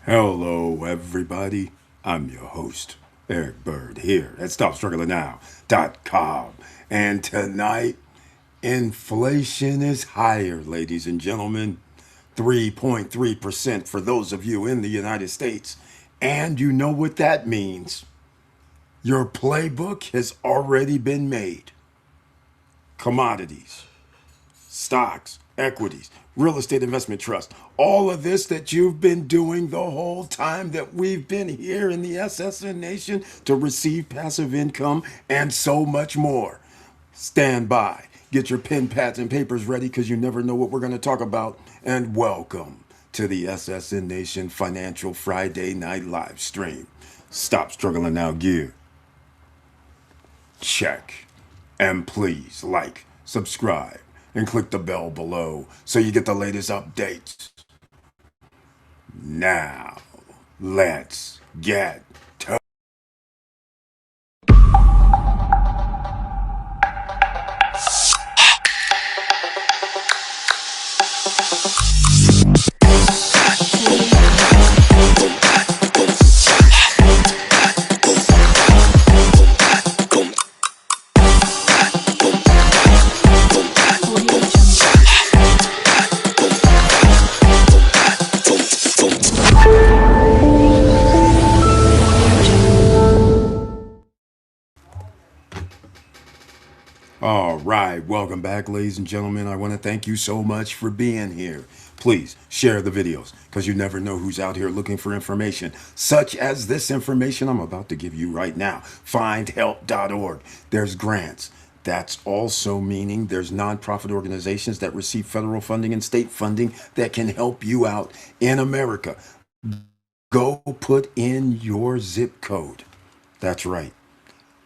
Hello, everybody. I'm your host, Eric Bird, here at StopStrugglingNow.com. And tonight, inflation is higher, ladies and gentlemen. 3.3% for those of you in the United States. And you know what that means. Your playbook has already been made. Commodities, stocks, equities, real estate investment trust, all of this that you've been doing the whole time that we've been here in the SSN Nation to receive passive income and so much more. Stand by. Get your pen, pads, and papers ready because you never know what we're going to talk about. And welcome to the SSN Nation Financial Friday Night Live Stream. Stop struggling now, gear. Check. And please like, subscribe, and click the bell below so you get the latest updates. Now, let's get to All right, welcome back, ladies and gentlemen. I want to thank you so much for being here. Please share the videos because you never know who's out here looking for information, such as this information I'm about to give you right now. Findhelp.org. There's grants. That's also meaning there's nonprofit organizations that receive federal funding and state funding that can help you out in America. Go put in your zip code. That's right.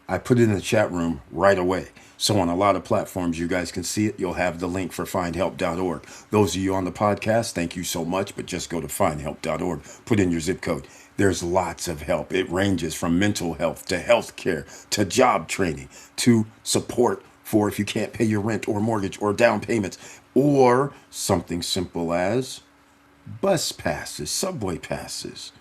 I put it in the chat room right away. So on a lot of platforms, you guys can see it. You'll have the link for findhelp.org. Those of you on the podcast, thank you so much, but just go to findhelp.org, put in your zip code. There's lots of help. It ranges from mental health to healthcare to job training to support for if you can't pay your rent or mortgage or down payments or something simple as bus passes, subway passes.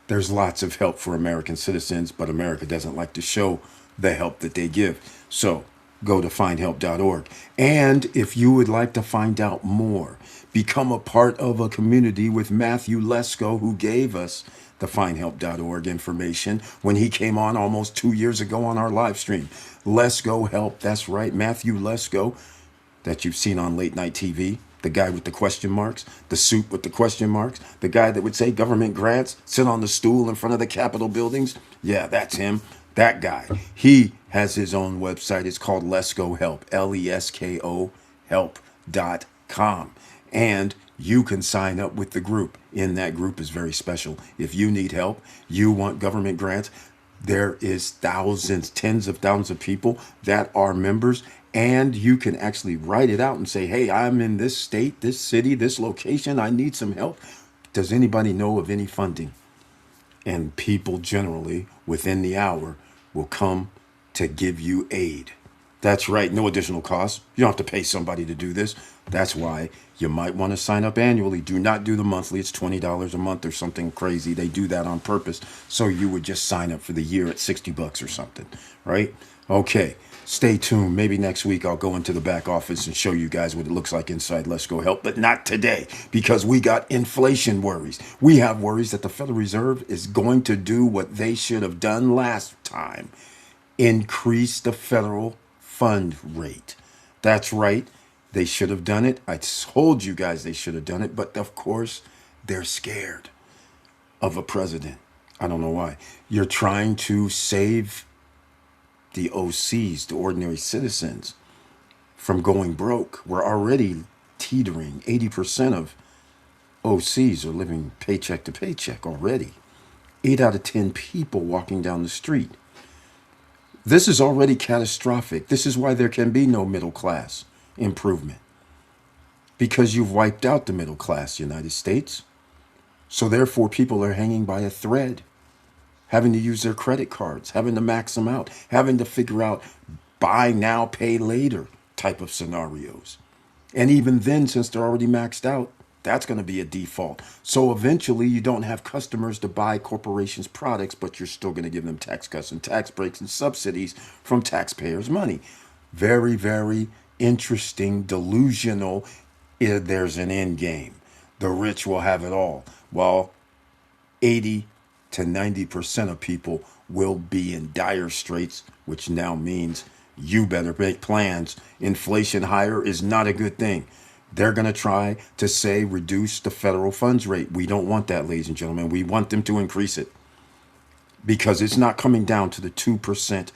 There's lots of help for American citizens, but America doesn't like to show the help that they give. So go to findhelp.org. And if you would like to find out more, become a part of a community with Matthew Lesko, who gave us the findhelp.org information when he came on almost 2 years ago on our live stream. Lesko Help, that's right, Matthew Lesko, that you've seen on late night TV, the guy with the question marks, the suit with the question marks, the guy that would say government grants, sit on the stool in front of the Capitol buildings. Yeah, that's him. That guy. He has his own website. It's called Lesko Help, Lesko help.com. And you can sign up with the group. In that group is very special. If you need help, you want government grants, there is thousands, tens of thousands of people that are members, and you can actually write it out and say, hey, I'm in this state, this city, this location, I need some help. Does anybody know of any funding? And people generally within the hour will come to give you aid. That's right, no additional cost. You don't have to pay somebody to do this. That's why you might want to sign up annually. Do not do the monthly. It's $20 a month or something crazy. They do that on purpose. So you would just sign up for the year at 60 bucks or something, right? Okay, stay tuned. Maybe next week I'll go into the back office and show you guys what it looks like inside Let's Go Help, but not today because we got inflation worries. We have worries that the Federal Reserve is going to do what they should have done last time: increase the federal fund rate. That's right. They should have done it. I told you guys they should have done it, but of course, they're scared of a president. I don't know why. You're trying to save the OCs, the ordinary citizens, from going broke. We're already teetering. 80% of OCs are living paycheck to paycheck already. 8 out of 10 people walking down the street. This is already catastrophic. This is why there can be no middle class improvement, because you've wiped out the middle class United States. So therefore, people are hanging by a thread, having to use their credit cards, having to max them out, having to figure out buy now, pay later type of scenarios. And even then, since they're already maxed out, That's going to be a default. So eventually you don't have customers to buy corporations' products, but you're still going to give them tax cuts and tax breaks and subsidies from taxpayers' money. Very, very interesting, delusional. There's an end game. The rich will have it all. Well, 80 to 90% of people will be in dire straits, which now means you better make plans. Inflation higher is not a good thing. They're going to try to say reduce the federal funds rate. We don't want that, ladies and gentlemen. We want them to increase it because it's not coming down to the 2%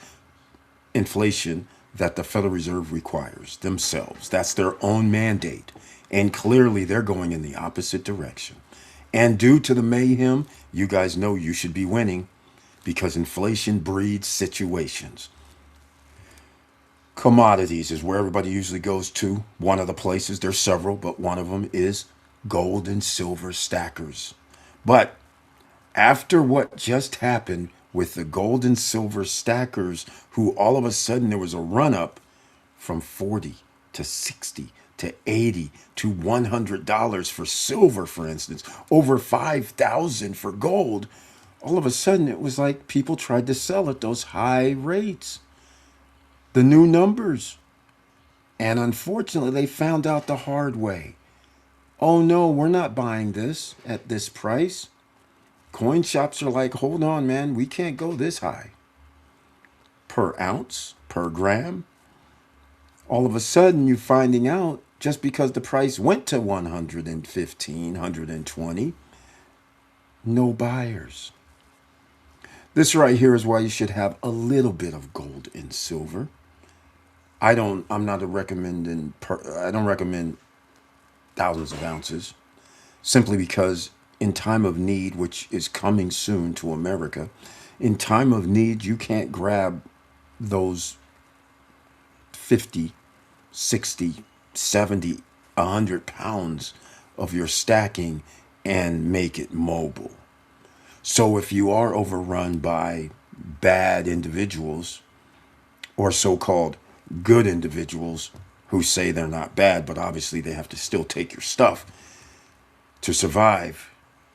inflation that the Federal Reserve requires themselves. That's their own mandate. And clearly they're going in the opposite direction. And due to the mayhem, you guys know you should be winning because inflation breeds situations. Commodities is where everybody usually goes to. One of the places, there's several, but one of them is gold and silver stackers. But after what just happened with the gold and silver stackers, who all of a sudden there was a run up from 40 to 60 to 80 to $100 for silver, for instance, over 5,000 for gold. All of a sudden it was like people tried to sell at those high rates, the new numbers. And unfortunately, they found out the hard way. Oh no, we're not buying this at this price. Coin shops are like, hold on, man, we can't go this high. Per ounce, per gram. All of a sudden, you're finding out just because the price went to 115, 120, no buyers. This right here is why you should have a little bit of gold and silver. I'm not a recommending, I don't recommend thousands of ounces simply because in time of need, which is coming soon to America, in time of need, you can't grab those 50, 60, 70, 100 pounds of your stacking and make it mobile. So if you are overrun by bad individuals or so-called good individuals who say they're not bad, but obviously they have to still take your stuff to survive,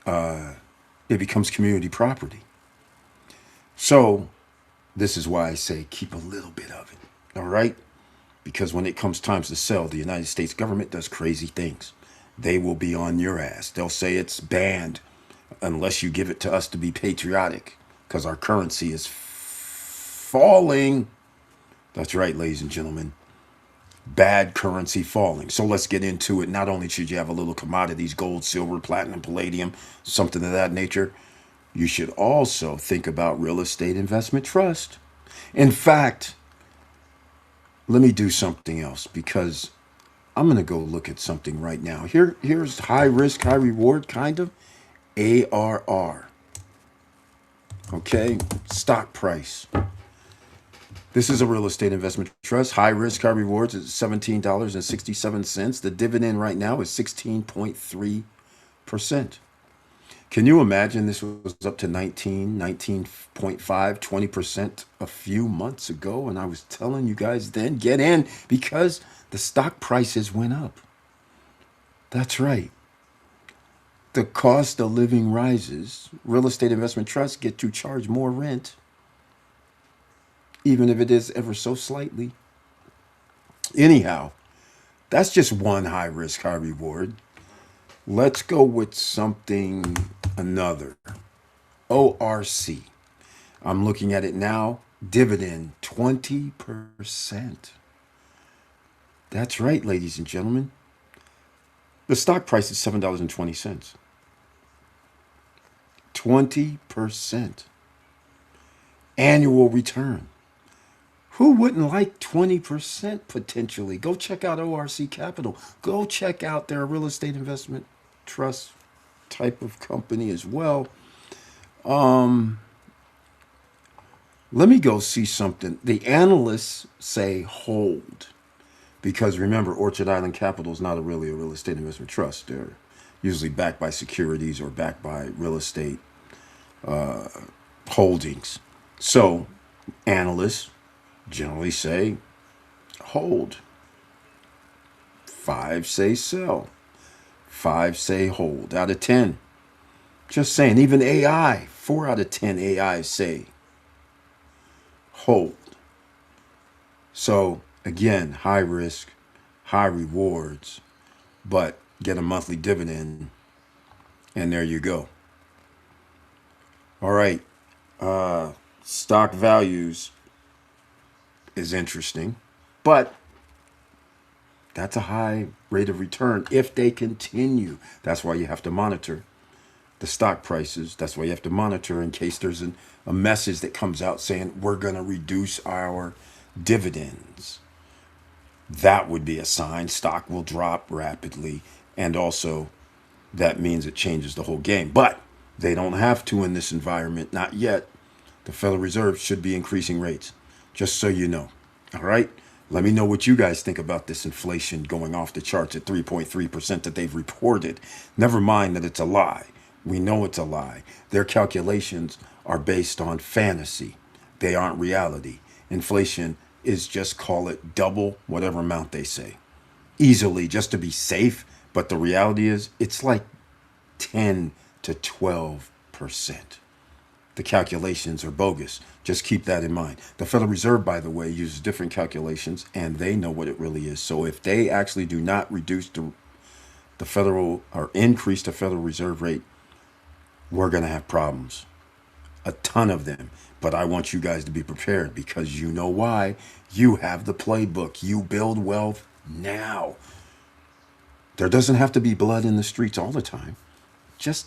it becomes community property. So this is why I say keep a little bit of it, all right? Because when it comes time to sell, the United States government does crazy things. They will be on your ass. They'll say it's banned unless you give it to us to be patriotic because our currency is falling. That's right, ladies and gentlemen. Bad currency falling. So let's get into it. Not only should you have a little commodities, gold, silver, platinum, palladium, something of that nature, you should also think about real estate investment trust. In fact, let me do something else because I'm going to go look at something right now. Here's high risk, high reward, kind of. ARR. Okay, stock price. This is a real estate investment trust. High risk, high rewards is $17.67. The dividend right now is 16.3%. Can you imagine this was up to 19.5, 20% a few months ago? And I was telling you guys then, get in because the stock prices went up. That's right. The cost of living rises. Real estate investment trusts get to charge more rent, even if it is ever so slightly. Anyhow, that's just one high risk, high reward. Let's go with something another. ORC. I'm looking at it now. Dividend 20%. That's right, ladies and gentlemen. The stock price is $7.20. 20% annual return. Who wouldn't like 20% potentially? Go check out ORC Capital. Go check out their real estate investment trust type of company as well. Let me go see something. The analysts say hold because remember, Orchard Island Capital is not really a real estate investment trust. They're usually backed by securities or backed by real estate holdings. So analysts generally say hold. 5 say sell. 5 say hold out of 10. Just saying, even AI, 4 out of 10 AI say hold. So again, high risk, high rewards, but get a monthly dividend, and there you go. All right, stock values is interesting, but that's a high rate of return if they continue. That's why you have to monitor the stock prices. That's why you have to monitor in case there's a message that comes out saying we're going to reduce our dividends. That would be a sign stock will drop rapidly. And also, that means it changes the whole game. But they don't have to in this environment, not yet. The Federal Reserve should be increasing rates, just so you know. All right? Let me know what you guys think about this inflation going off the charts at 3.3% that they've reported. Never mind that it's a lie. We know it's a lie. Their calculations are based on fantasy, they aren't reality. Inflation is just call it double whatever amount they say, easily just to be safe. But the reality is, it's like 10 to 12%. The calculations are bogus. Just keep that in mind. The Federal Reserve, by the way, uses different calculations, and they know what it really is. So if they actually do not reduce the federal or increase the Federal Reserve rate, we're going to have problems. A ton of them. But I want you guys to be prepared, because you know why. You have the playbook. You build wealth now. There doesn't have to be blood in the streets all the time. Just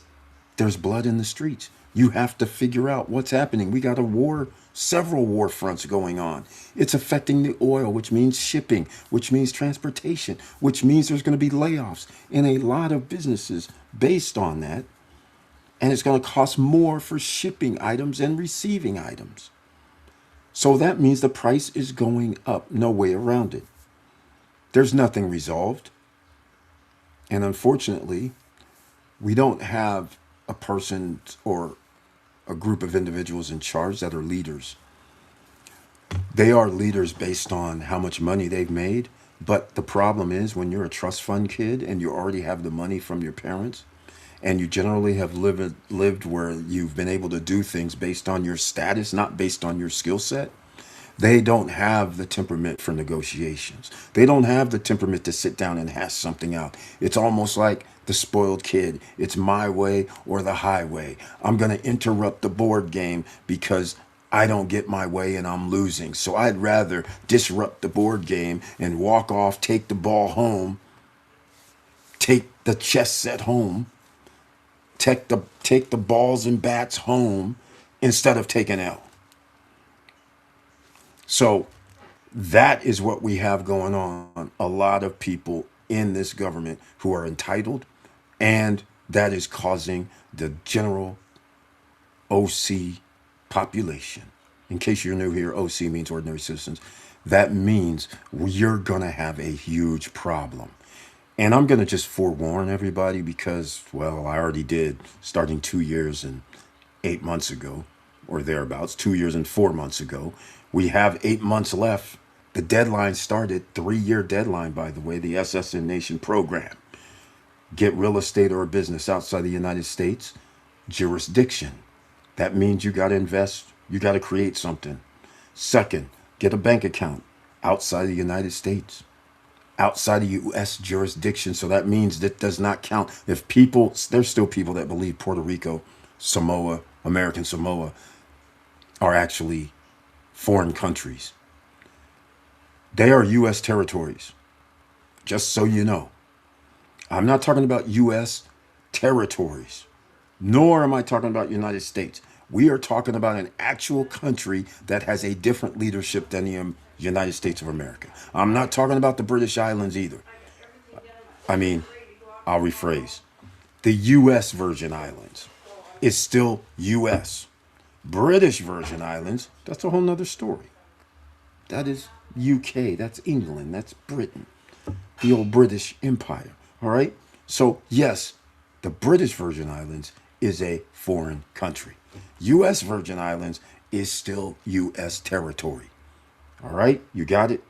there's blood in the streets. You have to figure out what's happening. We got a war, several war fronts going on. It's affecting the oil, which means shipping, which means transportation, which means there's going to be layoffs in a lot of businesses based on that. And it's going to cost more for shipping items and receiving items. So that means the price is going up. No way around it. There's nothing resolved. And unfortunately, we don't have a person or a group of individuals in charge that are leaders. They are leaders based on how much money they've made. But the problem is, when you're a trust fund kid and you already have the money from your parents, and you generally have lived where you've been able to do things based on your status, not based on your skill set, they don't have the temperament for negotiations. They don't have the temperament to sit down and hash something out. It's almost like the spoiled kid. It's my way or the highway. I'm going to interrupt the board game because I don't get my way and I'm losing. So I'd rather disrupt the board game and walk off, take the ball home, take the chess set home, take the balls and bats home instead of taking L. So that is what we have going on. A lot of people in this government who are entitled, and that is causing the general OC population. In case you're new here, OC means ordinary citizens. That means you're going to have a huge problem. And I'm going to just forewarn everybody because, well, I already did starting 2 years and 8 months ago, or thereabouts, 2 years and 4 months ago. We have 8 months left. The deadline started, 3-year deadline, by the way, the SSN Nation program. Get real estate or a business outside the United States, jurisdiction. That means you got to invest, you got to create something. Second, get a bank account outside the United States, outside of U.S. jurisdiction. So that means that does not count. If people, there's still people that believe Puerto Rico, Samoa, American Samoa are actually foreign countries. They are U.S. territories, just so you know. I'm not talking about U.S. territories, nor am I talking about United States. We are talking about an actual country that has a different leadership than the United States of America. I'm not talking about the British Islands either. I mean, I'll rephrase. The U.S. Virgin Islands is still U.S. British Virgin Islands, that's a whole nother story. That is UK, that's England, that's Britain, the old British Empire. All right? So, yes, the British Virgin Islands is a foreign country. U.S. Virgin Islands is still U.S. territory. All right? You got it?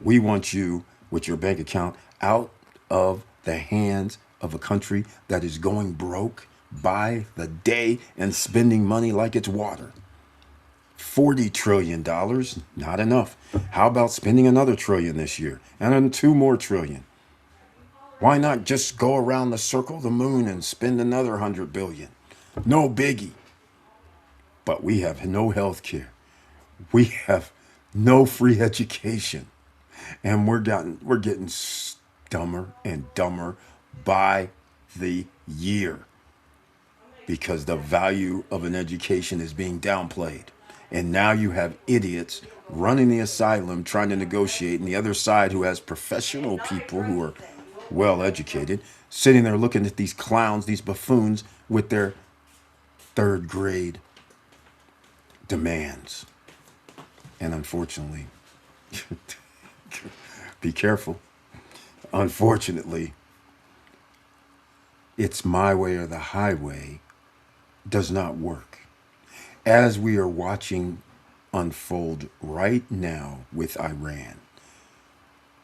We want you with your bank account out of the hands of a country that is going broke by the day and spending money like it's water. $40 trillion, not enough. How about spending another trillion this year and then 2 more trillion? Why not just go around the circle of the moon and spend another 100 billion? No biggie. But we have no health care. We have no free education. And we're getting dumber and dumber by the year because the value of an education is being downplayed. And now you have idiots running the asylum trying to negotiate, and the other side who has professional people who are well educated sitting there looking at these clowns, these buffoons with their third grade demands. And unfortunately, be careful. Unfortunately, it's my way or the highway does not work. As we are watching unfold right now with Iran,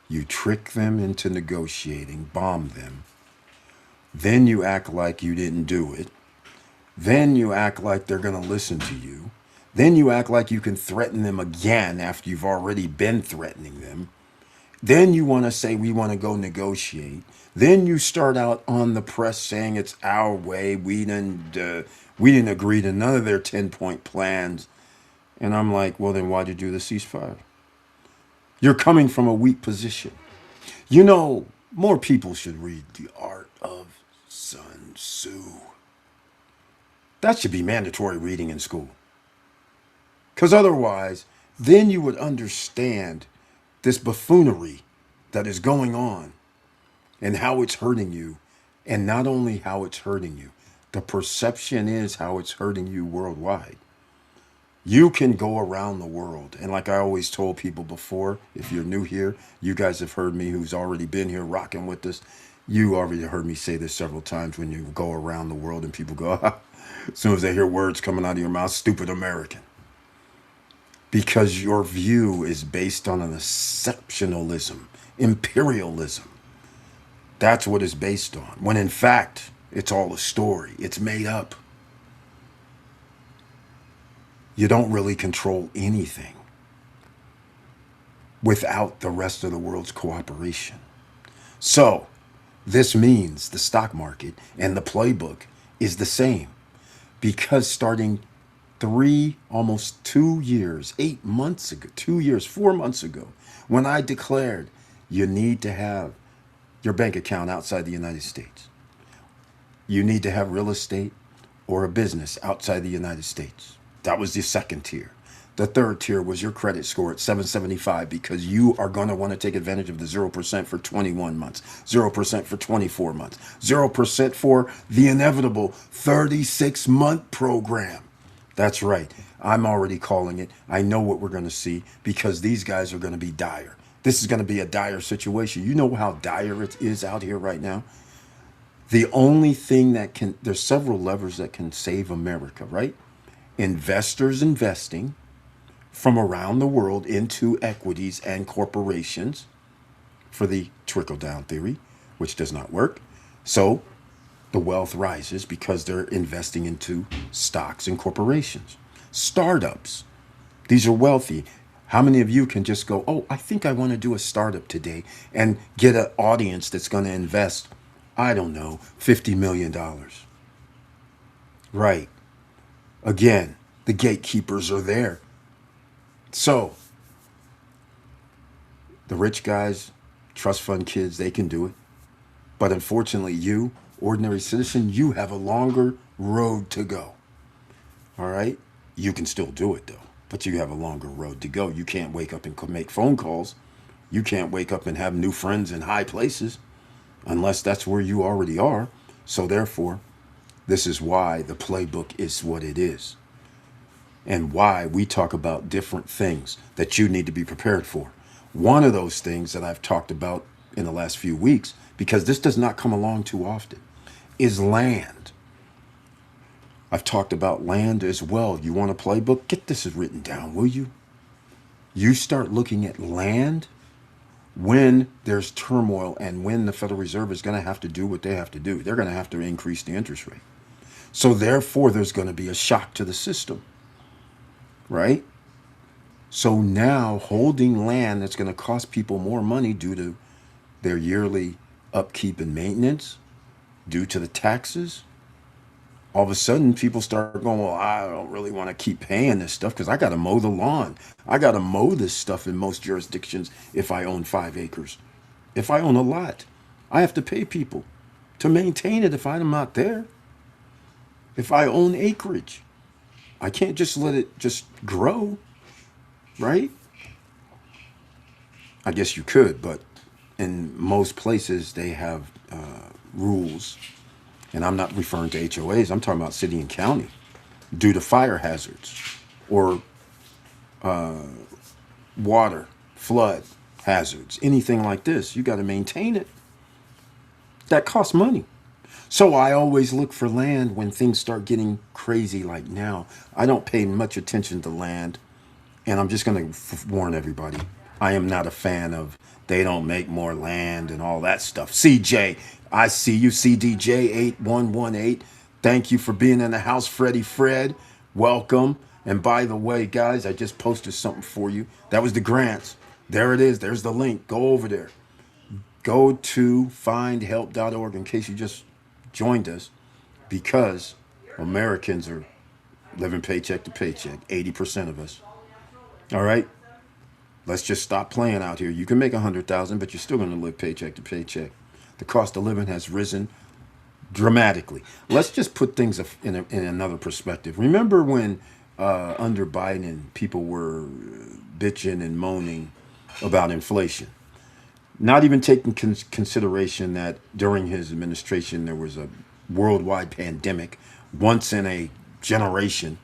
you trick them into negotiating, bomb them, then you act like you didn't do it, then you act like they're going to listen to you, then you act like you can threaten them again after you've already been threatening them. Then you want to say we want to go negotiate. Then you start out on the press saying it's our way. We didn't agree to none of their 10-point plans. And I'm like, well, then why'd you do the ceasefire? You're coming from a weak position. You know, more people should read The Art of Sun Tzu. That should be mandatory reading in school. Because otherwise, then you would understand this buffoonery that is going on and how it's hurting you. And not only how it's hurting you, the perception is how it's hurting you worldwide. You can go around the world. And like I always told people before, if you're new here, you guys have heard me who's already been here rocking with us. You already heard me say this several times when you go around the world and people go, as soon as they hear words coming out of your mouth, stupid American. Because your view is based on an exceptionalism, imperialism. That's what it's based on. When in fact, it's all a story. It's made up. You don't really control anything without the rest of the world's cooperation. So, this means the stock market and the playbook is the same. Because starting almost 2 years, 8 months ago, 2 years, 4 months ago, when I declared you need to have your bank account outside the United States. You need to have real estate or a business outside the United States. That was the second tier. The third tier was your credit score at 775 because you are going to want to take advantage of the 0% for 21 months, 0% for 24 months, 0% for the inevitable 36-month program. That's right. I'm already calling it. I know what we're going to see because these guys are going to be dire. This is going to be a dire situation. You know how dire it is out here right now? The only thing there's several levers that can save America, right? Investors investing from around the world into equities and corporations for the trickle-down theory, which does not work. So the wealth rises because they're investing into stocks and corporations. Startups, these are wealthy. How many of you can just go, oh, I think I want to do a startup today and get an audience that's going to invest, I don't know, $50 million. Right. Again, the gatekeepers are there. So the rich guys, trust fund kids, they can do it. But unfortunately, you, ordinary citizen, you have a longer road to go. All right? You can still do it, though. But you have a longer road to go. You can't wake up and make phone calls. You can't wake up and have new friends in high places unless that's where you already are. So therefore, this is why the playbook is what it is. And why we talk about different things that you need to be prepared for. One of those things that I've talked about in the last few weeks, because this does not come along too often, is land. I've talked about land as well. You want a playbook? Get this written down, will you? You start looking at land when there's turmoil and when the Federal Reserve is going to have to do what they have to do, they're going to have to increase the interest rate. So therefore, there's going to be a shock to the system, right? So now holding land that's going to cost people more money due to their yearly upkeep and maintenance, due to the taxes, all of a sudden people start going, well, I don't really want to keep paying this stuff because I got to mow the lawn. I got to mow this stuff in most jurisdictions if I own 5 acres. If I own a lot, I have to pay people to maintain it if I'm not there. If I own acreage, I can't just let it just grow, right? I guess you could, but in most places they have rules, and I'm not referring to HOAs. I'm talking about city and county due to fire hazards or water, flood hazards, anything like this. You got to maintain it. That costs money. So I always look for land when things start getting crazy like now. I don't pay much attention to land. And I'm just going to warn everybody. I am not a fan of they don't make more land and all that stuff. CJ, I see you. CDJ8118. Thank you for being in the house, Freddie Fred. Welcome. And by the way, guys, I just posted something for you. That was the grants. There it is. There's the link. Go over there. Go to findhelp.org in case you just joined us, because Americans are living paycheck to paycheck, 80% of us. All right? Let's just stop playing out here. You can make 100,000, but you're still going to live paycheck to paycheck. The cost of living has risen dramatically. Let's just put things in another perspective. Remember when under Biden, people were bitching and moaning about inflation, not even taking consideration that during his administration there was a worldwide pandemic, once in a generation,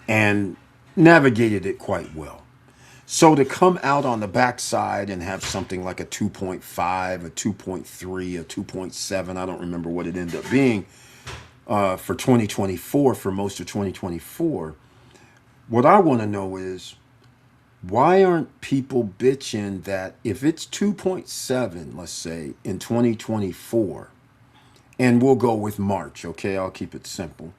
and navigated it quite well. So to come out on the backside and have something like a 2.5, a 2.3, a 2.7, I don't remember what it ended up being for 2024, for most of 2024, what I want to know is, why aren't people bitching that if it's 2.7, let's say, in 2024, and we'll go with March, okay, I'll keep it simple.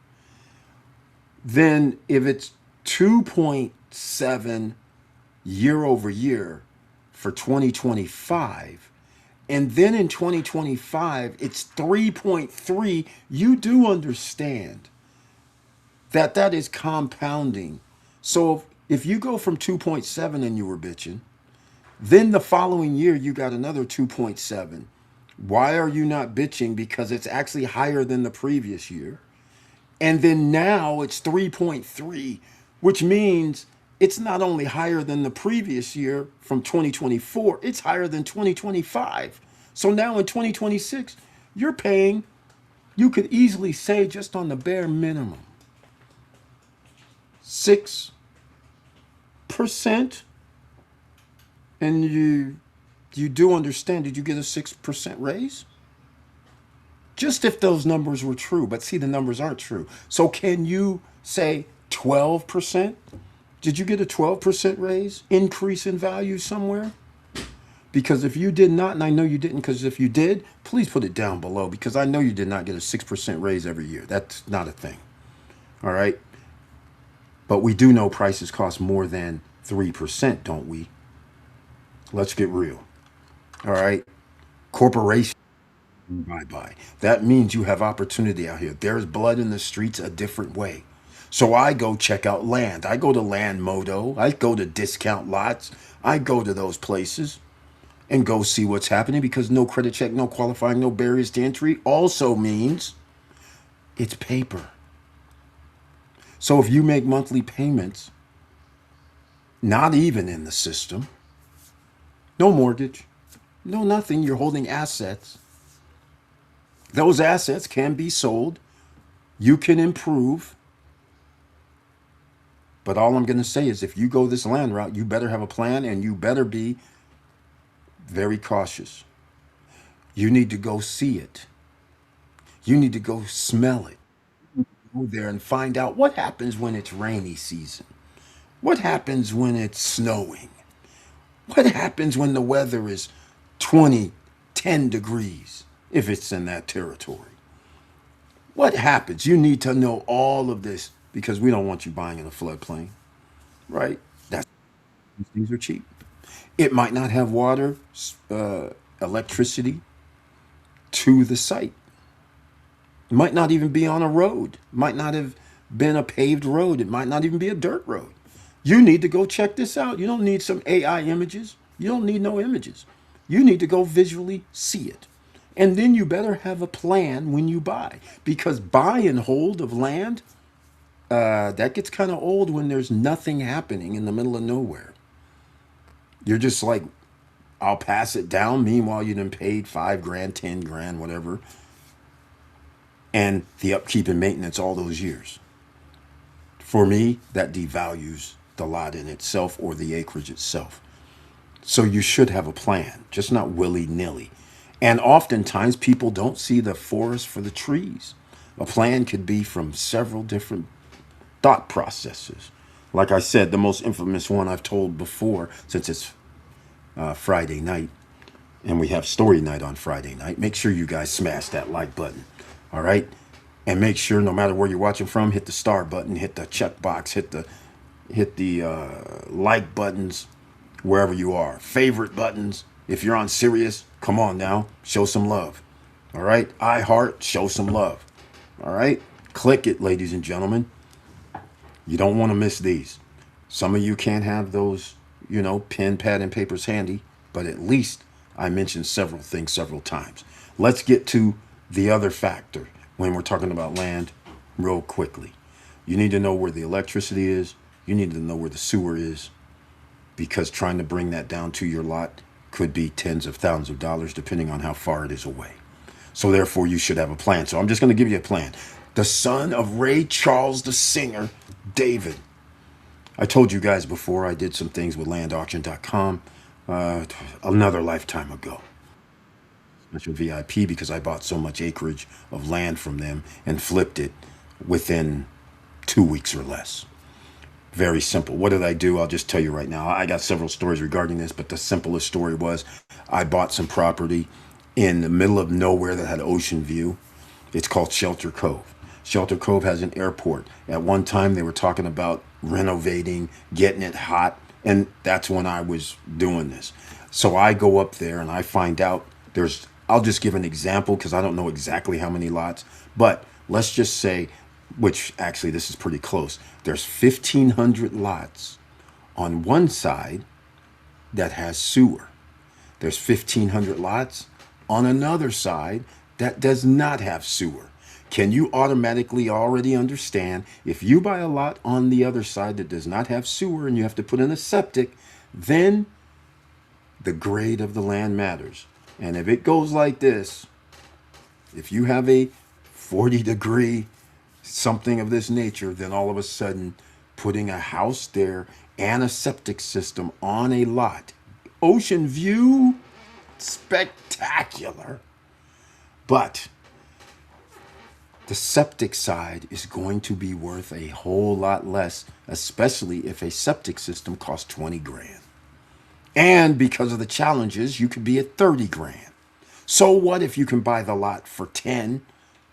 Then if it's 2.7 year over year for 2025, and then in 2025 it's 3.3, you do understand that that is compounding. So if you go from 2.7 and you were bitching, then the following year you got another 2.7. Why are you not bitching? Because it's actually higher than the previous year. And then now it's 3.3, which means it's not only higher than the previous year from 2024, it's higher than 2025. So now in 2026, you're paying, you could easily say, just on the bare minimum, 6%. And you do understand, did you get a 6% raise? Just if those numbers were true, but see, the numbers aren't true. So can you say 12%? Did you get a 12% raise, increase in value somewhere? Because if you did not, and I know you didn't, because if you did, please put it down below, because I know you did not get a 6% raise every year. That's not a thing. All right? But we do know prices cost more than 3%, don't we? Let's get real. All right? Corporations, bye-bye. That means you have opportunity out here. There's blood in the streets a different way. So I go check out land. I go to Land Modo. I go to discount lots. I go to those places and go see what's happening, because no credit check, no qualifying, no barriers to entry also means it's paper. So if you make monthly payments, not even in the system, no mortgage, no nothing, you're holding assets. Those assets can be sold. You can improve. But all I'm going to say is, if you go this land route, you better have a plan, and you better be very cautious. You need to go see it. You need to go smell it. Go there and find out what happens when it's rainy season. What happens when it's snowing? What happens when the weather is 20, 10 degrees if it's in that territory. What happens? You need to know all of this because we don't want you buying in a floodplain, right? That's These things are cheap. It might not have water, electricity to the site. It might not even be on a road. It might not have been a paved road. It might not even be a dirt road. You need to go check this out. You don't need some AI images. You don't need no images. You need to go visually see it. And then you better have a plan when you buy. Because buy and hold of land, that gets kind of old when there's nothing happening in the middle of nowhere. You're just like, I'll pass it down. Meanwhile, you done paid 5 grand, 10 grand, whatever, and the upkeep and maintenance all those years. For me, that devalues the lot in itself or the acreage itself. So you should have a plan, just not willy nilly. And oftentimes people don't see the forest for the trees. A plan could be from several different thought processes. Like I said, the most infamous one I've told before, since it's Friday night, and we have story night on Friday night, make sure you guys smash that like button. All right. And make sure no matter where you're watching from, hit the star button, hit the check box, hit the like buttons wherever you are. Favorite buttons. If you're on Sirius, come on now, show some love. All right. iHeart, show some love. All right. Click it, ladies and gentlemen. You don't want to miss these. Some of you can't have those, pen, pad, and papers handy, but at least I mentioned several things several times. Let's get to the other factor when we're talking about land real quickly. You need to know where the electricity is. You need to know where the sewer is, because trying to bring that down to your lot could be tens of thousands of dollars depending on how far it is away. So therefore, you should have a plan. So I'm just going to give you a plan. The son of Ray Charles, the singer, David. I told you guys before I did some things with landauction.com another lifetime ago. Special VIP because I bought so much acreage of land from them and flipped it within 2 weeks or less. Very simple. What did I do? I'll just tell you right now. I got several stories regarding this, but the simplest story was I bought some property in the middle of nowhere that had ocean view. It's called Shelter Cove. Shelter Cove has an airport. At one time, they were talking about renovating, getting it hot, and that's when I was doing this. So I go up there and I find out I'll just give an example because I don't know exactly how many lots, but let's just say, which actually this is pretty close, there's 1,500 lots on one side that has sewer. There's 1,500 lots on another side that does not have sewer. Can you automatically already understand if you buy a lot on the other side that does not have sewer and you have to put in a septic, then the grade of the land matters. And if it goes like this, if you have a 40-degree something of this nature, then all of a sudden putting a house there and a septic system on a lot, ocean view, spectacular. But the septic side is going to be worth a whole lot less, especially if a septic system costs 20 grand. And because of the challenges, you could be at 30 grand. So what if you can buy the lot for 10?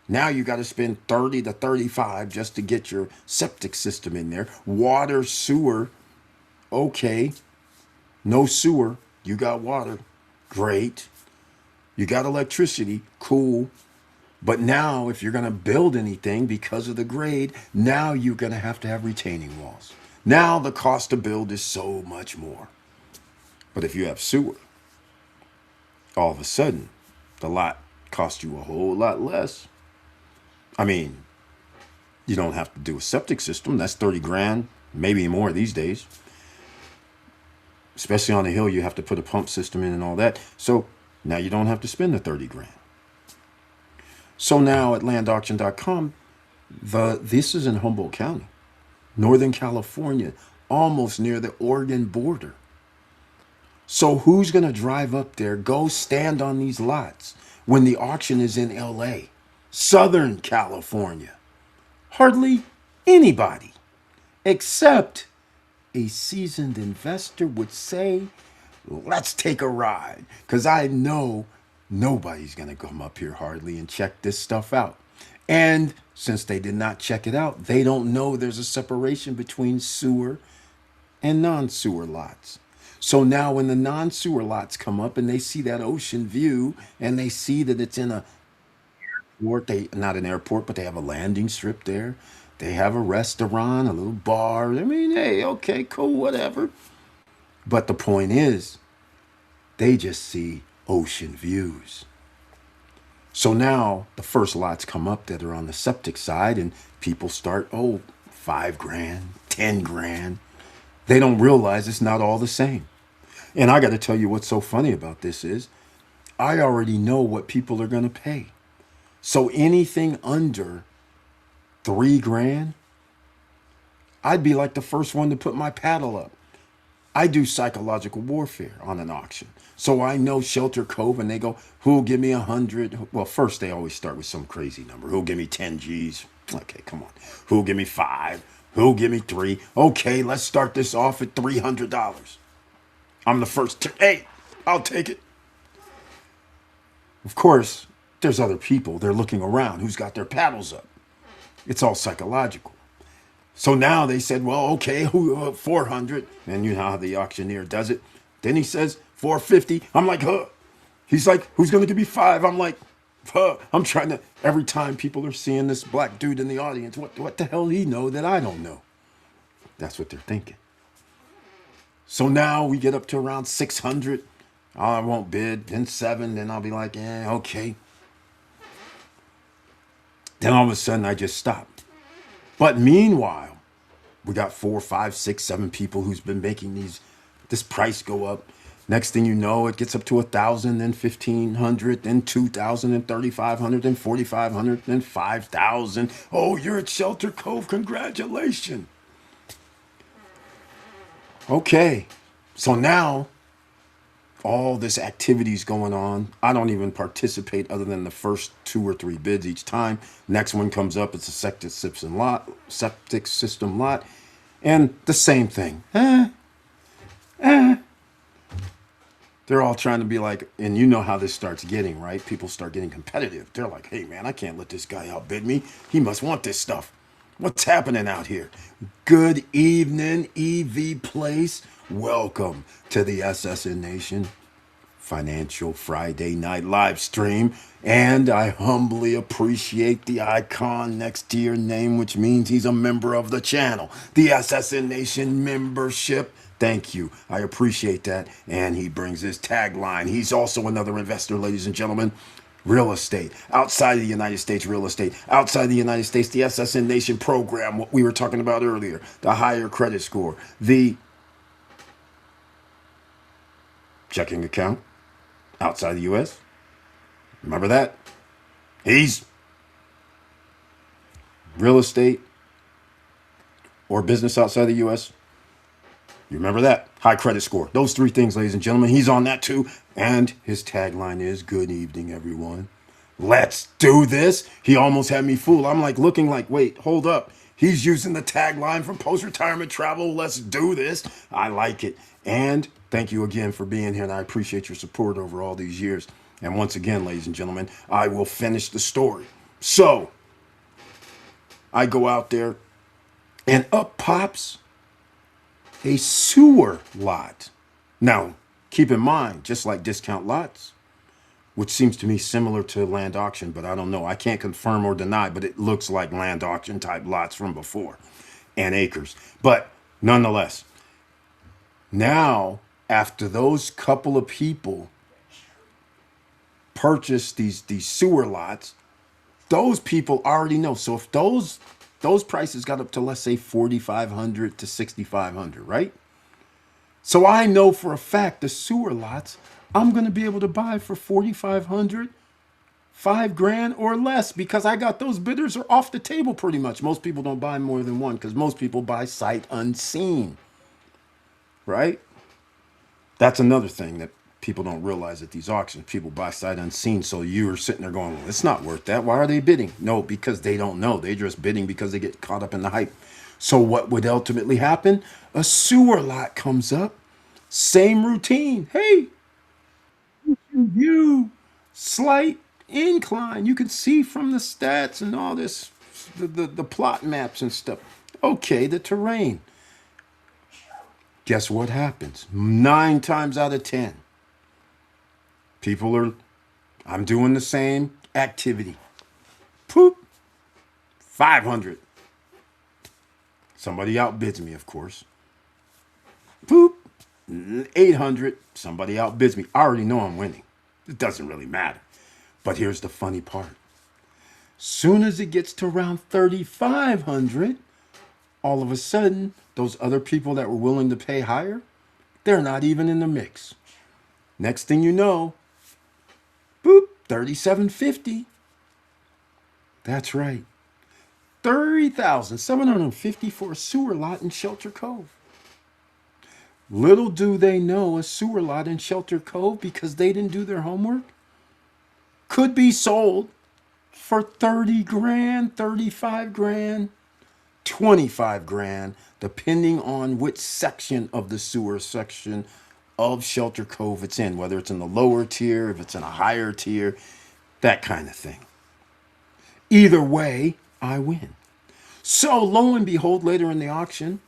Now you got to spend 30 to 35 just to get your septic system in there. Water, sewer, okay. No sewer, you got water, great. You got electricity, cool. But now if you're going to build anything because of the grade, now you're going to have retaining walls. Now the cost to build is so much more. But if you have sewer, all of a sudden, the lot costs you a whole lot less. I mean, you don't have to do a septic system. That's 30 grand, maybe more these days. Especially on the hill, you have to put a pump system in and all that. So now you don't have to spend the 30 grand. So now at landauction.com, this is in Humboldt County, Northern California, almost near the Oregon border. So who's going to drive up there, go stand on these lots when the auction is in LA, Southern California? Hardly anybody, except a seasoned investor would say, Let's take a ride. Because I know nobody's going to come up here hardly and check this stuff out. And since they did not check it out, they don't know there's a separation between sewer and non sewer lots. So now when the non sewer lots come up and they see that ocean view and they see that it's in a airport, they not an airport, but they have a landing strip there. They have a restaurant, a little bar. I mean, hey, okay, cool, whatever. But the point is, they just see ocean views. So now the first lots come up that are on the septic side, and people start, oh, 5 grand, 10 grand. They don't realize it's not all the same. And I got to tell you what's so funny about this is I already know what people are going to pay. So anything under 3 grand, I'd be like the first one to put my paddle up. I do psychological warfare on an auction. So I know Shelter Cove and they go, who'll give me 100? Well, first they always start with some crazy number. Who'll give me 10 G's? Okay, come on. Who'll give me 5? Who'll give me 3? Okay, let's start this off at $300. I'm the first to, hey, I'll take it. Of course, there's other people. They're looking around who's got their paddles up. It's all psychological. So now they said, well, okay, 400. And you know how the auctioneer does it. Then he says 450. I'm like, huh. He's like, who's going to give me 5? I'm like, huh. I'm trying to, every time people are seeing this black dude in the audience, what the hell he know that I don't know? That's what they're thinking. So now we get up to around 600. Oh, I won't bid. Then 7. Then I'll be like, yeah, okay. Then all of a sudden I just stop. But meanwhile, we got 4, 5, 6, 7 people who's been making this price go up. Next thing you know, it gets up to 1,000, then 1,500, then 2,000, then 3,500, then 4,500, then 5,000. Oh, you're at Shelter Cove. Congratulations. Okay. So now all this activity's going on. I don't even participate other than the first 2 or 3 bids each time. Next one comes up, it's a septic system lot, and the same thing. They're all trying to be like, and you know how this starts getting, right? People start getting competitive. They're like, hey man, I can't let this guy outbid me. He must want this stuff. What's happening out here? Good evening, EV Place. Welcome to the SSN Nation Financial Friday Night live stream. And I humbly appreciate the icon next to your name, which means he's a member of the channel. The SSN Nation membership. Thank you. I appreciate that. And he brings his tagline. He's also another investor, ladies and gentlemen. Real estate, outside of the United States, real estate, outside of the United States, the SSN Nation program, what we were talking about earlier, the higher credit score, the checking account outside the U.S. Remember that? He's real estate or business outside the U.S. You remember that? High credit score. Those 3 things, ladies and gentlemen. He's on that too. And his tagline is, good evening, everyone. Let's do this. He almost had me fooled. I'm like looking like, wait, hold up. He's using the tagline from post-retirement travel. Let's do this. I like it. And thank you again for being here. And I appreciate your support over all these years. And once again, ladies and gentlemen, I will finish the story. So I go out there and up pops a sewer lot. Now, keep in mind, just like discount lots, which seems to me similar to land auction, but I don't know. I can't confirm or deny, but it looks like land auction type lots from before and acres. But nonetheless, now, after those couple of people purchase these sewer lots, those people already know. So if those prices got up to, let's say, 4,500 to 6,500, right? So I know for a fact the sewer lots I'm going to be able to buy for 4,500, 5 grand or less, because I got those bidders are off the table pretty much. Most people don't buy more than one because most people buy sight unseen, right? That's another thing that people don't realize at these auctions. People buy sight unseen. So you're sitting there going, well, it's not worth that. Why are they bidding? No, because they don't know. They're just bidding because they get caught up in the hype. So what would ultimately happen? A sewer lot comes up. Same routine. Hey, you slight incline. You can see from the stats and all this, the plot maps and stuff. Okay, the terrain. Guess what happens? 9 times out of 10, people are, I'm doing the same activity. Poop, 500. Somebody outbids me, of course. Poop, 800. Somebody outbids me. I already know I'm winning. It doesn't really matter. But here's the funny part. Soon as it gets to around 3,500, all of a sudden, those other people that were willing to pay higher, they're not even in the mix. Next thing you know, boop, 3,750. That's right. 30,750 for a sewer lot in Shelter Cove. Little do they know a sewer lot in Shelter Cove, because they didn't do their homework, could be sold for 30 grand, 35 grand, 25 grand, depending on which section of the sewer section of Shelter Cove it's in, whether it's in the lower tier, if it's in a higher tier, that kind of thing. Either way, I win. So lo and behold, later in the auction,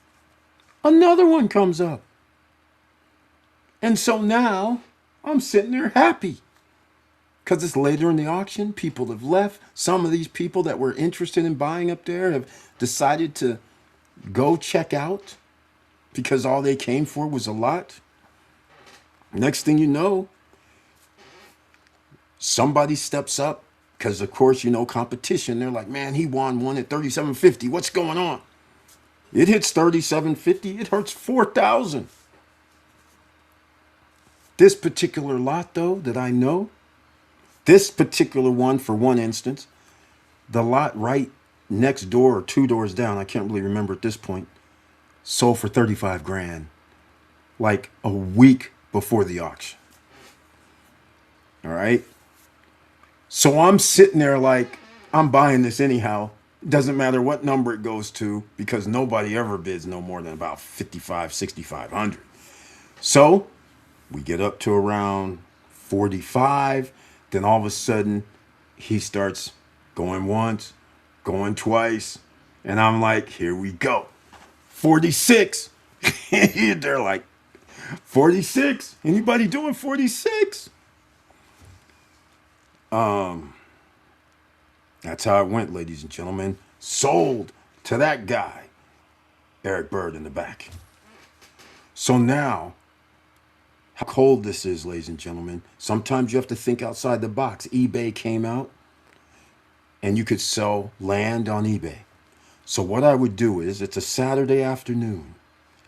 another one comes up. And so now I'm sitting there happy because it's later in the auction. People have left. Some of these people that were interested in buying up there have decided to go check out because all they came for was a lot. Next thing you know, somebody steps up because, of course, you know, competition. They're like, man, he won one at 37.50. What's going on? It hits 37.50. It hurts 4,000. This particular lot, though, that I know, this particular one, for one instance, the lot right next door or 2 doors down, I can't really remember at this point, sold for 35 grand, like a week before the auction. All right. So I'm sitting there like, I'm buying this anyhow. It doesn't matter what number it goes to because nobody ever bids no more than about 55, 6,500. So we get up to around 45. Then all of a sudden he starts going once, going twice. And I'm like, here we go. 46. They're like, 46? Anybody doing 46? That's how it went, ladies and gentlemen. Sold to that guy, Eric Bird in the back. So now, how cold this is, ladies and gentlemen. Sometimes you have to think outside the box. eBay came out and you could sell land on eBay. So what I would do is, it's a Saturday afternoon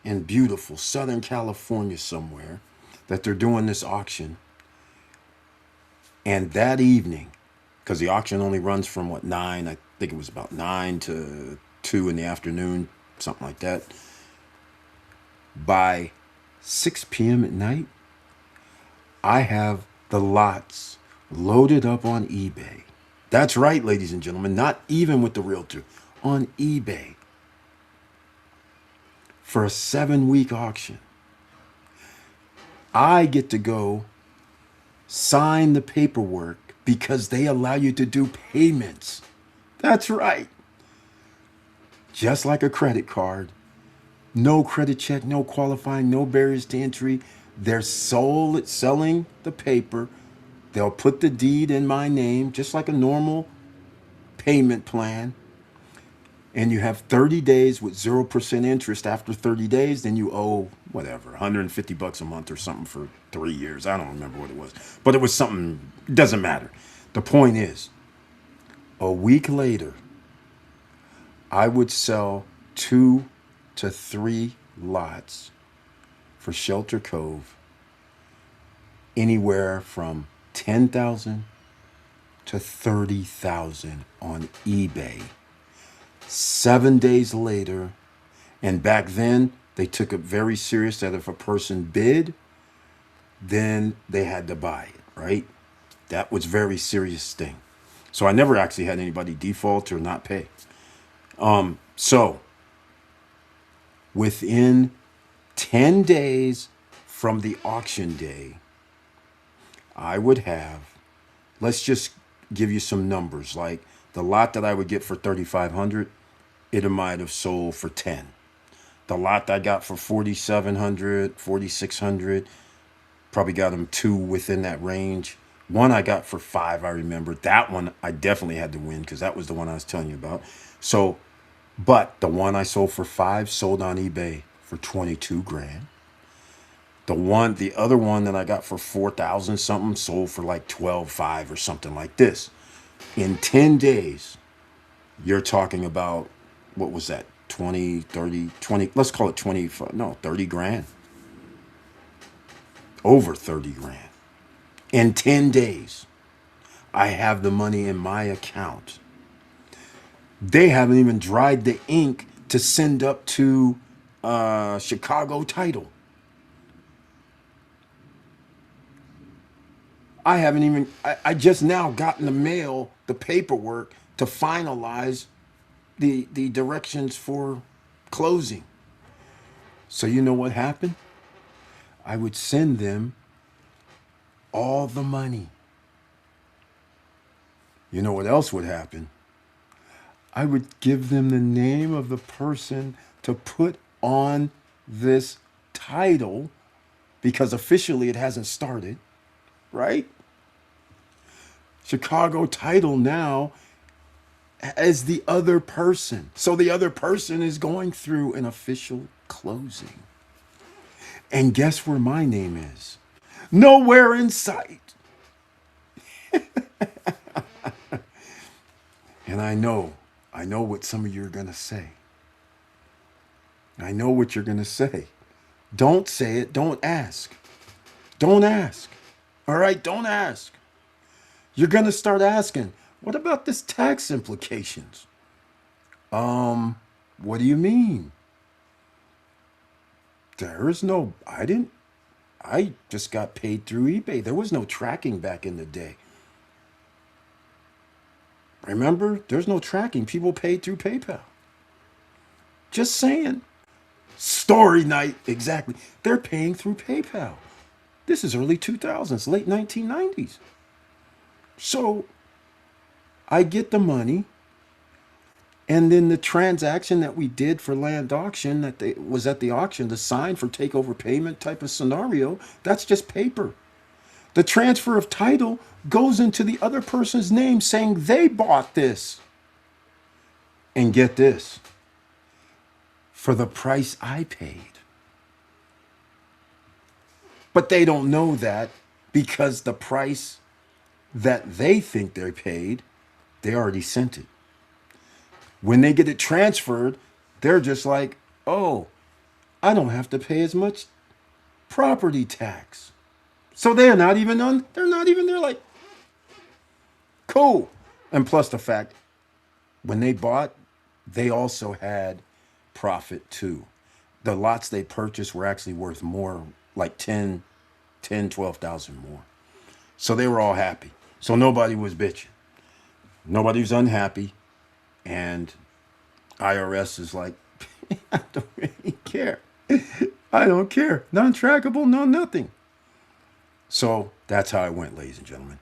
in beautiful Southern California somewhere that they're doing this auction. And that evening, because the auction only runs from what, 9, I think it was about 9 to 2 in the afternoon, something like that. By 6 p.m. at night, I have the lots loaded up on eBay. That's right, ladies and gentlemen, not even with the realtor, on eBay for a 7-week auction. I get to go sign the paperwork because they allow you to do payments. That's right. Just like a credit card. No credit check, no qualifying, no barriers to entry. They're selling the paper. They'll put the deed in my name, just like a normal payment plan. And you have 30 days with 0% interest. After 30 days, then you owe whatever, $150 a month or something for 3 years. I don't remember what it was, but it was something, it doesn't matter. The point is, a week later, I would sell 2 to 3 lots for Shelter Cove, anywhere from 10,000 to 30,000 on eBay. 7 days later, and back then they took it very serious that if a person bid, then they had to buy it, right? That was very serious thing. So I never actually had anybody default or not pay. So within 10 days, from the auction day, I would have, let's just give you some numbers. Like the lot that I would get for 3,500, it might have sold for 10. The lot I got for 4,700, 4,600, probably got them two within that range. One I got for 5, I remember. That one I definitely had to win because that was the one I was telling you about. So, but the one I sold for 5 sold on eBay for 22 grand. The other one that I got for 4,000 something sold for like 12.5 or something like this. In 10 days, you're talking about, what was that? 20, 30, 20, let's call it 20, no, 30 grand. Over 30 grand. In 10 days, I have the money in my account. They haven't even dried the ink to send up to Chicago Title. I haven't even, I just now got in the mail the paperwork to finalize the directions for closing. So you know what happened? I would send them all the money. You know what else would happen? I would give them the name of the person to put on this title because officially it hasn't started, right? Chicago Title now as the other person. So the other person is going through an official closing. And guess where my name is? Nowhere in sight. And I know what some of you are going to say. I know what you're going to say. Don't say it. Don't ask. Don't ask. All right? Don't ask. You're going to start asking, what about this tax implications? What do you mean? There is no, I just got paid through eBay. There was no tracking back in the day. Remember? There's no tracking. People paid through PayPal. Just saying. Story night. Exactly. They're paying through PayPal. This is early 2000s, late 1990s. So I get the money. And then the transaction that we did for land auction was at the auction, the sign for takeover payment type of scenario, that's just paper. The transfer of title goes into the other person's name saying they bought this. And get this, for the price I paid. But they don't know that because the price that they think they paid, they already sent it. When they get it transferred, they're just like, oh, I don't have to pay as much property tax. So they're not even they're like, cool. And plus the fact, when they bought, they also had profit too. The lots they purchased were actually worth more, like 12,000 more. So they were all happy. So nobody was bitching. Nobody was unhappy. And IRS is like, I don't really care. I don't care. Non-trackable, no nothing. So that's how I went, ladies and gentlemen.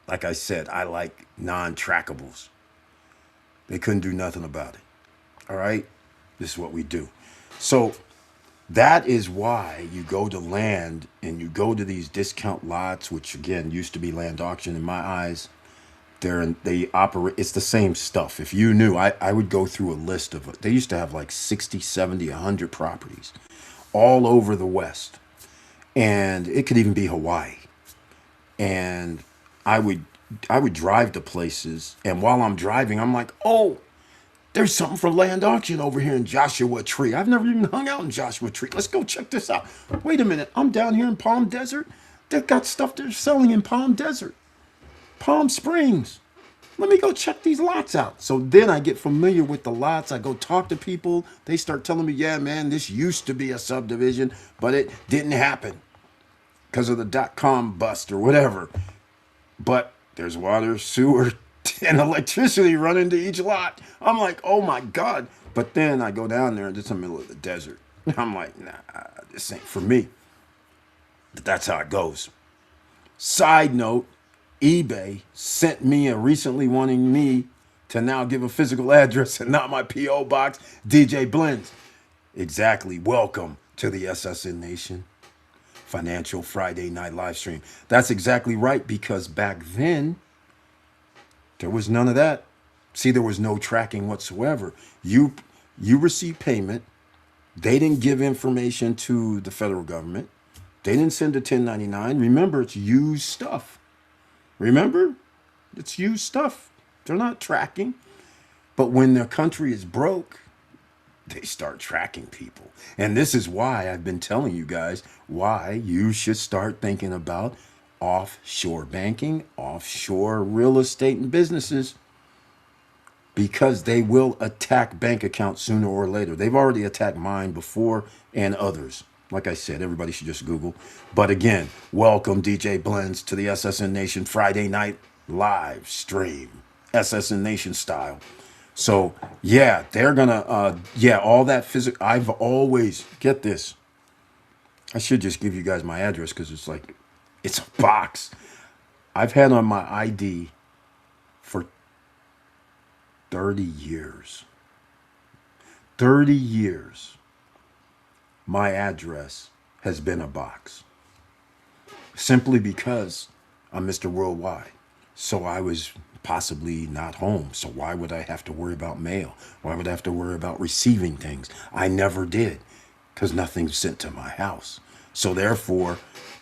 Like I said, I like non-trackables. They couldn't do nothing about it. All right? This is what we do. So that is why you go to land and you go to these discount lots, which again used to be land auction in my eyes. They operate, it's the same stuff. If you knew, I would go through a list of it. They used to have like 60, 70, 100 properties all over the West. And it could even be Hawaii. And I would drive to places, and while I'm driving, I'm like, oh, there's something for land auction over here in Joshua Tree. I've never even hung out in Joshua Tree. Let's go check this out. Wait a minute, I'm down here in Palm Desert. They've got stuff they're selling in Palm Desert. Palm Springs. Let me go check these lots out. So then I get familiar with the lots. I go talk to people. They start telling me, yeah, man, this used to be a subdivision, but it didn't happen because of the .com bust or whatever. But there's water, sewer, and electricity running to each lot. I'm like, oh my God. But then I go down there and it's in the middle of the desert. I'm like, nah, this ain't for me. That's how it goes. Side note, eBay sent me a recently wanting me to now give a physical address and not my P.O. box, DJ Blends. Exactly. Welcome to the SSN Nation Financial Friday Night Live Stream. That's exactly right, because back then, there was none of that. See, there was no tracking whatsoever. You received payment. They didn't give information to the federal government. They didn't send a 1099. Remember, it's used stuff. Remember? It's used stuff. They're not tracking. But when their country is broke, they start tracking people. And this is why I've been telling you guys why you should start thinking about offshore banking, offshore real estate and businesses, because they will attack bank accounts sooner or later. They've already attacked mine before and others. Like I said, everybody should just Google. But again, welcome DJ Blends to the SSN Nation Friday night live stream, SSN Nation style. So yeah, they're gonna all that physical. I've always, get this. I should just give you guys my address because it's like, it's a box. I've had on my ID for 30 years. 30 years. My address has been a box. Simply because I'm Mr. Worldwide. So I was possibly not home. So why would I have to worry about mail? Why would I have to worry about receiving things? I never did, because nothing's sent to my house. So therefore,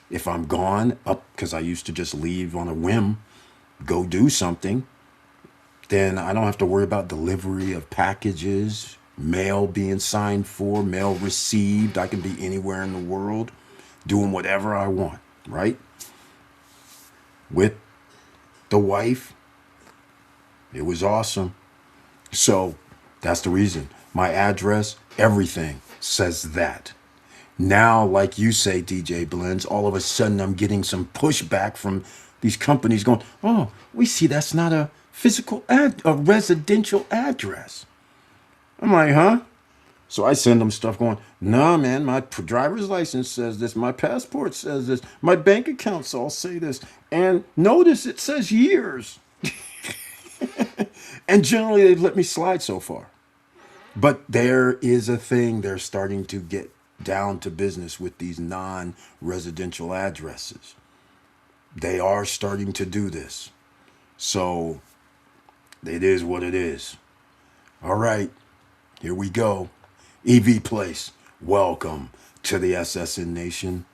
if I'm gone up, because I used to just leave on a whim, go do something, then I don't have to worry about delivery of packages, mail being signed for, mail received. I can be anywhere in the world doing whatever I want, right? With the wife, it was awesome. So that's the reason. My address, everything says that. Now, like you say, DJ Blends, all of a sudden I'm getting some pushback from these companies going, oh, we see that's not a a residential address. I'm like, huh? So I send them stuff going, nah, man, my driver's license says this. My passport says this. My bank accounts all say this. And notice it says years. And generally they've let me slide so far. But there is a thing, they're starting to get down to business with these non-residential addresses. They are starting to do this. So it is what it is. All right, here we go. EV Place, welcome to the SSN Nation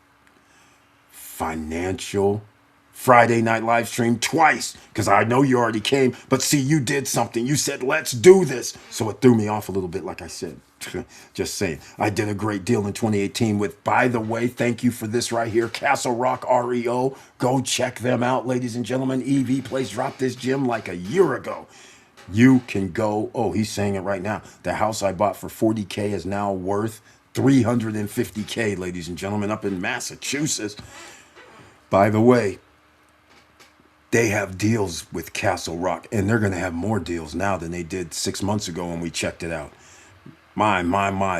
Financial Friday night live stream twice, because I know you already came, but see, you did something. You said, let's do this. So it threw me off a little bit, like I said. Just saying. I did a great deal in 2018 with, by the way, thank you for this right here, Castle Rock REO. Go check them out, ladies and gentlemen. EV Place dropped this gem like a year ago. You can go, oh, he's saying it right now. The house I bought for 40K is now worth 350K, ladies and gentlemen, up in Massachusetts. By the way, they have deals with Castle Rock, and they're going to have more deals now than they did 6 months ago when we checked it out. My,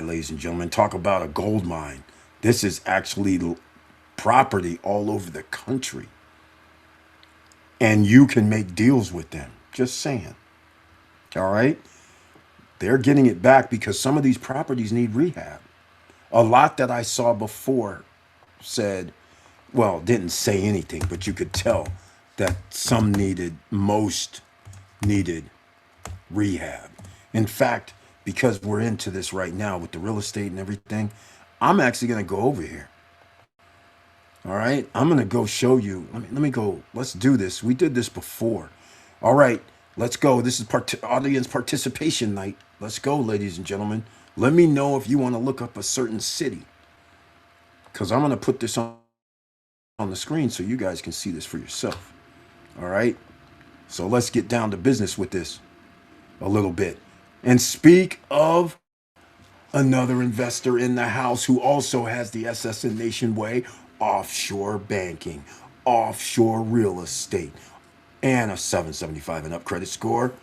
ladies and gentlemen, talk about a gold mine. This is actually property all over the country. And you can make deals with them. Just saying. All right? They're getting it back because some of these properties need rehab. A lot that I saw before said, well, didn't say anything, but you could tell that most needed rehab. In fact, because we're into this right now with the real estate and everything, I'm actually going to go over here. All right. I'm going to go show you. Let me go. Let's do this. We did this before. All right. Let's go. This is audience participation night. Let's go, ladies and gentlemen. Let me know if you want to look up a certain city, because I'm going to put this on the screen so you guys can see this for yourself. All right. So let's get down to business with this a little bit. And speak of another investor in the house who also has the SSN Nation way, offshore banking, offshore real estate, and a 775 and up credit score.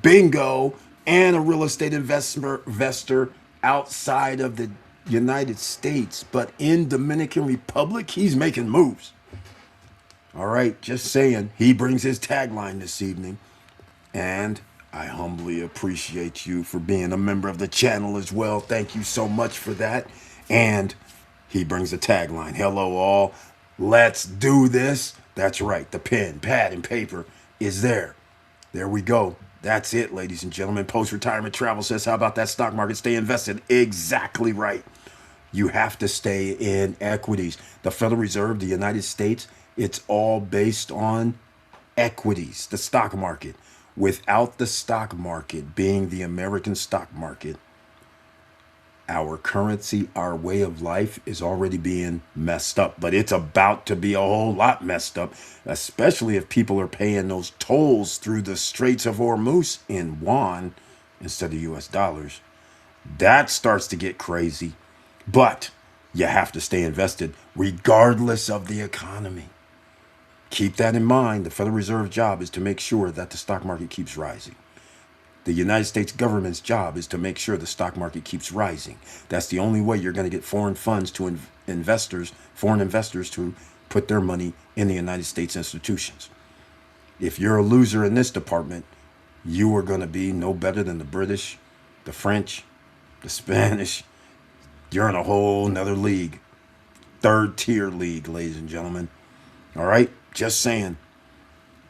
Bingo. And a real estate investor outside of the United States, but in Dominican Republic, he's making moves. All right, just saying. He brings his tagline this evening. And I humbly appreciate you for being a member of the channel as well. Thank you so much for that. And he brings a tagline. Hello, all. Let's do this. That's right. The pen, pad, and paper is there. There we go. That's it, ladies and gentlemen. Post-retirement travel says, how about that stock market? Stay invested. Exactly right. You have to stay in equities. The Federal Reserve, the United States, it's all based on equities, the stock market. Without the stock market being the American stock market, our currency, our way of life is already being messed up, but it's about to be a whole lot messed up, especially if people are paying those tolls through the Straits of Hormuz in yuan instead of US dollars. That starts to get crazy, but you have to stay invested regardless of the economy. Keep that in mind. The Federal Reserve job is to make sure that the stock market keeps rising. The United States government's job is to make sure the stock market keeps rising. That's the only way you're going to get foreign funds to investors, foreign investors to put their money in the United States institutions. If you're a loser in this department, you are going to be no better than the British, the French, the Spanish. You're in a whole nother league. Third tier league, ladies and gentlemen. All right? Just saying.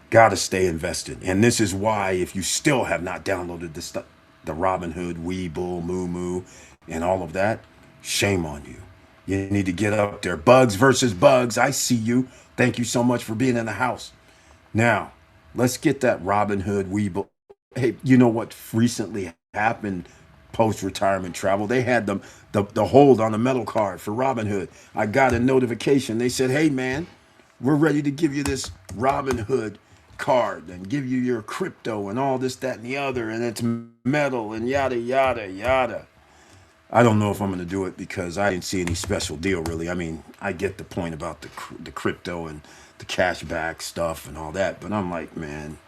Got to stay invested. And this is why, if you still have not downloaded the Robinhood, Webull, Moo, and all of that, shame on you. You need to get up there. Bugs versus bugs. I see you. Thank you so much for being in the house. Now, let's get that Robinhood, Webull. Hey, you know what recently happened post-retirement travel? They had the hold on the metal card for Robinhood. I got a notification. They said, hey, man, we're ready to give you this Robinhood card and give you your crypto and all this, that, and the other, and it's metal and yada, yada, yada. I don't know if I'm going to do it because I didn't see any special deal, really. I mean, I get the point about the crypto and the cashback stuff and all that, but I'm like, man,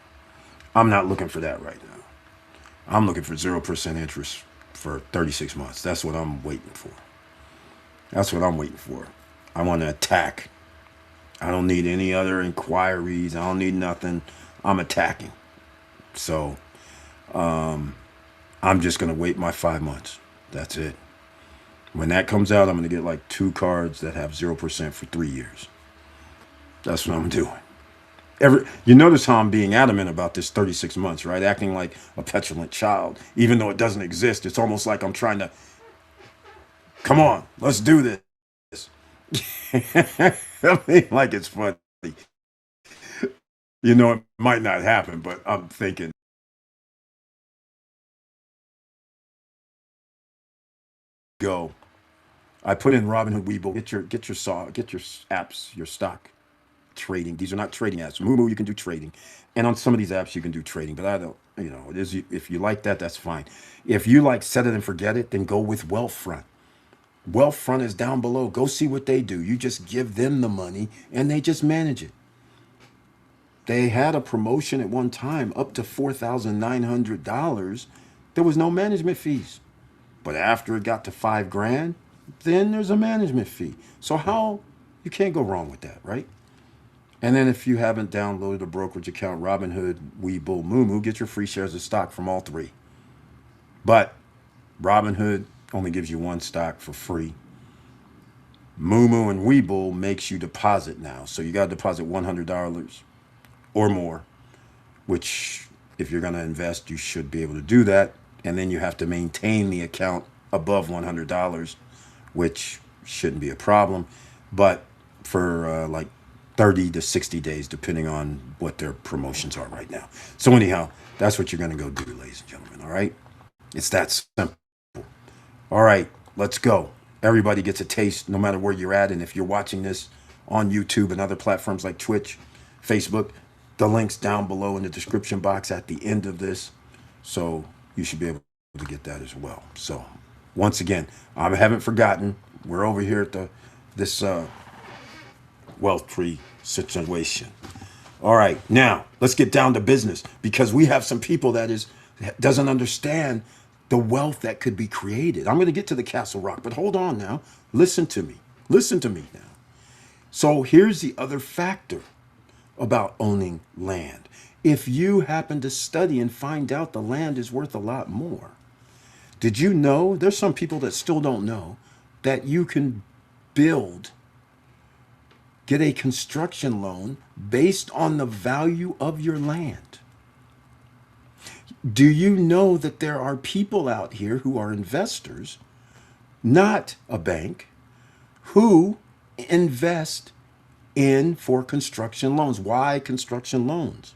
I'm not looking for that right now. I'm looking for 0% interest for 36 months. That's what I'm waiting for. That's what I'm waiting for. I want to attack. I don't need any other inquiries. I don't need nothing. I'm attacking. So I'm just going to wait my 5 months. That's it. When that comes out, I'm going to get like 2 cards that have 0% for 3 years. That's what I'm doing. You notice how I'm being adamant about this 36 months, right? Acting like a petulant child, even though it doesn't exist. It's almost like I'm trying to, come on, let's do this. I mean, like it's funny. You know, it might not happen, but I'm thinking, go. I put in Robinhood, Webull. Get your apps, your stock trading. These are not trading apps. Moo, you can do trading, and on some of these apps you can do trading. But I don't. You know, it is, if you like that, that's fine. If you like set it and forget it, then go with Wealthfront. Wealthfront is down below. Go see what they do. You just give them the money, and they just manage it. They had a promotion at one time up to $4,900. There was no management fees. But after it got to $5,000, then there's a management fee. So how, you can't go wrong with that, right? And then if you haven't downloaded a brokerage account, Robinhood, Webull, Moo, get your free shares of stock from all 3. But Robinhood only gives you 1 stock for free. Moo and Webull makes you deposit now. So you got to deposit $100 or more, which if you're going to invest, you should be able to do that. And then you have to maintain the account above $100, which shouldn't be a problem. But for like 30 to 60 days, depending on what their promotions are right now. So anyhow, that's what you're going to go do, ladies and gentlemen. All right. It's that simple. All right, let's go. Everybody gets a taste no matter where you're at. And if you're watching this on YouTube and other platforms like Twitch, Facebook, the link's down below in the description box at the end of this. So you should be able to get that as well. So once again, I haven't forgotten. We're over here at this wealth tree situation. All right, now let's get down to business, because we have some people that doesn't understand the wealth that could be created. I'm going to get to the Castle Rock, but hold on now. Listen to me. Listen to me now. So here's the other factor about owning land. If you happen to study and find out the land is worth a lot more, did you know, there's some people that still don't know, that you can build, get a construction loan based on the value of your land? Do you know that there are people out here who are investors, not a bank, who invest in for construction loans? Why construction loans?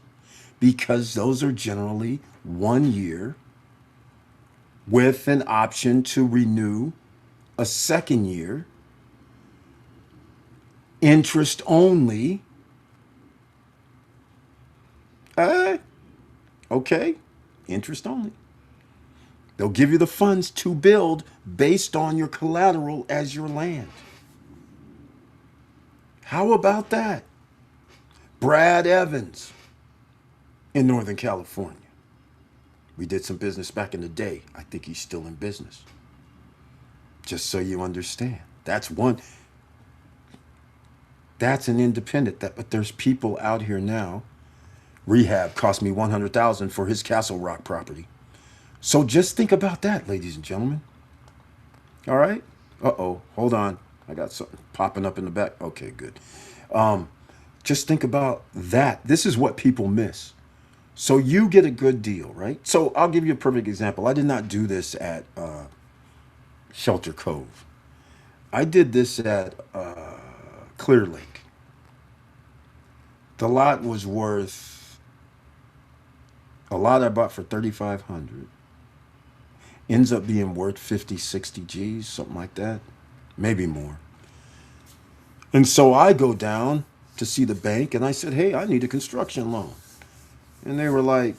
Because those are generally 1 year with an option to renew a second year, interest only. Uh, okay, interest only. They'll give you the funds to build based on your collateral as your land. How about that? Brad Evans in Northern California. We did some business back in the day. I think he's still in business. Just so you understand. That's one. That's an independent. But there's people out here now. Rehab cost me $100,000 for his Castle Rock property. So just think about that, ladies and gentlemen. All right? Uh-oh. Hold on. I got something popping up in the back. Okay, good. Just think about that. This is what people miss. So you get a good deal, right? So I'll give you a perfect example. I did not do this at Shelter Cove. I did this at Clear Lake. The lot was worth, a lot I bought for 3,500 ends up being worth 50, 60 G's, something like that, maybe more. And so I go down to see the bank and I said, hey, I need a construction loan. And they were like,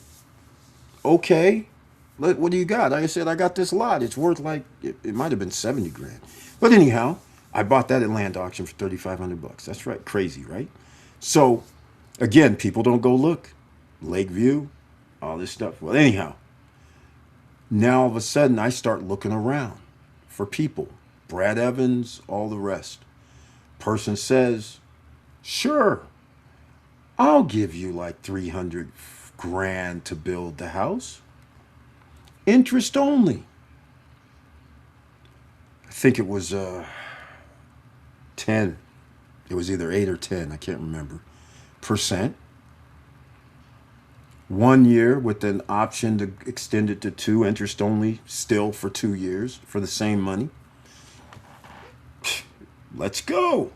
okay, what do you got? I said, I got this lot. It's worth like, it might have been 70 grand. But anyhow, I bought that at land auction for 3,500 bucks. That's right. Crazy, right? So again, people don't go look. Lakeview, all this stuff. Well, anyhow, now all of a sudden I start looking around for people. Brad Evans, all the rest. Person says, sure, I'll give you like 300 grand to build the house. Interest only. I think it was 10. It was either 8 or 10, I can't remember. Percent. 1 year with an option to extend it to 2, interest only, still for 2 years for the same money. Let's go.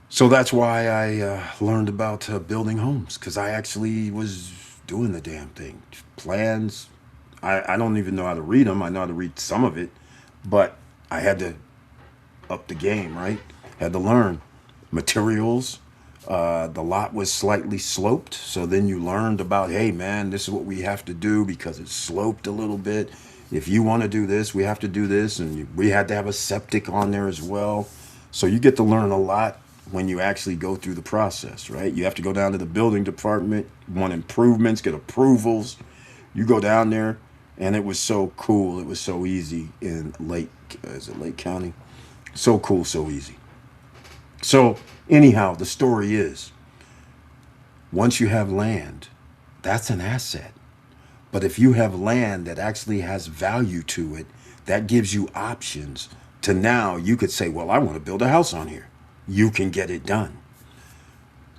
So that's why I learned about building homes, because I actually was doing the damn thing. Plans. I don't even know how to read them. I know how to read some of it, but I had to up the game, right? Had to learn materials. The lot was slightly sloped. So then you learned about, hey, man, this is what we have to do because it's sloped a little bit. If you want to do this, we have to do this. And we had to have a septic on there as well. So you get to learn a lot when you actually go through the process, right? You have to go down to the building department, want improvements, get approvals. You go down there, and it was so cool. It was so easy in Lake County? So cool, so easy. So anyhow, the story is, once you have land, that's an asset. But if you have land that actually has value to it, that gives you options to now you could say, well, I want to build a house on here. You can get it done.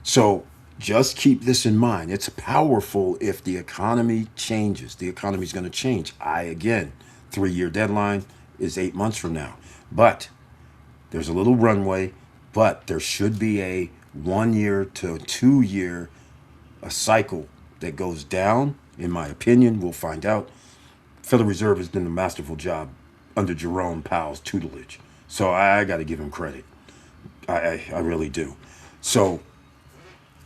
So just keep this in mind. It's powerful if the economy changes. The economy is going to change. Again, 3-year deadline is 8 months from now. But there's a little runway, but there should be a 1 year to 2 year a cycle that goes down. In my opinion, we'll find out. Federal Reserve has done a masterful job under Jerome Powell's tutelage. So I got to give him credit. I really do. So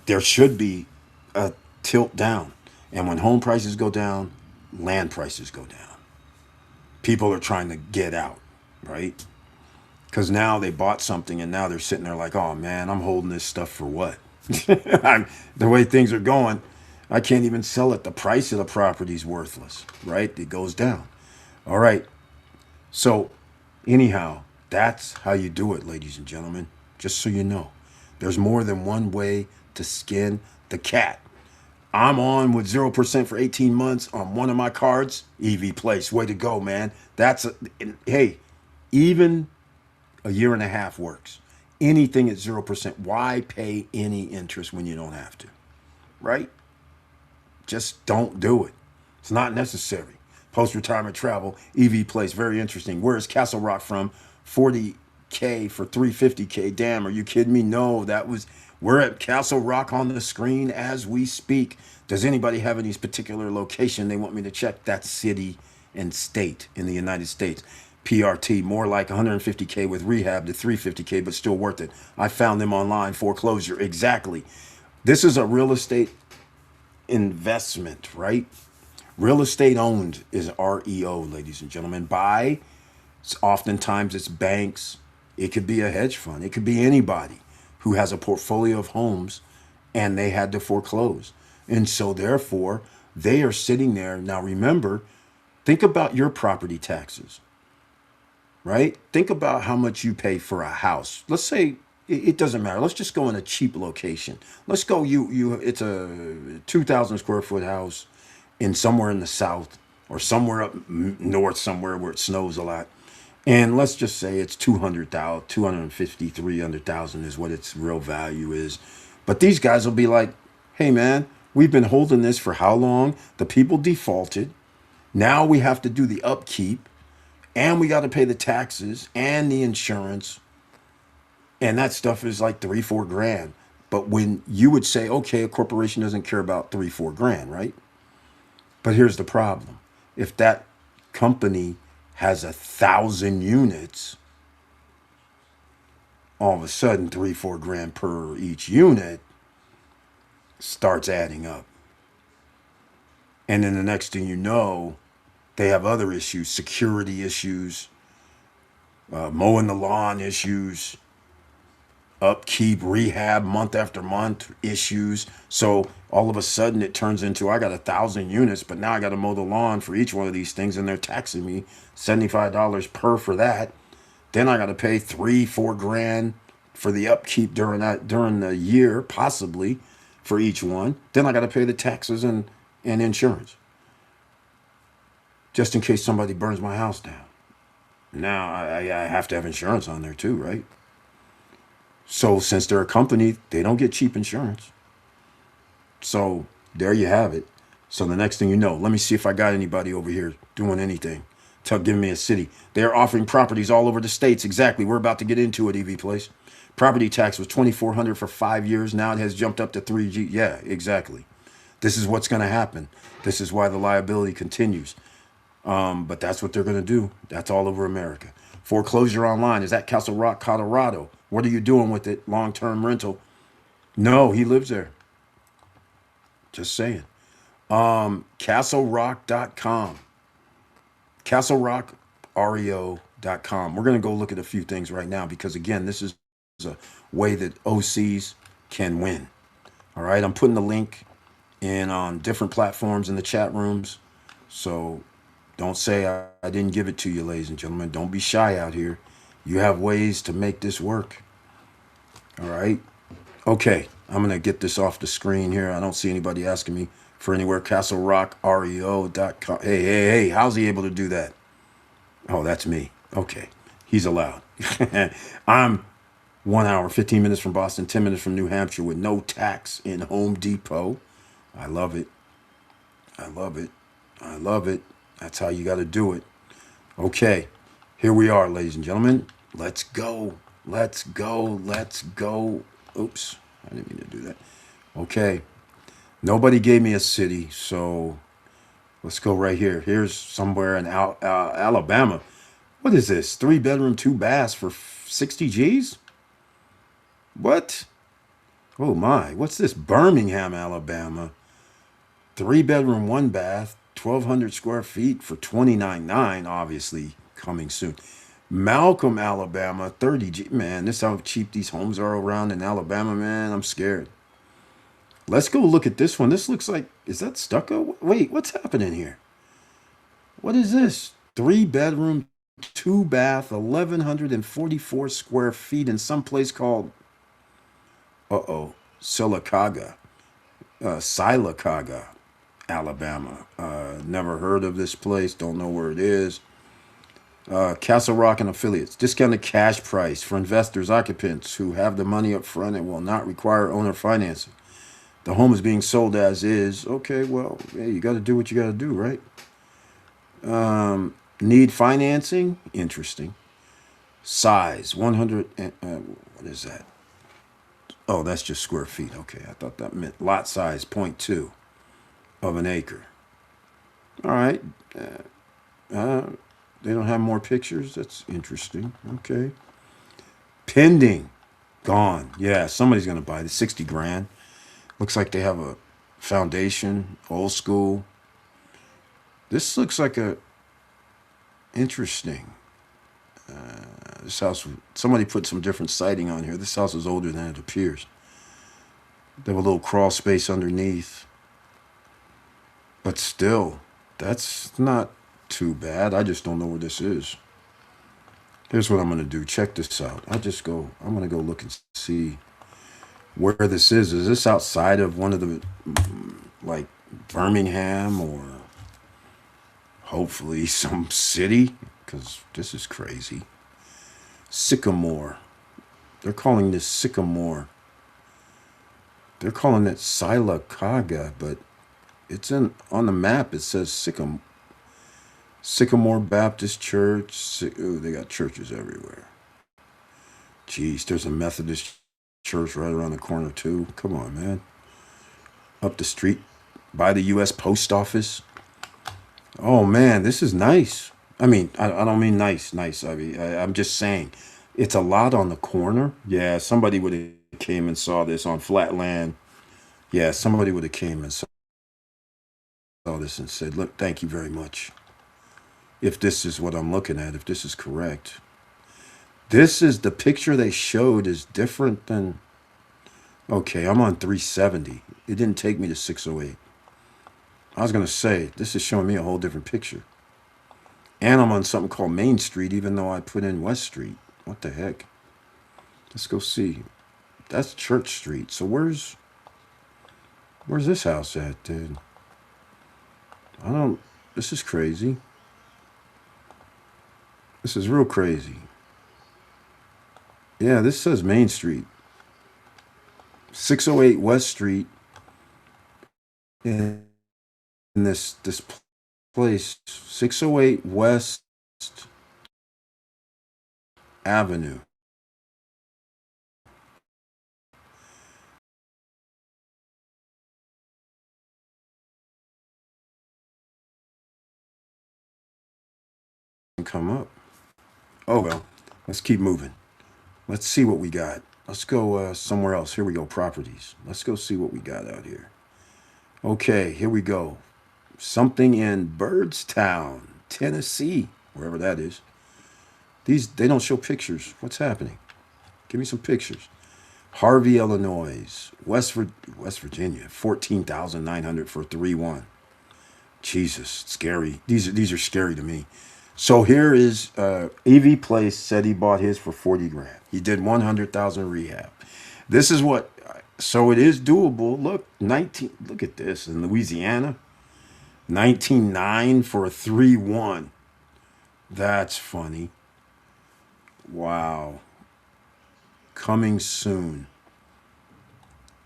there should be a tilt down. And when home prices go down, land prices go down. People are trying to get out, right? Because now they bought something and now they're sitting there like, oh man, I'm holding this stuff for what? The way things are going, I can't even sell it. The price of the property is worthless, right? It goes down. All right. So, anyhow, that's how you do it, ladies and gentlemen. Just so you know, there's more than one way to skin the cat. I'm on with 0% for 18 months on one of my cards. EV Place, way to go, man. Hey, even a year and a half works. Anything at 0%. Why pay any interest when you don't have to? Right? Just don't do it. It's not necessary. Post retirement travel, EV Place, very interesting. Where is Castle Rock from? 40K for 350K. Damn, are you kidding me? No, we're at Castle Rock on the screen as we speak. Does anybody have any particular location they want me to check? That city and state in the United States. PRT, more like 150K with rehab to 350K, but still worth it. I found them online, foreclosure. Exactly. This is a real estate investment, right? Real estate owned is REO, ladies and gentlemen. Buy, oftentimes it's banks. It could be a hedge fund. It could be anybody who has a portfolio of homes and they had to foreclose. And so therefore, they are sitting there. Now remember, think about your property taxes, right? Think about how much you pay for a house. Let's say it doesn't matter. Let's just go in a cheap location. Let's go it's a 2,000 square foot house in somewhere in the south or somewhere up north somewhere where it snows a lot. And let's just say it's 200,000, 250, 300,000 is what its real value is. But these guys will be like, "Hey man, we've been holding this for how long? The people defaulted. Now we have to do the upkeep and we got to pay the taxes and the insurance. And that stuff is like 3, 4 grand. But when you would say, okay, a corporation doesn't care about 3, 4 grand, right? But here's the problem. If that company has 1,000 units, all of a sudden 3, 4 grand per each unit starts adding up. And then the next thing you know, they have other issues, security issues, mowing the lawn issues, upkeep, rehab, month after month issues. So all of a sudden it turns into I got 1,000 units, but now I got to mow the lawn for each one of these things, and they're taxing me $75 per for that. Then I got to pay 3, 4 grand for the upkeep during the year, possibly for each one. Then I got to pay the taxes and insurance, just in case somebody burns my house down. Now I have to have insurance on there too, right? So since they're a company, they don't get cheap insurance. So there you have it. So the next thing you know, let me see if I got anybody over here doing anything. Give me a city. They're offering properties all over the states. Exactly. We're about to get into it, EV Place. Property tax was 2,400 for 5 years. Now it has jumped up to 3G. Yeah, exactly. This is what's going to happen. This is why the liability continues. But that's what they're going to do. That's all over America. Foreclosure online is at Castle Rock, Colorado. What are you doing with it? Long-term rental? No, he lives there. Just saying. CastleRock.com. CastleRockREO.com. We're going to go look at a few things right now because, again, this is a way that OCs can win. All right. I'm putting the link in on different platforms in the chat rooms. So don't say I didn't give it to you, ladies and gentlemen. Don't be shy out here. You have ways to make this work. All right. Okay. I'm going to get this off the screen here. I don't see anybody asking me for anywhere. CastleRockREO.com. Hey, how's he able to do that? Oh, that's me. Okay. He's allowed. I'm 1 hour, 15 minutes from Boston, 10 minutes from New Hampshire with no tax in Home Depot. I love it. I love it. I love it. That's how you got to do it. Okay. Here we are, ladies and gentlemen. Let's go. Let's go. Let's go. Oops. I didn't mean to do that. Okay. Nobody gave me a city, so let's go right here. Here's somewhere in Alabama. What is this? 3 bedroom, 2 baths for 60 G's? What? Oh my. What's this? Birmingham, Alabama. 3 bedroom, 1 bath, 1,200 square feet for 29.9, obviously coming soon. Malcolm, Alabama, 30 G. Man, this is how cheap these homes are around in Alabama, man. I'm scared. Let's go look at this one. This looks like, is that stucco? Wait, what's happening here? What is this? 3 bedroom, two bath, 1,144 square feet in some place called, Sylacauga, Sylacauga, Alabama. Never heard of this place. Don't know where it is. Castle Rock and affiliates. Discounted cash price for investors, occupants who have the money up front and will not require owner financing. The home is being sold as is. Okay, well, yeah, you got to do what you got to do, right? Need financing? Interesting. Size 100. What is that? Oh, that's just square feet. Okay, I thought that meant lot size, zero point 0.2 of an acre. All right. Uh, they don't have more pictures. That's interesting. Okay. Pending. Gone. Yeah, somebody's going to buy it. 60 grand. Looks like they have a foundation, old school. This looks like a interesting. This house, somebody put some different siding on here. This house is older than it appears. They have a little crawl space underneath. But still, that's not too bad. I just don't know where this is. Here's what I'm going to do. Check this out. I'm going to go look and see where this is. Is this outside of one of the, like, Birmingham or hopefully some city? Because this is crazy. Sycamore. They're calling this Sycamore. They're calling it Sylacauga, but it's in on the map. It says Sycamore Baptist Church. Ooh, they got churches everywhere. Jeez, there's a Methodist church right around the corner too. Come on, man. Up the street by the U.S. Post Office. Oh man, this is nice. I mean, I don't mean nice, nice. I'm just saying, it's a lot on the corner. Yeah, somebody would have came and saw this on flat land. Yeah, somebody would have came and saw this and said, "Look, thank you very much." If this is what I'm looking at, if this is correct, this is the picture they showed is different than. Okay, I'm on 370. It didn't take me to 608. I was gonna say this is showing me a whole different picture. And I'm on something called Main Street, even though I put in West Street. What the heck? Let's go see. That's Church Street. So where's this house at, dude? I don't. This is crazy. This is real crazy. Yeah, this says Main Street, 608 West Street, in this place, 608 West Avenue. Come up. Oh well, let's keep moving. Let's see what we got. Let's go somewhere else. Here we go, properties. Let's go see what we got out here. Okay, here we go. Something in Birdstown, Tennessee, wherever that is. These they don't show pictures. What's happening? Give me some pictures. Harvey, Illinois, West Virginia, 14,900 for 3-1. Jesus, scary. These are scary to me. So here is EV Place said he bought his for 40 grand. He did 100,000 rehab. This is what. So it is doable. Look, 19. Look at this in Louisiana, 19.9 for a 3-1. That's funny. Wow. Coming soon.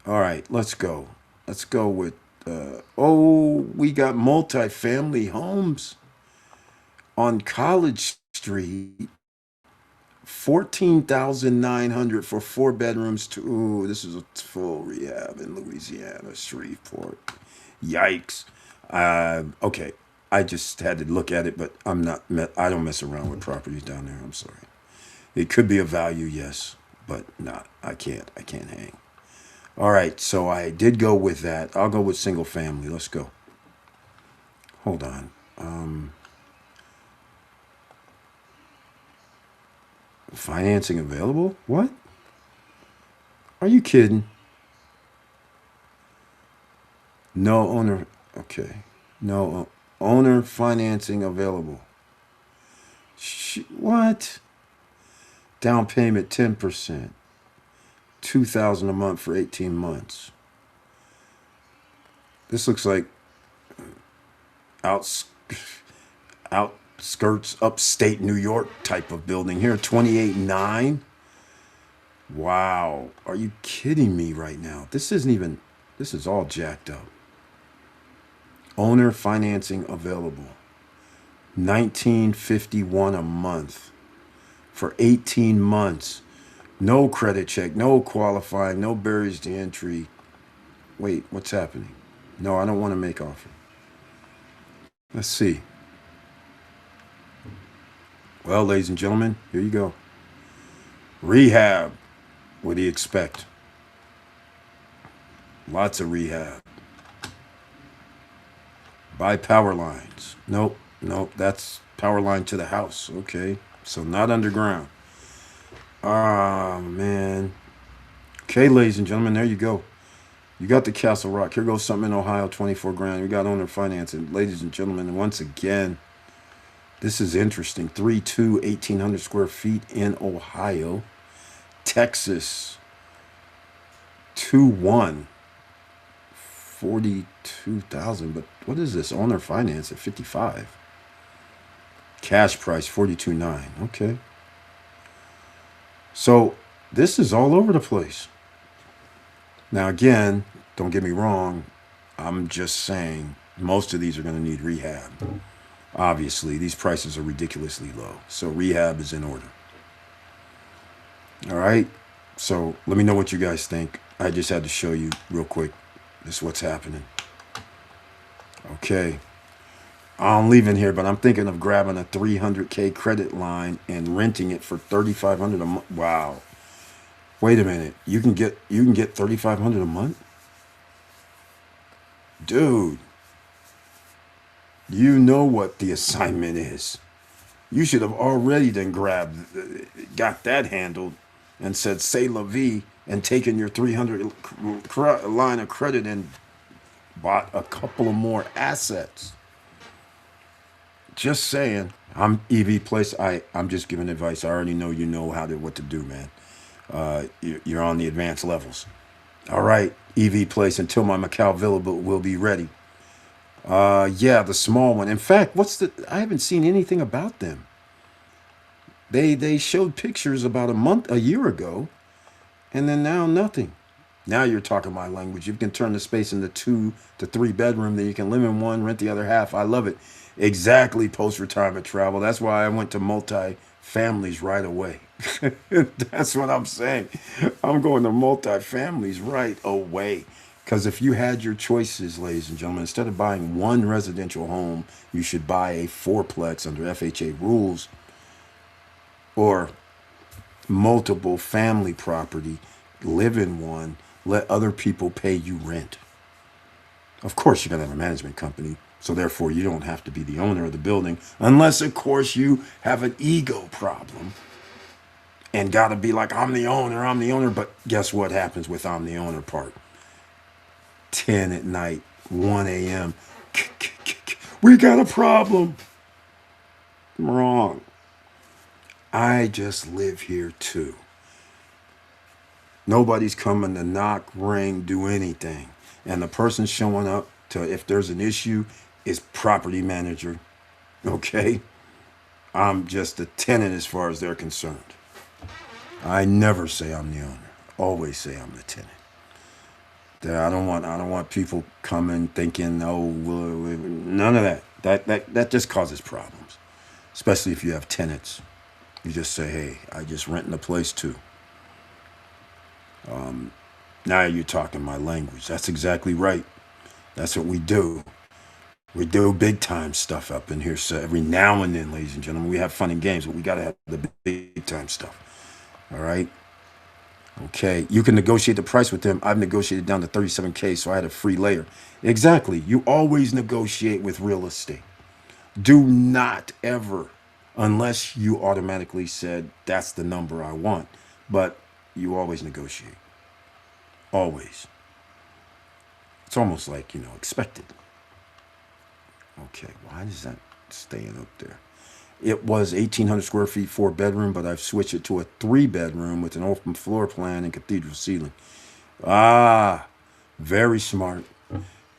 All right, let's go. Let's go with. We got multifamily homes on College Street. 14,900 for 4 bedrooms. Ooh, this is a full rehab in Louisiana, Shreveport. Yikes. Okay, I just had to look at it, but I'm not. I don't mess around with properties down there. I'm sorry. It could be of value, yes, but not. I can't. I can't hang. All right, so I did go with that. I'll go with single family. Let's go. Hold on. Financing available? What? Are you kidding? No owner. Okay. No owner financing available. What? Down payment 10%. 2,000 a month for 18 months. This looks like outs outskirts upstate New York type of building here. 28.9. Wow. Are you kidding me right now? This isn't even, this is all jacked up. Owner financing available. 1951 a month for 18 months. No credit check, no qualifying, no barriers to entry. Wait, what's happening? No, I don't want to make offer. Let's see. Well, ladies and gentlemen, here you go. Rehab. What do you expect? Lots of rehab. Buy power lines. Nope, nope, that's power line to the house. Okay, so not underground. Ah, man. Okay, ladies and gentlemen, there you go. You got the Castle Rock. Here goes something in Ohio, 24 grand. We got owner financing. Ladies and gentlemen, once again, this is interesting. 3.2, 1,800 square feet in Ohio. Texas, 2.1, 42,000. But what is this? Owner finance at 55. Cash price, 42.9. Okay. So this is all over the place. Now, again, don't get me wrong. I'm just saying most of these are going to need rehab. Obviously, these prices are ridiculously low. So rehab is in order. All right. So let me know what you guys think. I just had to show you real quick. This is what's happening. Okay. I'm leaving here, but I'm thinking of grabbing a 300K credit line and renting it for 3,500 a month. Wow. Wait a minute. You can get 3,500 a month? Dude, you know what the assignment is. You should have already then got that handled and said, say la vie, and taken your 300 line of credit and bought a couple of more assets. Just saying. I'm EV Place. I'm just giving advice. I already know you know what to do, man. You're on the advanced levels. All right, EV Place until my Macau Villa will be ready. Yeah, the small one. In fact, I haven't seen anything about them. They showed pictures about a year ago, and then now nothing. Now you're talking my language. You can turn the space into 2 to 3 bedroom. Then you can live in one, rent the other half. I love it. Exactly, post-retirement travel. That's why I went to multi-families right away. That's what I'm saying. I'm going to multi-families right away. Because if you had your choices, ladies and gentlemen, instead of buying one residential home, you should buy a fourplex under FHA rules, or multiple family property, live in one, let other people pay you rent. Of course, you're going to have a management company, so therefore you don't have to be the owner of the building, unless, of course, you have an ego problem and got to be like, I'm the owner, I'm the owner. But guess what happens with I'm the owner part? 10 at night, 1 a.m. We got a problem. Wrong. I just live here too. Nobody's coming to knock, ring, do anything. And the person showing up to, if there's an issue, is property manager. Okay? I'm just a tenant as far as they're concerned. I never say I'm the owner. Always say I'm the tenant. I don't want people coming thinking, oh, none of that. That just causes problems. Especially if you have tenants. You just say, hey, I just renting a place too. Now you're talking my language. That's exactly right. That's what we do. We do big time stuff up in here. So every now and then, ladies and gentlemen, we have fun and games, but we got to have the big time stuff. All right. Okay. You can negotiate the price with them. I've negotiated down to 37K, so I had a free layer. Exactly. You always negotiate with real estate. Do not ever, unless you automatically said that's the number I want, but you always negotiate. Always. It's almost like, expected. Okay, why is that staying up there? It was 1,800 square feet, 4 bedroom, but I've switched it to a 3 bedroom with an open floor plan and cathedral ceiling. Ah, very smart.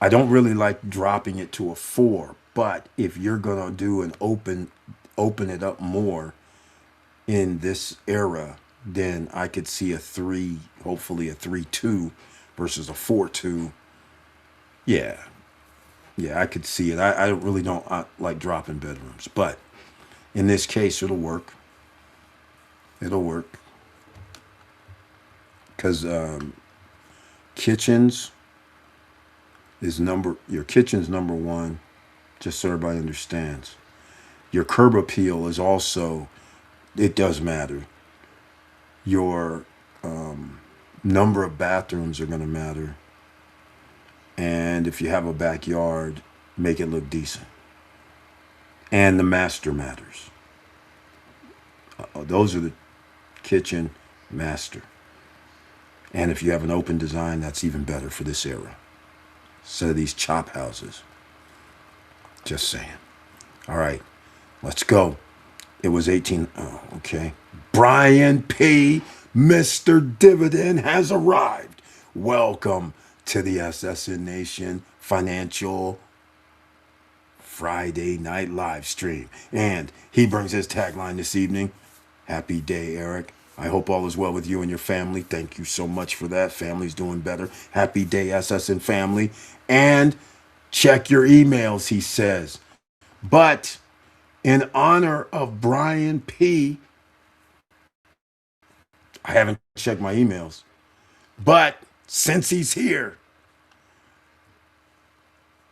I don't really like dropping it to a 4, but if you're gonna do an open it up more in this era, then I could see a 3, hopefully a 3-2 versus a 4-2. Yeah, yeah, I could see it. I really don't like dropping bedrooms, but in this case, it'll work. It'll work because kitchens your kitchen's number one. Just so everybody understands. Your curb appeal is also, it does matter. Your number of bathrooms are going to matter, and if you have a backyard, make it look decent. And the master matters. Those are the kitchen, master. And if you have an open design, that's even better for this era. Instead of these chop houses. Just saying. All right, let's go. It was 18. Oh, okay. Brian P. Mr. Dividend has arrived. Welcome to the SSN Nation Financial Friday night live stream. And he brings his tagline this evening. Happy day, Eric. I hope all is well with you and your family. Thank you so much for that. Family's doing better. Happy day, SSN family. And check your emails, he says. But in honor of Brian P., I haven't checked my emails. But since he's here,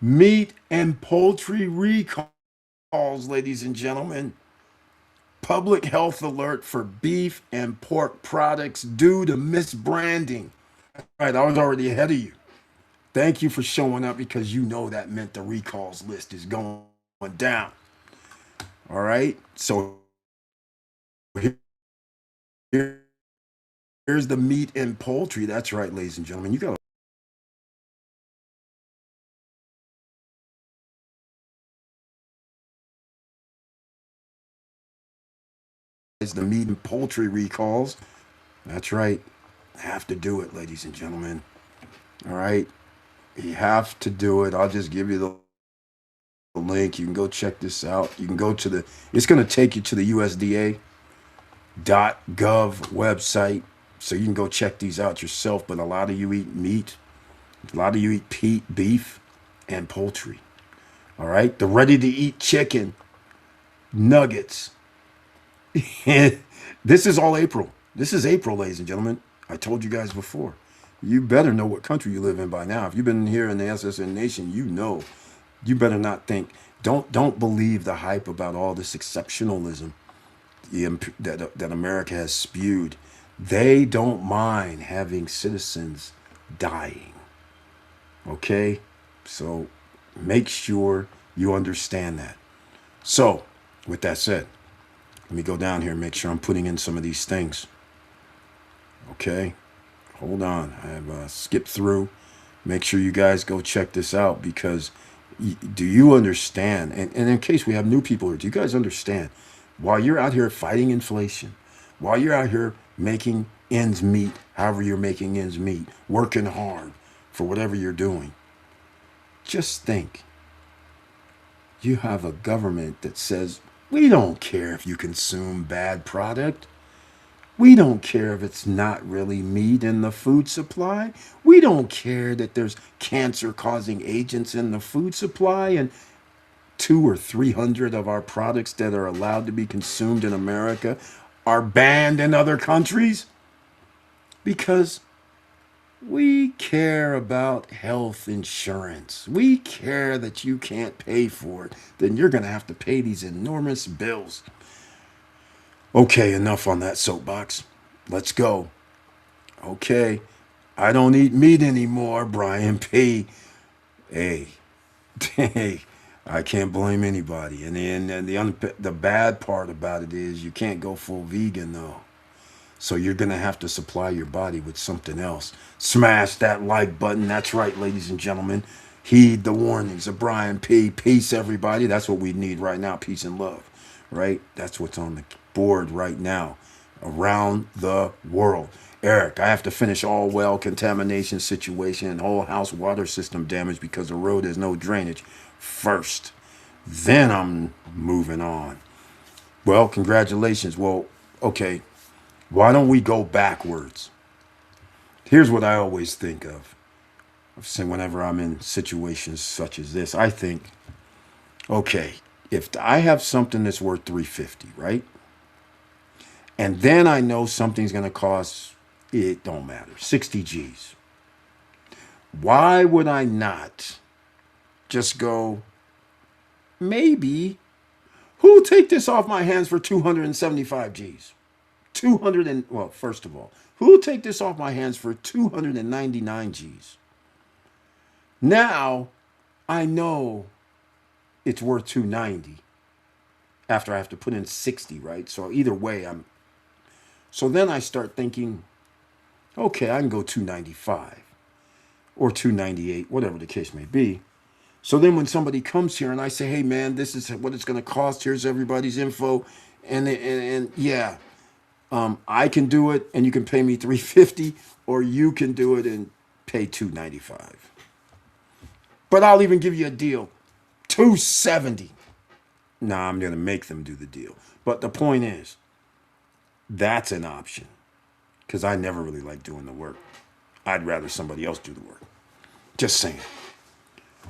meat and poultry recalls, ladies and gentlemen. Public health alert for beef and pork products due to misbranding. All right, I was already ahead of you. Thank you for showing up because you know that meant the recalls list is going down. All right, so here, here's the meat and poultry. That's right, ladies and gentlemen. You got the meat and poultry recalls. That's right. Have to do it, ladies and gentlemen. All right. You have to do it. I'll just give you the link. You can go check this out. You can go to it's going to take you to the USDA.gov website. So you can go check these out yourself. But a lot of you eat meat. A lot of you eat beef and poultry. All right. The ready to eat chicken nuggets. This is all April. This is April, ladies and gentlemen. I told you guys before. You better know what country you live in by now. If you've been here in the SSN Nation, you know. You better not think. Don't believe the hype about all this exceptionalism that America has spewed. They don't mind having citizens dying. Okay? So make sure you understand that. So, with that said, let me go down here and make sure I'm putting in some of these things. Okay? Hold on. I have skipped through. Make sure you guys go check this out because do you understand? And in case we have new people here, do you guys understand? While you're out here fighting inflation, while you're out here making ends meet, however you're making ends meet, working hard for whatever you're doing, just think you have a government that says, we don't care if you consume bad product. We don't care if it's not really meat in the food supply. We don't care that there's cancer causing agents in the food supply and 200 or 300 of our products that are allowed to be consumed in America are banned in other countries because we care about health insurance. We care that you can't pay for it. Then you're going to have to pay these enormous bills. Okay, enough on that soapbox. Let's go. Okay, I don't eat meat anymore, Brian P. Hey, hey, I can't blame anybody. And the bad part about it is you can't go full vegan though. So you're going to have to supply your body with something else. Smash that like button. That's right, ladies and gentlemen. Heed the warnings of Brian P. Peace, everybody. That's what we need right now. Peace and love, right? That's what's on the board right now around the world. Eric, I have to finish all well contamination situation and whole house water system damage because the road has no drainage first. Then I'm moving on. Well, congratulations. Well, okay. Why don't we go backwards? Here's what I always think of. Whenever I'm in situations such as this, I think, okay, if I have something that's worth 350, right? And then I know something's going to cost, it don't matter, 60 G's. Why would I not just go, maybe, who'll take this off my hands for 275 G's? 200 and, well, first of all, who'll take this off my hands for 299 G's? Now I know it's worth 290 after I have to put in 60, right? So either way, so then I start thinking, okay, I can go 295 or 298, whatever the case may be. So then when somebody comes here and I say, hey man, this is what it's going to cost, here's everybody's info, and yeah, I can do it and you can pay me 350, or you can do it and pay 295. But I'll even give you a deal, 270. Nah, I'm going to make them do the deal. But the point is, that's an option, because I never really like doing the work. I'd rather somebody else do the work. Just saying.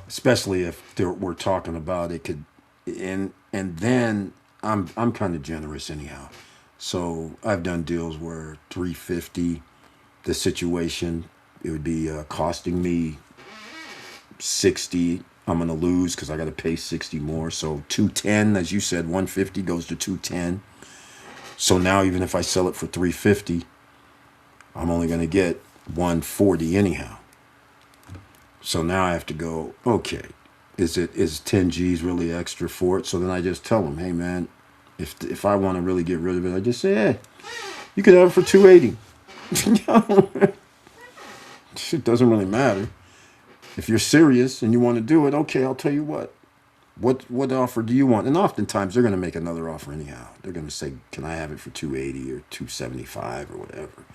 Especially if we're talking about it could, and then I'm kind of generous anyhow. So I've done deals where 350, the situation, it would be costing me 60. I'm going to lose because I got to pay 60 more. So 210, as you said, 150 goes to 210. So now even if I sell it for 350, I'm only going to get 140 anyhow. So now I have to go, okay, is 10 G's really extra for it? So then I just tell them, hey man, if I want to really get rid of it, I just say, hey, you could have it for 280. It doesn't really matter. If you're serious and you want to do it, okay, I'll tell you what. What offer do you want? And oftentimes they're going to make another offer anyhow. They're going to say, can I have it for 280 or 275 or whatever?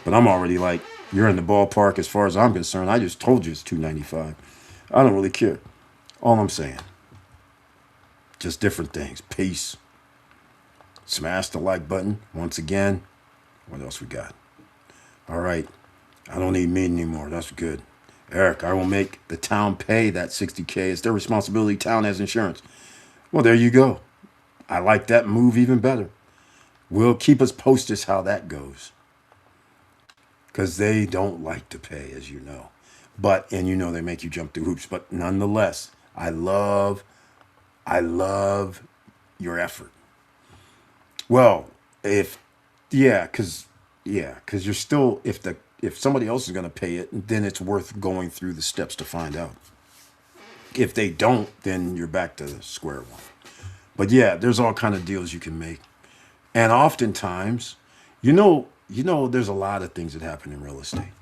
But I'm already like, you're in the ballpark as far as I'm concerned. I just told you it's 295. I don't really care. All I'm saying, just different things. Peace. Smash the like button. Once again, what else we got? All right. I don't need meat anymore. That's good. Eric, I will make the town pay that 60K. It's their responsibility. Town has insurance. Well, there you go. I like that move even better. We'll keep us posted how that goes. Because they don't like to pay, as you know. And you know they make you jump through hoops. But nonetheless, I love your effort. Well, because you're still, if somebody else is going to pay it, then it's worth going through the steps to find out. If they don't, then you're back to square one. But yeah, there's all kind of deals you can make. And oftentimes, there's a lot of things that happen in real estate.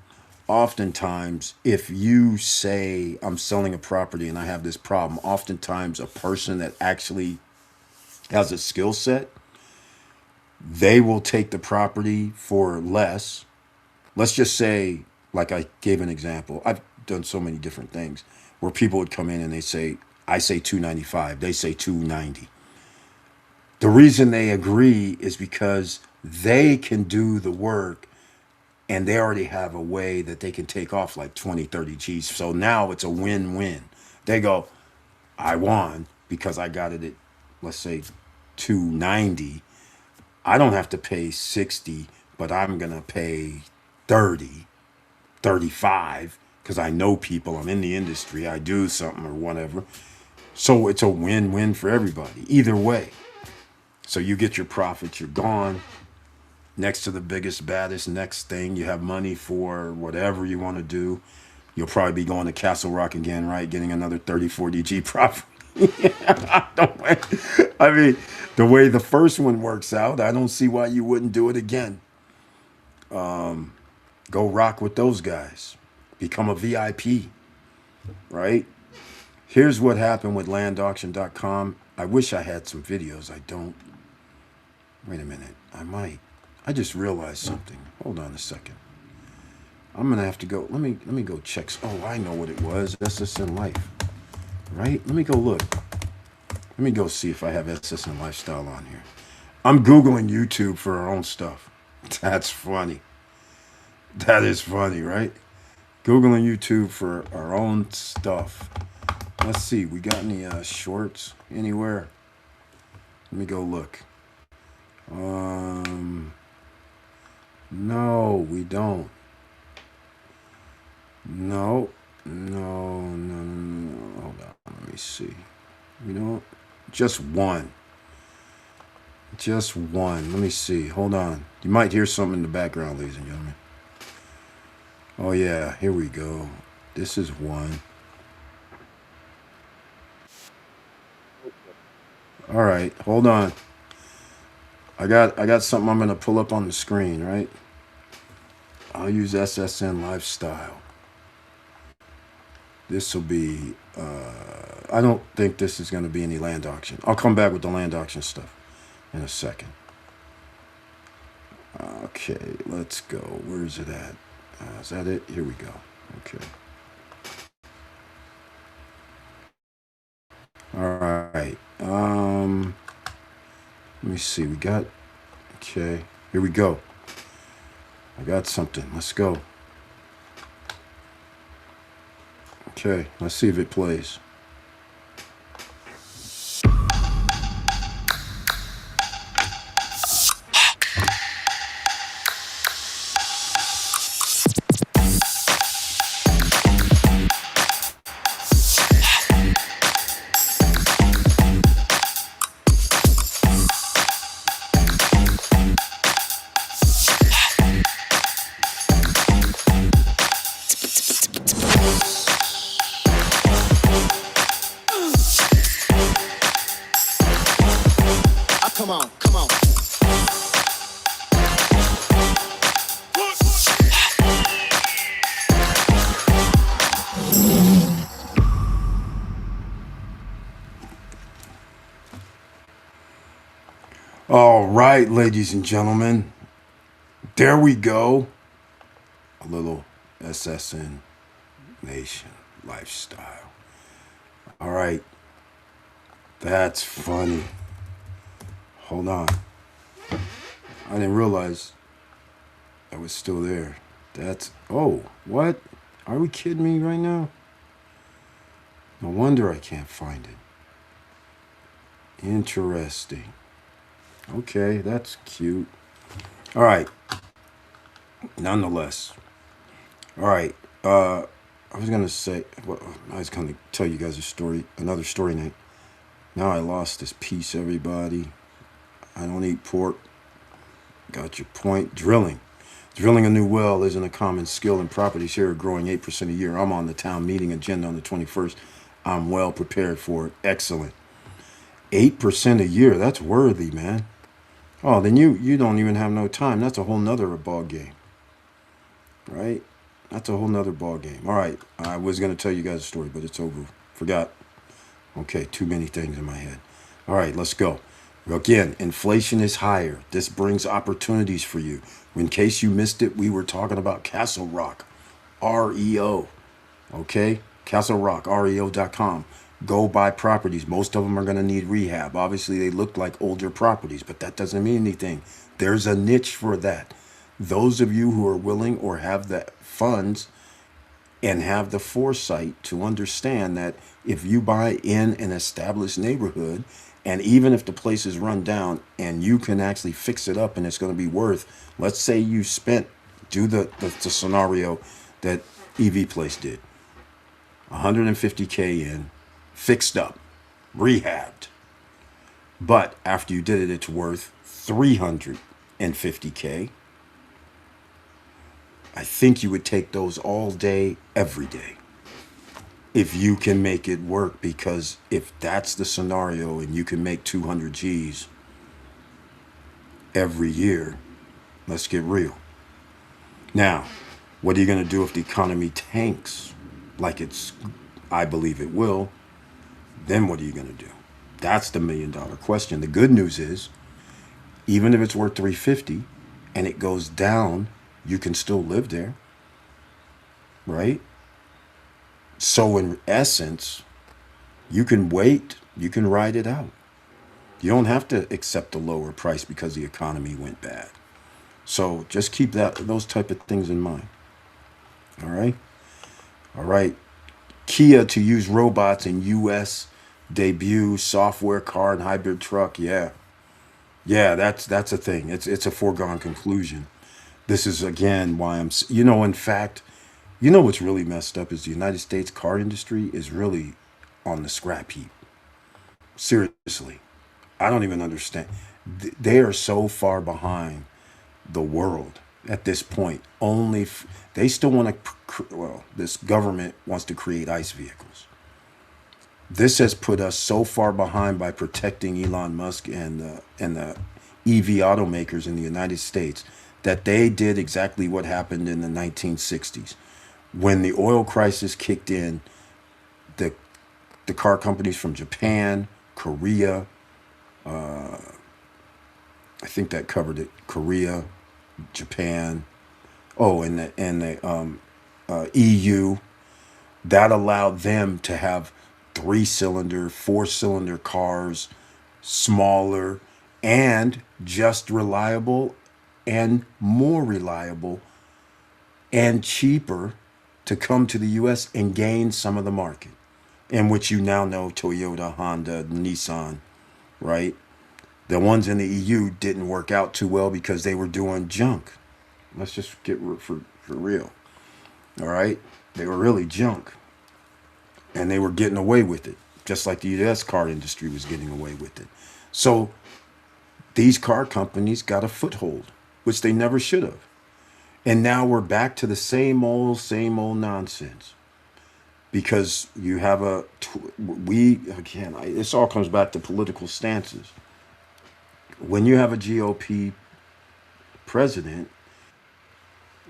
Oftentimes, if you say, I'm selling a property and I have this problem, oftentimes a person that actually has a skill set, they will take the property for less. Let's just say, like I gave an example, I've done so many different things where people would come in and I say 295, they say 290. The reason they agree is because they can do the work and they already have a way that they can take off like 20, 30 G's. So now it's a win-win. They go, I won because I got it at, let's say, 290. I don't have to pay 60, but I'm going to pay 30, 35, because I know people, I'm in the industry, I do something or whatever. So it's a win-win for everybody, either way. So you get your profits, you're gone. Next to the biggest, baddest, next thing, you have money for whatever you want to do. You'll probably be going to Castle Rock again, right? Getting another 30, 40 G profit. I mean, the way the first one works out, I don't see why you wouldn't do it again. Go rock with those guys. Become a VIP, right? Here's what happened with landauction.com. I wish I had some videos. I don't. Wait a minute. I might. I just realized something. Hold on a second. I'm gonna have to go. Let me go check. Oh, I know what it was. SSN Life, right? Let me go look. Let me go see if I have SSN Lifestyle on here. I'm Googling YouTube for our own stuff. That's funny. That is funny, right? Googling YouTube for our own stuff. Let's see. We got any shorts anywhere? Let me go look. No, we don't. No, no. Hold on. Let me see. We don't. Just one. Just one. Let me see. Hold on. You might hear something in the background, ladies and gentlemen. Oh yeah, here we go. This is one. All right, hold on. I got something I'm gonna pull up on the screen, right? I'll use SSN Lifestyle. This will be. I don't think this is gonna be any land auction. I'll come back with the land auction stuff in a second. Okay, let's go. Where is it at? Is that it? Here we go. Okay. All right. Let me see. We got. Okay. Here we go. I got something. Let's go. Okay. Let's see if it plays. Come on, come on. All right, ladies and gentlemen. There we go. A little SSN Nation lifestyle. All right. That's funny. Hold on. I didn't realize I was still there. That's. Oh, what? Are we kidding me right now? No wonder I can't find it. Interesting. Okay, that's cute. All right. Nonetheless. All right. I was gonna say. Well, I was gonna tell you guys a story. Another story night. Now I lost this piece, everybody. I don't eat pork. Got your point. Drilling. Drilling a new well isn't a common skill, and properties here are growing 8% a year. I'm on the town meeting agenda on the 21st. I'm well prepared for it. Excellent. 8% a year. That's worthy, man. Oh, then you don't even have no time. That's a whole nother ball game, right? That's a whole nother ball game. All right. I was going to tell you guys a story, but it's over. Forgot. Okay, too many things in my head. All right, let's go. Again, inflation is higher. This brings opportunities for you. In case you missed it, we were talking about Castle Rock, REO. Okay? Castle Rock, REO.com. Go buy properties. Most of them are going to need rehab. Obviously, they look like older properties, but that doesn't mean anything. There's a niche for that. Those of you who are willing or have the funds and have the foresight to understand that if you buy in an established neighborhood, and even if the place is run down and you can actually fix it up and it's going to be worth, let's say you spent, do the scenario that EV Place did, 150K in, fixed up, rehabbed. But after you did it, it's worth 350K. I think you would take those all day, every day, if you can make it work. Because if that's the scenario and you can make 200 G's every year, let's get real. Now, what are you going to do if the economy tanks like I believe it will? Then what are you going to do? That's the $1 million question. The good news is, even if it's worth 350 and it goes down, you can still live there, right? So in essence, you can wait, you can ride it out. You don't have to accept a lower price because the economy went bad. So just keep those type of things in mind. All right. All right. Kia to use robots in U.S. debut software car and hybrid truck. Yeah, yeah. That's a thing. It's a foregone conclusion. This is again why in fact, what's really messed up is the United States car industry is really on the scrap heap. Seriously, I don't even understand. They are so far behind the world at this point. They still want to. Well, this government wants to create ICE vehicles. This has put us so far behind by protecting Elon Musk and the EV automakers in the United States that they did exactly what happened in the 1960s when the oil crisis kicked in. The the car companies from Japan, Korea, I think that covered it. Korea, Japan, oh, and the EU, that allowed them to have 3-cylinder, 4-cylinder cars, smaller and just reliable and more reliable and cheaper to come to the US and gain some of the market, in which you now know Toyota, Honda, Nissan, right? The ones in the EU didn't work out too well because they were doing junk. Let's just for real. All right? They were really junk and they were getting away with it, just like the US car industry was getting away with it. So these car companies got a foothold, which they never should have. And now we're back to the same old nonsense because you have we, again, this all comes back to political stances. When you have a GOP president,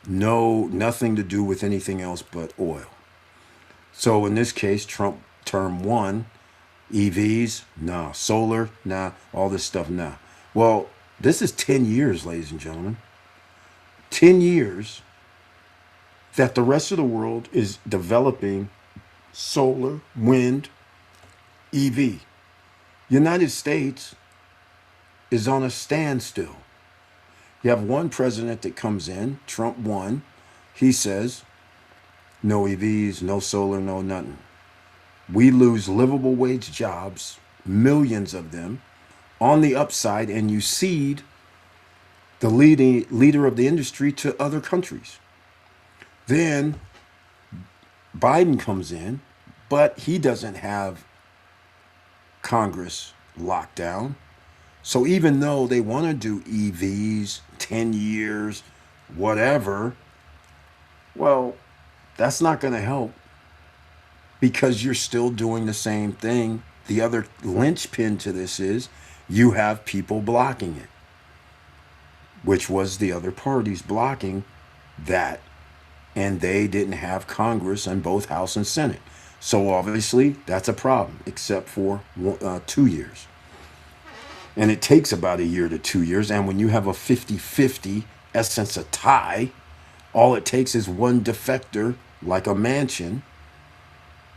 nothing to do with anything else but oil. So in this case, Trump term one, EVs, nah. Solar, nah. All this stuff, nah. Well, this is 10 years, ladies and gentlemen. 10 years that the rest of the world is developing solar, wind, EV. United States is on a standstill. You have one president that comes in, Trump one. He says, no EVs, no solar, no nothing. We lose livable wage jobs, millions of them, on the upside, and you cede the leading leader of the industry to other countries. Then Biden comes in, but he doesn't have Congress locked down. So even though they want to do EVs, 10 years, whatever, well, that's not going to help because you're still doing the same thing. The other linchpin to this is you have people blocking it, which was the other parties blocking that. And they didn't have Congress in both House and Senate. So obviously that's a problem, except for 2 years. And it takes about a year to 2 years. And when you have a 50-50, essence a tie, all it takes is one defector, like a Manchin,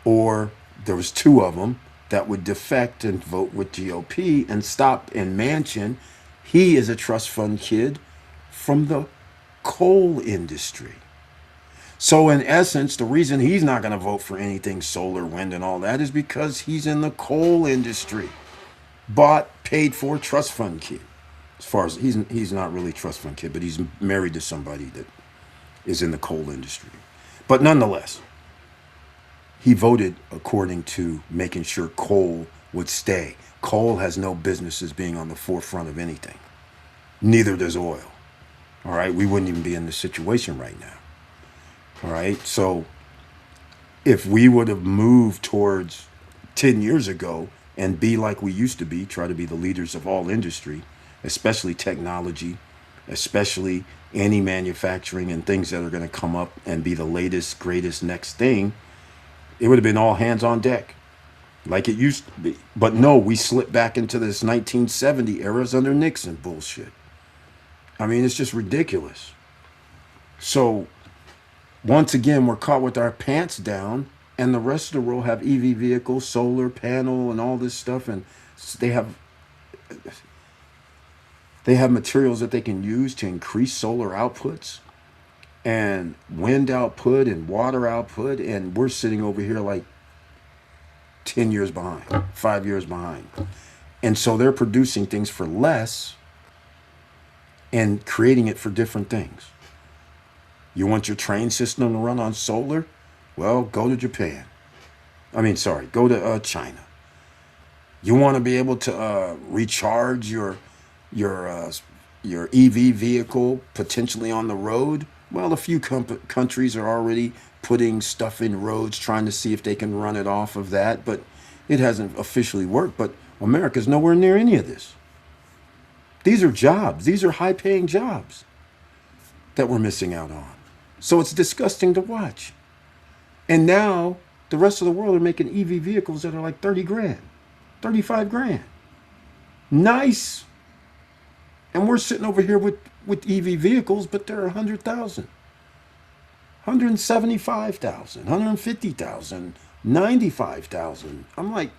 or there was two of them that would defect and vote with GOP and stop. And Manchin, he is a trust fund kid from the coal industry. So in essence, the reason he's not going to vote for anything solar, wind, and all that is because he's in the coal industry. Bought, paid for, trust fund kid. As far as he's not really trust fund kid, but he's married to somebody that is in the coal industry. But nonetheless, he voted according to making sure coal would stay. Coal has no business as being on the forefront of anything. Neither does oil. All right, we wouldn't even be in this situation right now. All right, so if we would have moved towards 10 years ago and be like we used to be, try to be the leaders of all industry, especially technology, especially any manufacturing and things that are going to come up and be the latest, greatest, next thing, it would have been all hands on deck like it used to be. But no, we slipped back into this 1970 eras under Nixon bullshit. I mean, it's just ridiculous. So once again, we're caught with our pants down, and the rest of the world have EV vehicles, solar panel, and all this stuff, and they have they have materials that they can use to increase solar outputs and wind output and water output, and we're sitting over here like 10 years behind, 5 years behind. And so they're producing things for less and creating it for different things. You want your train system to run on solar? Well, go to Japan. Sorry, go to China. You want to be able to recharge your uh, your EV vehicle potentially on the road? Well, a few countries are already putting stuff in roads, trying to see if they can run it off of that, but it hasn't officially worked. But America's nowhere near any of this. These are jobs. These are high-paying jobs that we're missing out on. So it's disgusting to watch. And now the rest of the world are making EV vehicles that are like 30 grand, 35 grand. Nice. And we're sitting over here with EV vehicles, but they're 100,000, 175,000, 150,000, 95,000. I'm like,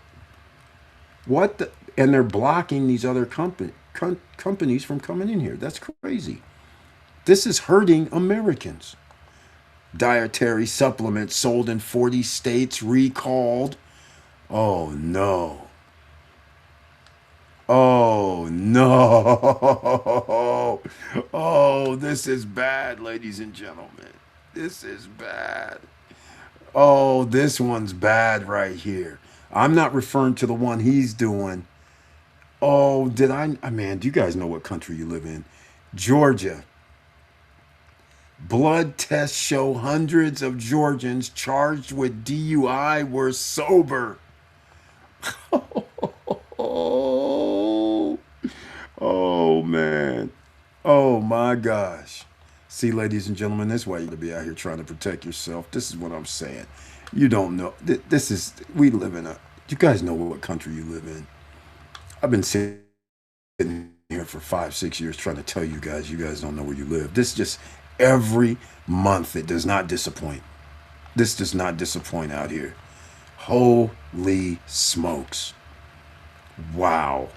what the? And they're blocking these other companies from coming in here. That's crazy. This is hurting Americans. Dietary supplements sold in 40 states recalled. Oh no. Oh no. Oh, this is bad, ladies and gentlemen. This is bad. Oh, this one's bad right here. I'm not referring to the one he's doing. Oh, did I? Man, do you guys know what country you live in? Georgia. Blood tests show hundreds of Georgians charged with DUI were sober. Oh, oh man. Oh my gosh. See, ladies and gentlemen, this is why you gotta be out here trying to protect yourself. This is what I'm saying. You don't know. This is, we live in a, you guys know what country you live in. I've been sitting here for 5, 6 years trying to tell you guys don't know where you live. This just, every month, it does not disappoint. This does not disappoint out here. Holy smokes. Wow.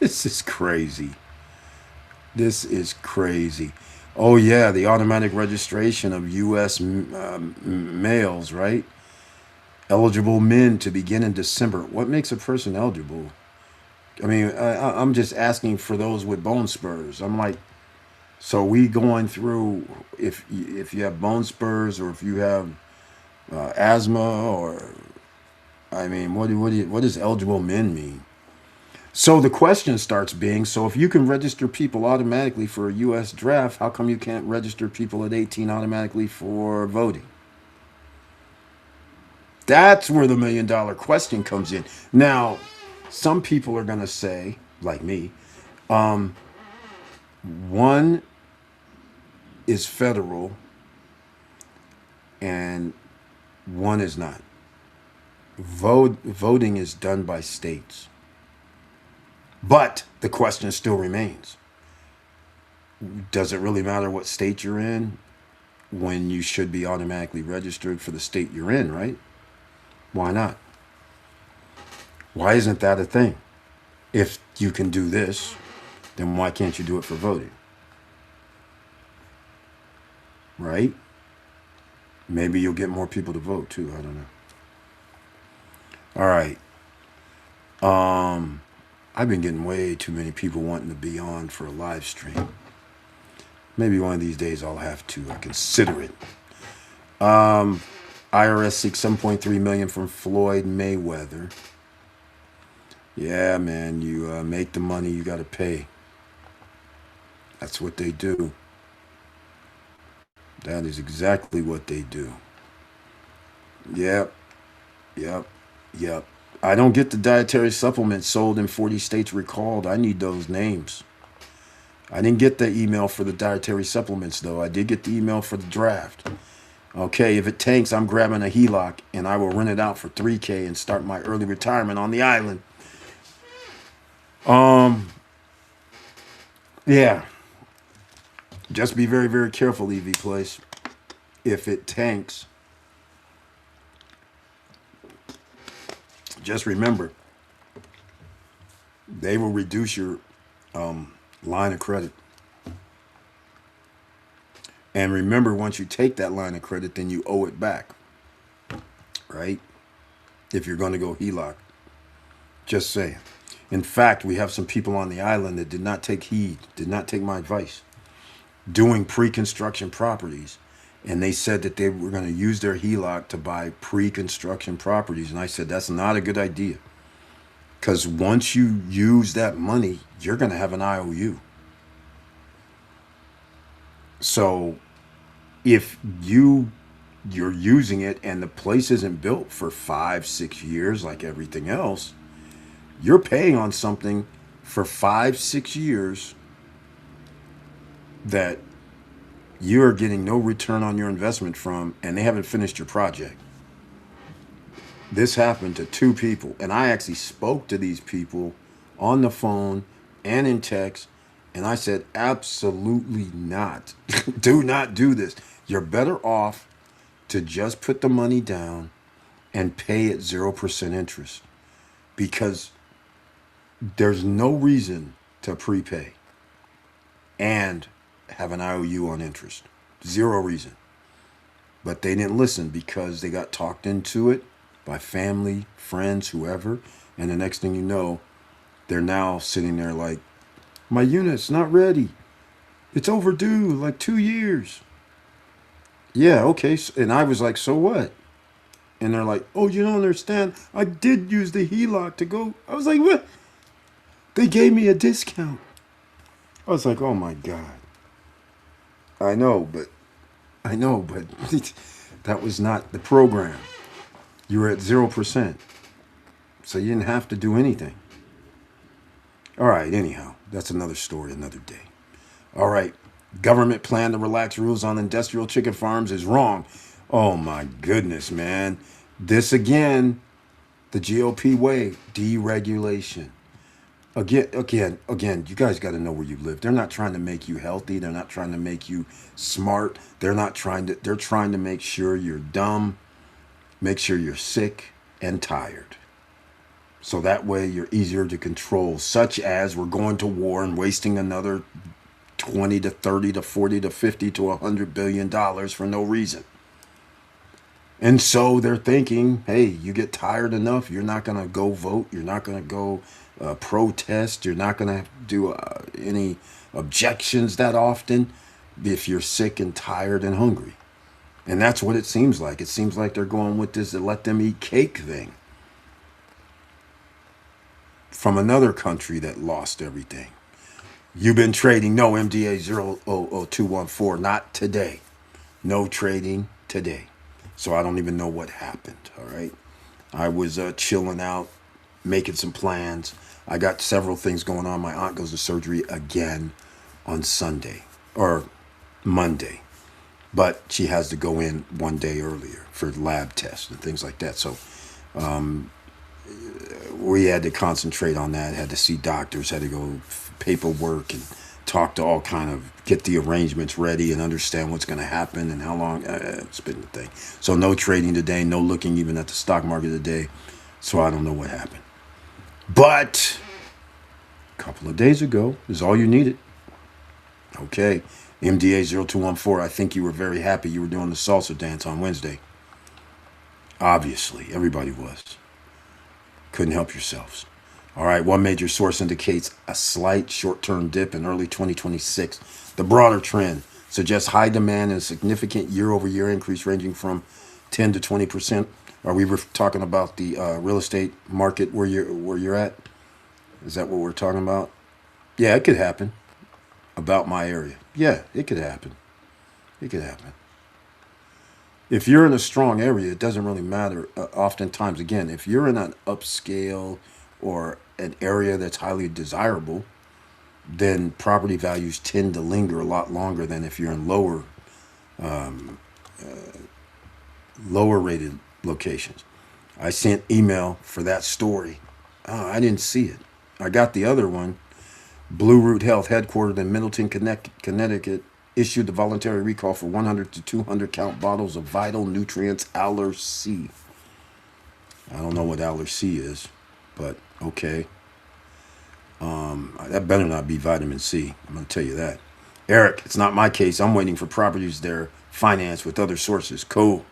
This is crazy. This is crazy. Oh, yeah, the automatic registration of U.S. Males, right? Eligible men to begin in December. What makes a person eligible? I'm just asking for those with bone spurs. I'm like, so we going through, if you have bone spurs, or if you have asthma, or what does eligible men mean? So the question starts being, so if you can register people automatically for a U.S. draft, how come you can't register people at 18 automatically for voting? That's where the $1 million question comes in. Now, some people are going to say, like me, one is federal and one is not. Voting is done by states. But the question still remains. Does it really matter what state you're in when you should be automatically registered for the state you're in, right? Why not? Why isn't that a thing? If you can do this, then why can't you do it for voting? Right? Maybe you'll get more people to vote too. I don't know. All right. I've been getting way too many people wanting to be on for a live stream. Maybe one of these days I'll have to consider it. IRS seeks 7.3 million from Floyd Mayweather. Yeah, man, you make the money, you got to pay. That's what they do. That is exactly what they do. Yep, yep, yep. I don't get the dietary supplements sold in 40 states recalled. I need those names. I didn't get the email for the dietary supplements though. I did get the email for the draft. Okay, if it tanks, I'm grabbing a HELOC and I will rent it out for 3K and start my early retirement on the island. Um, yeah, just be very, very careful, EV Place. If it tanks, just remember they will reduce your line of credit. And remember, once you take that line of credit, then you owe it back, right? If you're going to go HELOC. Just saying. In fact, we have some people on the island that did not take heed, did not take my advice, doing pre-construction properties. And they said that they were going to use their HELOC to buy pre-construction properties. And I said, that's not a good idea. Because once you use that money, you're going to have an IOU. So if you're using it and the place isn't built for 5-6 years like everything else, you're paying on something for 5-6 years that you're getting no return on your investment from, and they haven't finished your project. This happened to 2 people, and I actually spoke to these people on the phone and in text, and I said, absolutely not. Do not do this. You're better off to just put the money down and pay at 0% interest, because there's no reason to prepay and have an IOU on interest. Zero reason. But they didn't listen because they got talked into it by family, friends, whoever. And the next thing you know, they're now sitting there like, my unit's not ready. It's overdue, like 2 years. Yeah, okay. And I was like, so what? And they're like, oh, you don't understand. I did use the HELOC to go. I was like, what? They gave me a discount. I was like, oh my God. I know, but that was not the program. You were at 0%. So you didn't have to do anything. All right, anyhow, that's another story, another day. All right, government plan to relax rules on industrial chicken farms is wrong. Oh my goodness, man. This again, the GOP way, deregulation. Again, you guys got to know where you live. They're not trying to make you healthy. They're not trying to make you smart. They're trying to make sure you're dumb, make sure you're sick and tired. So that way you're easier to control, such as we're going to war and wasting another 20 to 30 to 40 to 50 to $100 billion for no reason. And so they're thinking, hey, you get tired enough, you're not going to go vote, you're not going to go protest, you're not going to do any objections that often if you're sick and tired and hungry. And that's what it seems like. It seems like they're going with this let them eat cake thing from another country that lost everything. You've been trading, no, MDA 000214, not today. No trading today. So I don't even know what happened, all right? I was chilling out, making some plans. I got several things going on. My aunt goes to surgery again on Sunday or Monday. But she has to go in one day earlier for lab tests and things like that. So we had to concentrate on that, had to see doctors, had to go paperwork and talk to all kind of, get the arrangements ready and understand what's going to happen and how long. It's been the thing. So no trading today, no looking even at the stock market today. So I don't know what happened. But a couple of days ago is all you needed. Okay. MDA 0214, I think you were very happy you were doing the salsa dance on Wednesday. Obviously, everybody was. Couldn't help yourselves. All right, one major source indicates a slight short-term dip in early 2026. The broader trend suggests high demand and a significant year-over-year increase ranging from 10 to 20%. Are we talking about the real estate market where you're at? Is that what we're talking about? Yeah, it could happen. About my area. Yeah, it could happen. It could happen. If you're in a strong area, it doesn't really matter. Oftentimes, again, if you're in an upscale or an area that's highly desirable, then property values tend to linger a lot longer than if you're in lower rated locations. I sent email for that story. Oh, I didn't see it. I got the other one. Blue Root Health, headquartered in Middleton, Connecticut, issued the voluntary recall for 100 to 200 count bottles of vital nutrients Aller C. I don't know what Aller C is, but okay. That better not be vitamin C. I'm going to tell you that. Eric, it's not my case. I'm waiting for properties they're financed with other sources. Cool.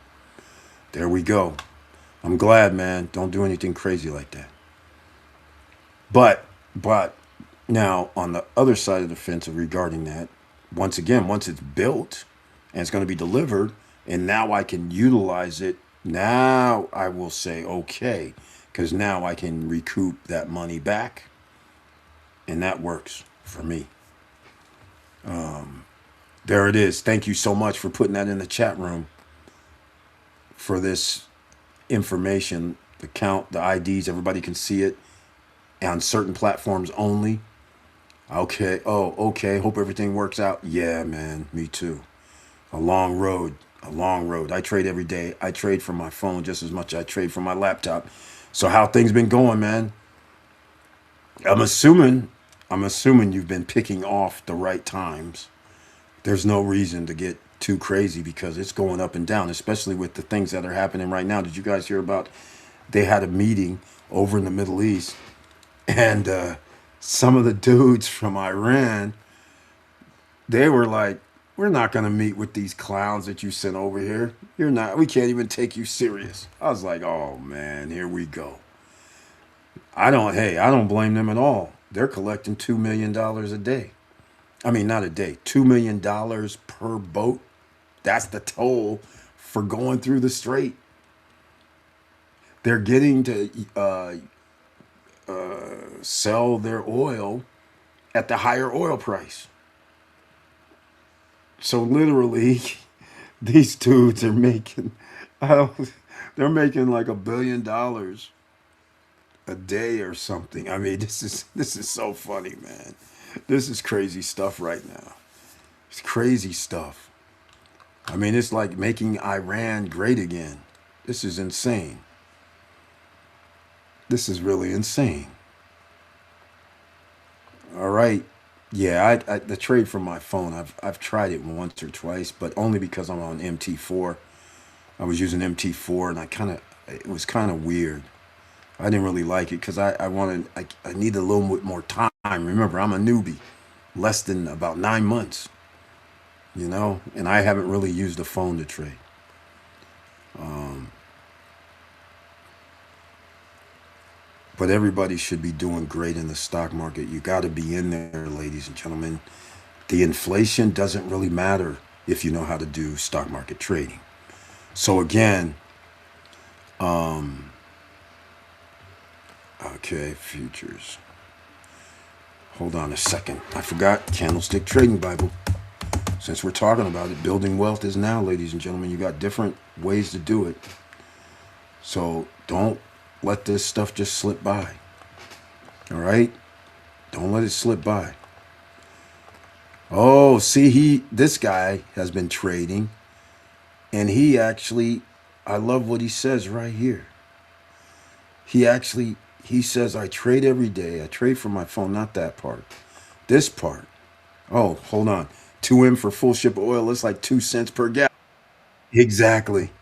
There we go. I'm glad, man. Don't do anything crazy like that. But now on the other side of the fence regarding that, once again, once it's built and it's going to be delivered, and now I can utilize it, now I will say okay, because now I can recoup that money back, and that works for me. There it is. Thank you so much for putting that in the chat room for this information. The count, the IDs, everybody can see it on certain platforms only. Okay. Oh, okay. Hope everything works out. Yeah, man. Me too. A long road. A long road. I trade every day. I trade from my phone just as much as I trade from my laptop. So how things been going, man? I'm assuming I'm assuming you've been picking off the right times. There's no reason to get too crazy because it's going up and down, especially with the things that are happening right now. Did you guys hear about they had a meeting over in the Middle East and some of the dudes from Iran, they were like, we're not going to meet with these clowns that you sent over here. You're not, we can't even take you serious. I was like, oh man, here we go. I don't blame them at all. They're collecting $2 million a day. I mean, not a day, $2 million per boat. That's the toll for going through the strait. They're getting to sell their oil at the higher oil price. So literally, these dudes are making, I don't, they're making like $1 billion a day or something. I mean, this is so funny, man. This is crazy stuff right now. It's crazy stuff. I mean, it's like making Iran great again. This is insane. This is really insane. All right. Yeah, the trade from my phone, I've tried it once or twice, but only because I'm on MT4. I was using MT4 and it was kind of weird. I didn't really like it because I needed a little bit more time. Remember, I'm a newbie, less than about 9 months, and I haven't really used a phone to trade. But everybody should be doing great in the stock market. You got to be in there, ladies and gentlemen. The inflation doesn't really matter if you know how to do stock market trading. So again, okay, futures. Hold on a second. I forgot Candlestick Trading Bible. Since we're talking about it, building wealth is now, ladies and gentlemen. You got different ways to do it. So don't let this stuff just slip by. All right? Don't let it slip by. Oh, see, this guy has been trading, and I love what he says right here. He says, I trade every day. I trade from my phone, not that part. This part. Oh, hold on. 2M for full ship of oil. It's like 2 cents per gallon. Exactly.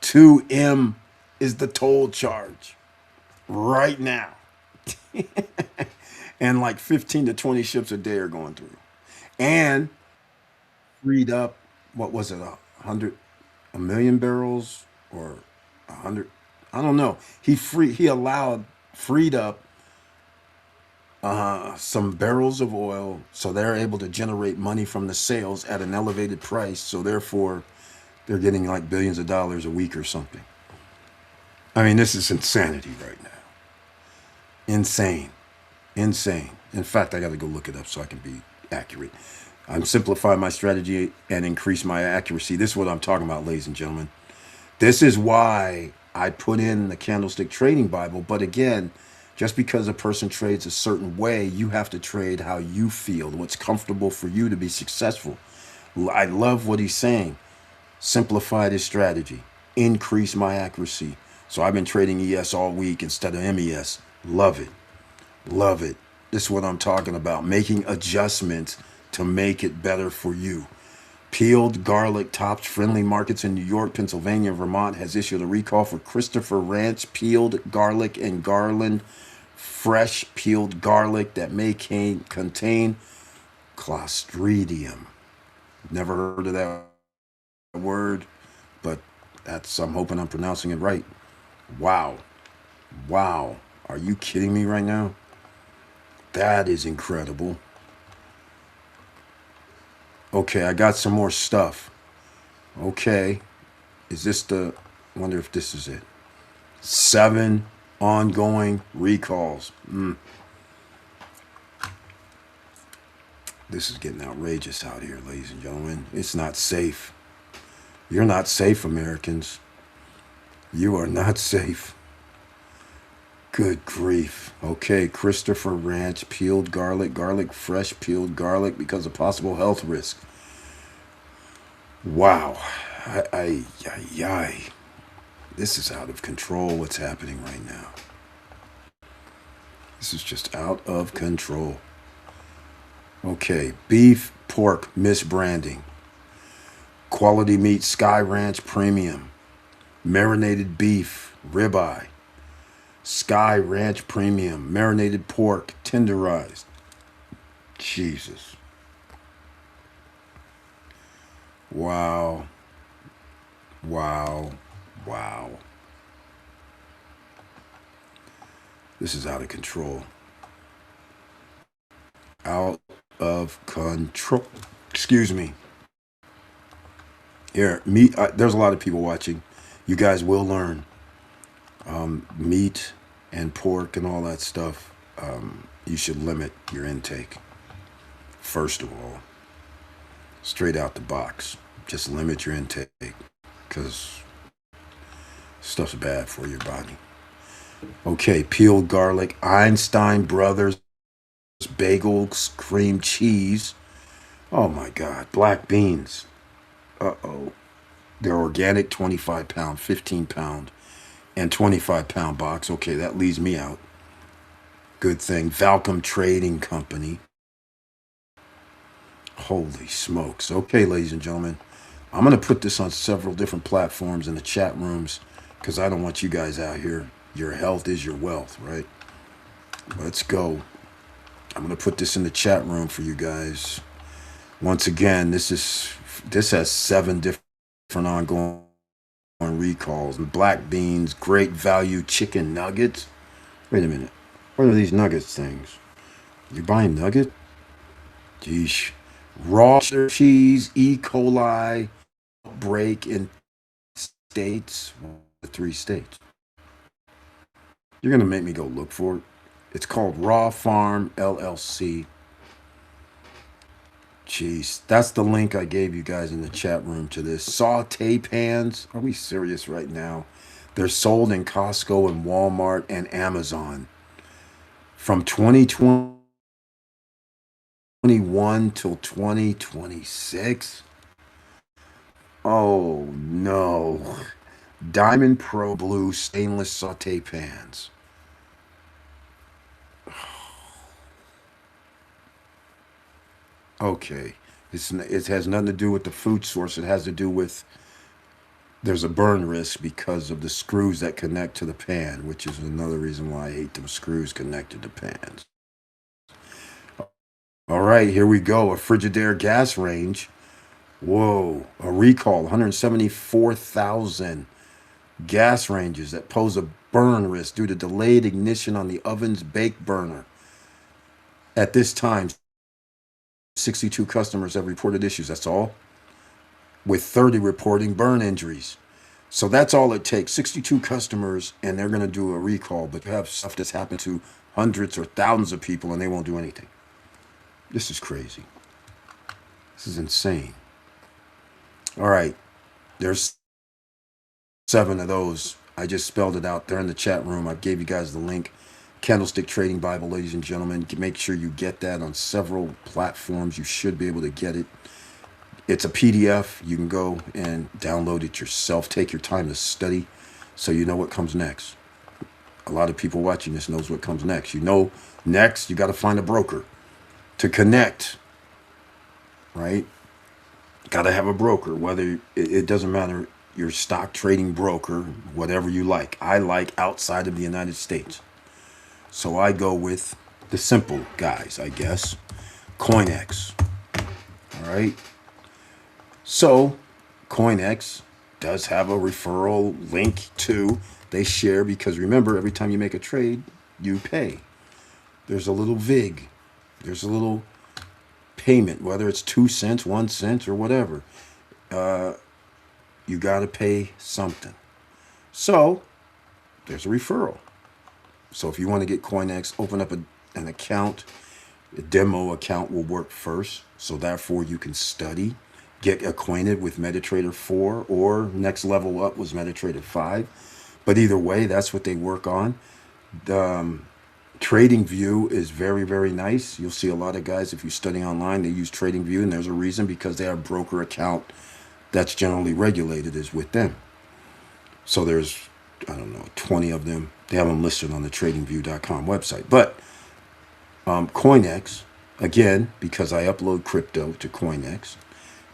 2M is the toll charge right now. And like 15 to 20 ships a day are going through. And freed up, what was it, 1 million barrels or 100? I don't know. Freed up some barrels of oil, so they're able to generate money from the sales at an elevated price. So therefore, they're getting like billions of dollars a week or something. I mean, this is insanity right now. Insane. Insane. In fact, I got to go look it up so I can be accurate. I'm simplifying my strategy and increase my accuracy. This is what I'm talking about, ladies and gentlemen. This is why I put in the Candlestick Trading Bible. But again, Just because a person trades a certain way, you have to trade how you feel, what's comfortable for you to be successful. I love what he's saying. Simplify this strategy, increase my accuracy. So I've been trading ES all week instead of MES. Love it. Love it. This is what I'm talking about. Making adjustments to make it better for you. Peeled garlic tops friendly markets in New York, Pennsylvania, and Vermont has issued a recall for Christopher Ranch peeled garlic and Garland fresh peeled garlic that may contain Clostridium. Never heard of that word, but I'm hoping I'm pronouncing it right. Wow. Wow. Are you kidding me right now? That is incredible. Okay, I got some more stuff. Okay. Is this the wonder if this is it? 7 ongoing recalls. This is getting outrageous out here, ladies and gentlemen. It's not safe. You're not safe, Americans. You are not safe. Good grief. Okay, Christopher Ranch, peeled garlic, garlic fresh peeled garlic because of possible health risk. Wow. I. This is out of control what's happening right now. This is just out of control. Okay, beef, pork, misbranding. Quality meat, Sky Ranch Premium. Marinated beef, ribeye. Sky Ranch Premium. Marinated pork, tenderized. Jesus. Wow. Wow. Wow. This is out of control. Out of control. Excuse me. Here, meat. There's a lot of people watching. You guys will learn. Meat and pork and all that stuff. You should limit your intake. First of all, straight out the box, just limit your intake because stuff's bad for your body. Okay, peeled garlic, Einstein Brothers bagels, cream cheese. Oh my God, black beans. Uh-oh. They're organic 25-pound, 15-pound, and 25-pound box. Okay, that leaves me out. Good thing. Valcom Trading Company. Holy smokes. Okay, ladies and gentlemen, I'm going to put this on several different platforms in the chat rooms because I don't want you guys out here. Your health is your wealth, right? Let's go. I'm going to put this in the chat room for you guys. Once again, this has 7 different ongoing recalls. Black beans, great value chicken nuggets. Wait a minute. What are these nuggets things? You buying nugget? Geesh. Raw cheese, E. coli outbreak in states. The 3 states. You're going to make me go look for it. It's called Raw Farm LLC. Jeez, that's the link I gave you guys in the chat room to this. Saute pans. Are we serious right now? They're sold in Costco and Walmart and Amazon. From 2021 till 2026. Oh no. Diamond Pro Blue stainless saute pans. Okay. It has nothing to do with the food source. It has to do with there's a burn risk because of the screws that connect to the pan, which is another reason why I hate them screws connected to pans. All right, here we go. A Frigidaire gas range. Whoa, a recall, 174,000 gas ranges that pose a burn risk due to delayed ignition on the oven's bake burner. At this time, 62 customers have reported issues. That's all, with 30 reporting burn injuries. So that's all it takes. 62 customers, and they're going to do a recall, but you have stuff that's happened to hundreds or thousands of people, and they won't do anything. This is crazy. This is insane. All right. There's 7 of those. I just spelled it out there in the chat room. I gave you guys the link. Candlestick Trading Bible, ladies and gentlemen. Make sure you get that on several platforms. You should be able to get it. It's a PDF. You can go and download it yourself. Take your time to study so you know what comes next. A lot of people watching this knows what comes next. You know, next you got to find a broker to connect, right? Got to have a broker. Whether it doesn't matter, your stock trading broker, whatever you like. I like outside of the United States. So I go with the simple guys, I guess. CoinX. All right. So CoinX does have a referral link too. They share because remember, every time you make a trade, you pay. There's a little VIG. There's a little payment, whether it's 2 cents, 1 cent, or whatever. You got to pay something. So there's a referral. So if you want to get CoinX, open up an account. A demo account will work first. So therefore you can study, get acquainted with MetaTrader 4, or next level up was MetaTrader 5. But either way, that's what they work on. The Trading View is very, very nice. You'll see a lot of guys, if you study online, they use Trading View, and there's a reason, because they have a broker account that's generally regulated is with them. So there's, I don't know, 20 of them. They have them listed on the tradingview.com website. But CoinX, again, because I upload crypto to CoinX,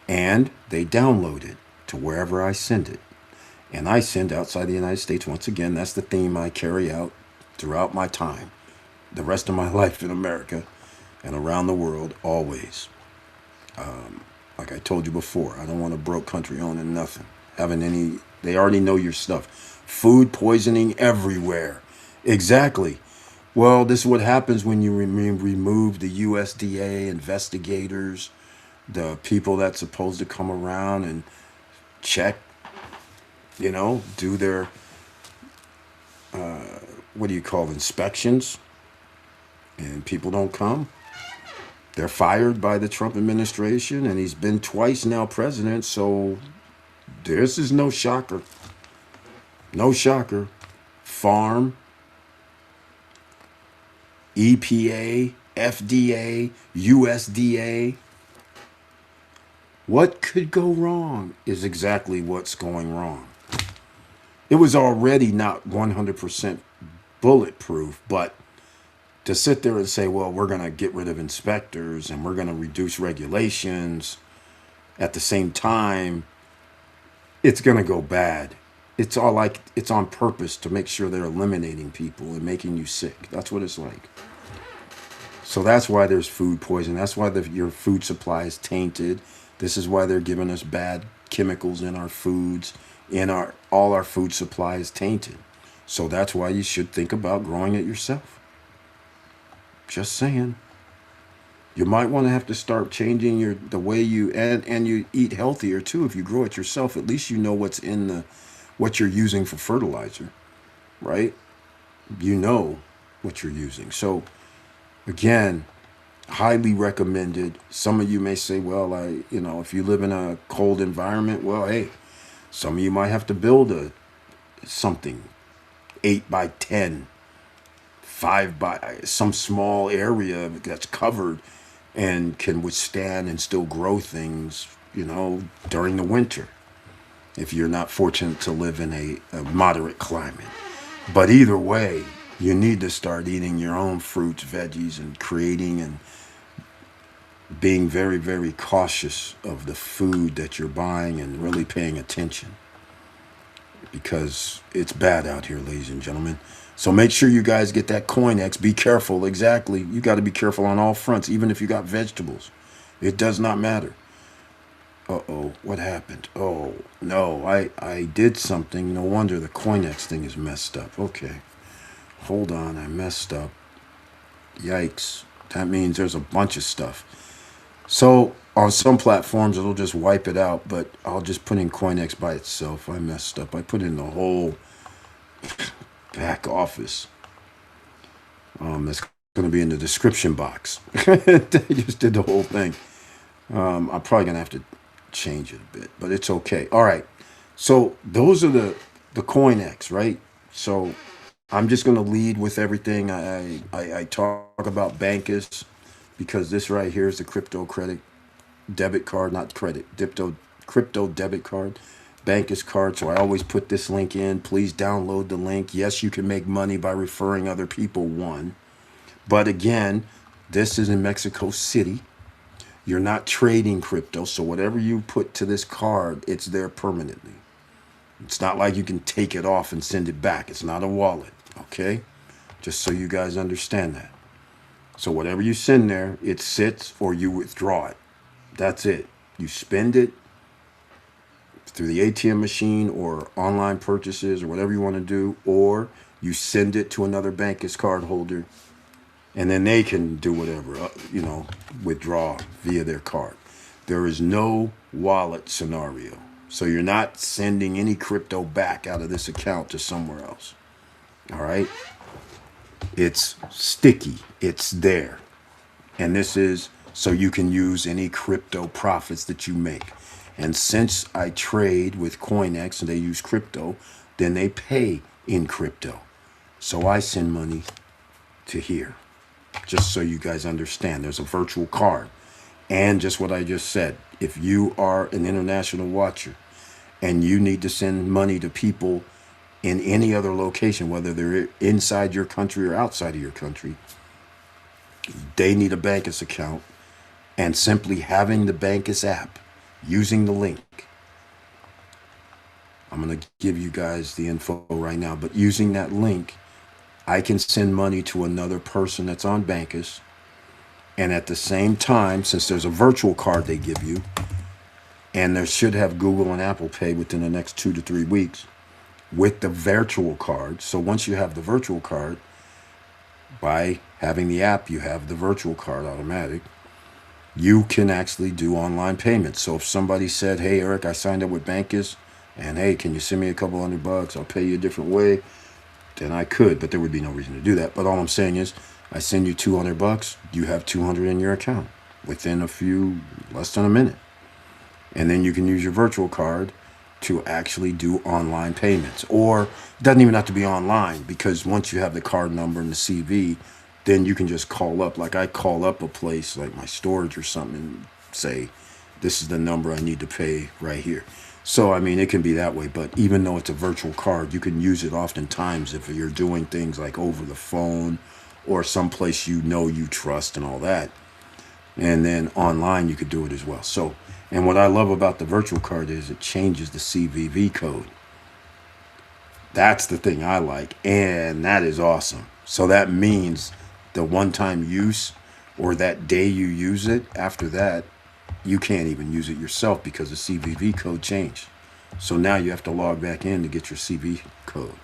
and they download it to wherever I send it. And I send outside the United States. Once again, that's the theme I carry out throughout my time, the rest of my life in America and around the world, always. Like I told you before, I don't want a broke country owning nothing. Having any, they already know your stuff. Food poisoning everywhere. Exactly. Well, this is what happens when you remove the USDA investigators, the people that's supposed to come around and check, do their, what do you call it, inspections, and people don't come. They're fired by the Trump administration, and he's been twice now president, so this is no shocker. No shocker. Farm, EPA, FDA, USDA. What could go wrong is exactly what's going wrong. It was already not 100% bulletproof, but to sit there and say, well, we're going to get rid of inspectors and we're going to reduce regulations at the same time, it's going to go bad. It's all like it's on purpose to make sure they're eliminating people and making you sick. That's what it's like. So that's why there's food poisoning. That's why your food supply is tainted. This is why they're giving us bad chemicals in our foods. All our food supply is tainted. So that's why you should think about growing it yourself. Just saying. You might want to have to start changing the way you and you eat healthier too. If you grow it yourself, at least you know what's in what you're using for fertilizer, right? You know what you're using. So again, highly recommended. Some of you may say, well, if you live in a cold environment, well, hey, some of you might have to build something 8 by 10, 5 by some small area that's covered and can withstand and still grow things, during the winter, if you're not fortunate to live in a moderate climate. But either way, you need to start eating your own fruits, veggies, and creating and being very, very cautious of the food that you're buying and really paying attention, because it's bad out here, ladies and gentlemen. So make sure you guys get that CoinX. Be careful. Exactly. You got to be careful on all fronts, even if you got vegetables. It does not matter. Uh-oh, what happened? Oh, no, I did something. No wonder the CoinX thing is messed up. Okay, hold on, I messed up. Yikes. That means there's a bunch of stuff. So on some platforms, it'll just wipe it out, but I'll just put in CoinX by itself. I messed up. I put in the whole back office. That's going to be in the description box. They just did the whole thing. I'm probably going to have to change it a bit, but it's okay. All right. So those are the CoinX, right? So I'm just going to lead with everything. I talk about Bankus because this right here is the crypto credit debit card, not credit, crypto debit card, Bankus card. So I always put this link in. Please download the link. Yes, you can make money by referring other people, one. But again, this is in Mexico City. You're not trading crypto. So whatever you put to this card, it's there permanently. It's not like you can take it off and send it back. It's not a wallet. Okay? Just so you guys understand that. So whatever you send there, it sits or you withdraw it. That's it. You spend it through the ATM machine or online purchases or whatever you want to do, or you send it to another Bankus card holder, and then they can do whatever, withdraw via their card. There is no wallet scenario. So you're not sending any crypto back out of this account to somewhere else. All right? It's sticky. It's there. And this is so you can use any crypto profits that you make. And since I trade with CoinX and they use crypto, then they pay in crypto. So I send money to here. Just so you guys understand, there's a virtual card. And just what I just said, if you are an international watcher and you need to send money to people in any other location, whether they're inside your country or outside of your country, they need a Bankus account. And simply having the Bankus app, using the link, I'm going to give you guys the info right now, but using that link, I can send money to another person that's on Bankus. And at the same time, since there's a virtual card they give you, and there should have Google and Apple Pay within the next 2 to 3 weeks with the virtual card. So once you have the virtual card, by having the app, you have the virtual card automatic. You can actually do online payments. So if somebody said, hey, Eric, I signed up with Bankus, and hey, can you send me a couple $100? I'll pay you a different way. Then I could, but there would be no reason to do that. But all I'm saying is, I send you $200, you have 200 in your account within less than a minute. And then you can use your virtual card to actually do online payments. Or it doesn't even have to be online, because once you have the card number and the CV, then you can just call up. Like I call up a place like my storage or something and say, this is the number I need to pay right here. So, I mean, it can be that way. But even though it's a virtual card, you can use it oftentimes if you're doing things like over the phone or someplace you trust and all that. And then online, you could do it as well. So, and what I love about the virtual card is it changes the CVV code. That's the thing I like. And that is awesome. So that means the one-time use or that day you use it, after that, you can't even use it yourself because the CVV code changed. So now you have to log back in to get your CV code.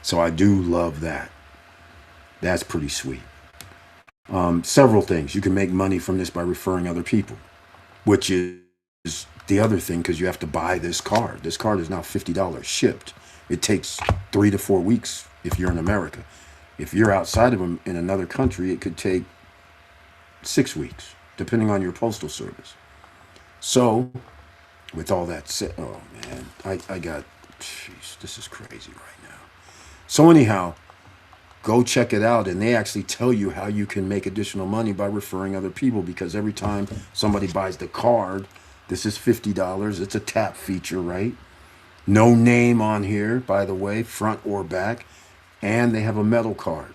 So I do love that. That's pretty sweet. Several things. You can make money from this by referring other people, which is the other thing, because you have to buy this card. This card is now $50 shipped. It takes 3 to 4 weeks if you're in America. If you're outside of them in another country, it could take 6 weeks, depending on your postal service. So, with all that said, oh man, jeez, this is crazy right now. So anyhow, go check it out, and they actually tell you how you can make additional money by referring other people, because every time somebody buys the card, this is $50. It's a tap feature, right? No name on here, by the way, front or back, and they have a metal card.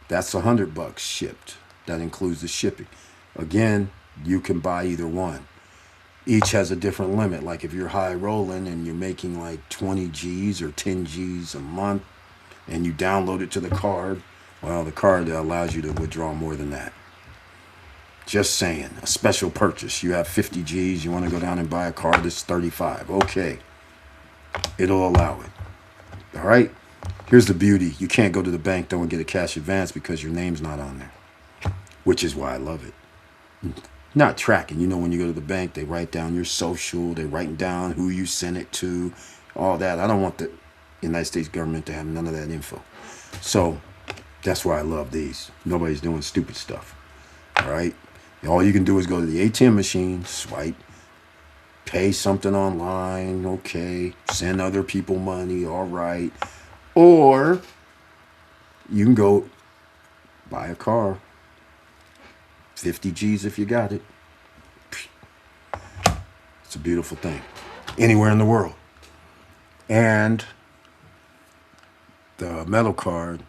That's $100 shipped. That includes the shipping. Again, you can buy either one. Each has a different limit. Like if you're high rolling and you're making like 20 G's or 10 G's a month, and you download it to the card, well, the card allows you to withdraw more than that. Just saying, a special purchase. You have 50 G's, you want to go down and buy a card that's 35. Okay, it'll allow it. All right, here's the beauty. You can't go to the bank though and get a cash advance because your name's not on there, which is why I love it. Not tracking. You know, when you go to the bank, they write down your social, they write down who you sent it to, all that. I don't want the United States government to have none of that info. So that's why I love these. Nobody's doing stupid stuff. All right. All you can do is go to the ATM machine, swipe, pay something online. Okay. Send other people money. All right. Or You can go buy a car, 50 G's if you got it. It's a beautiful thing. Anywhere in the world. And the metal card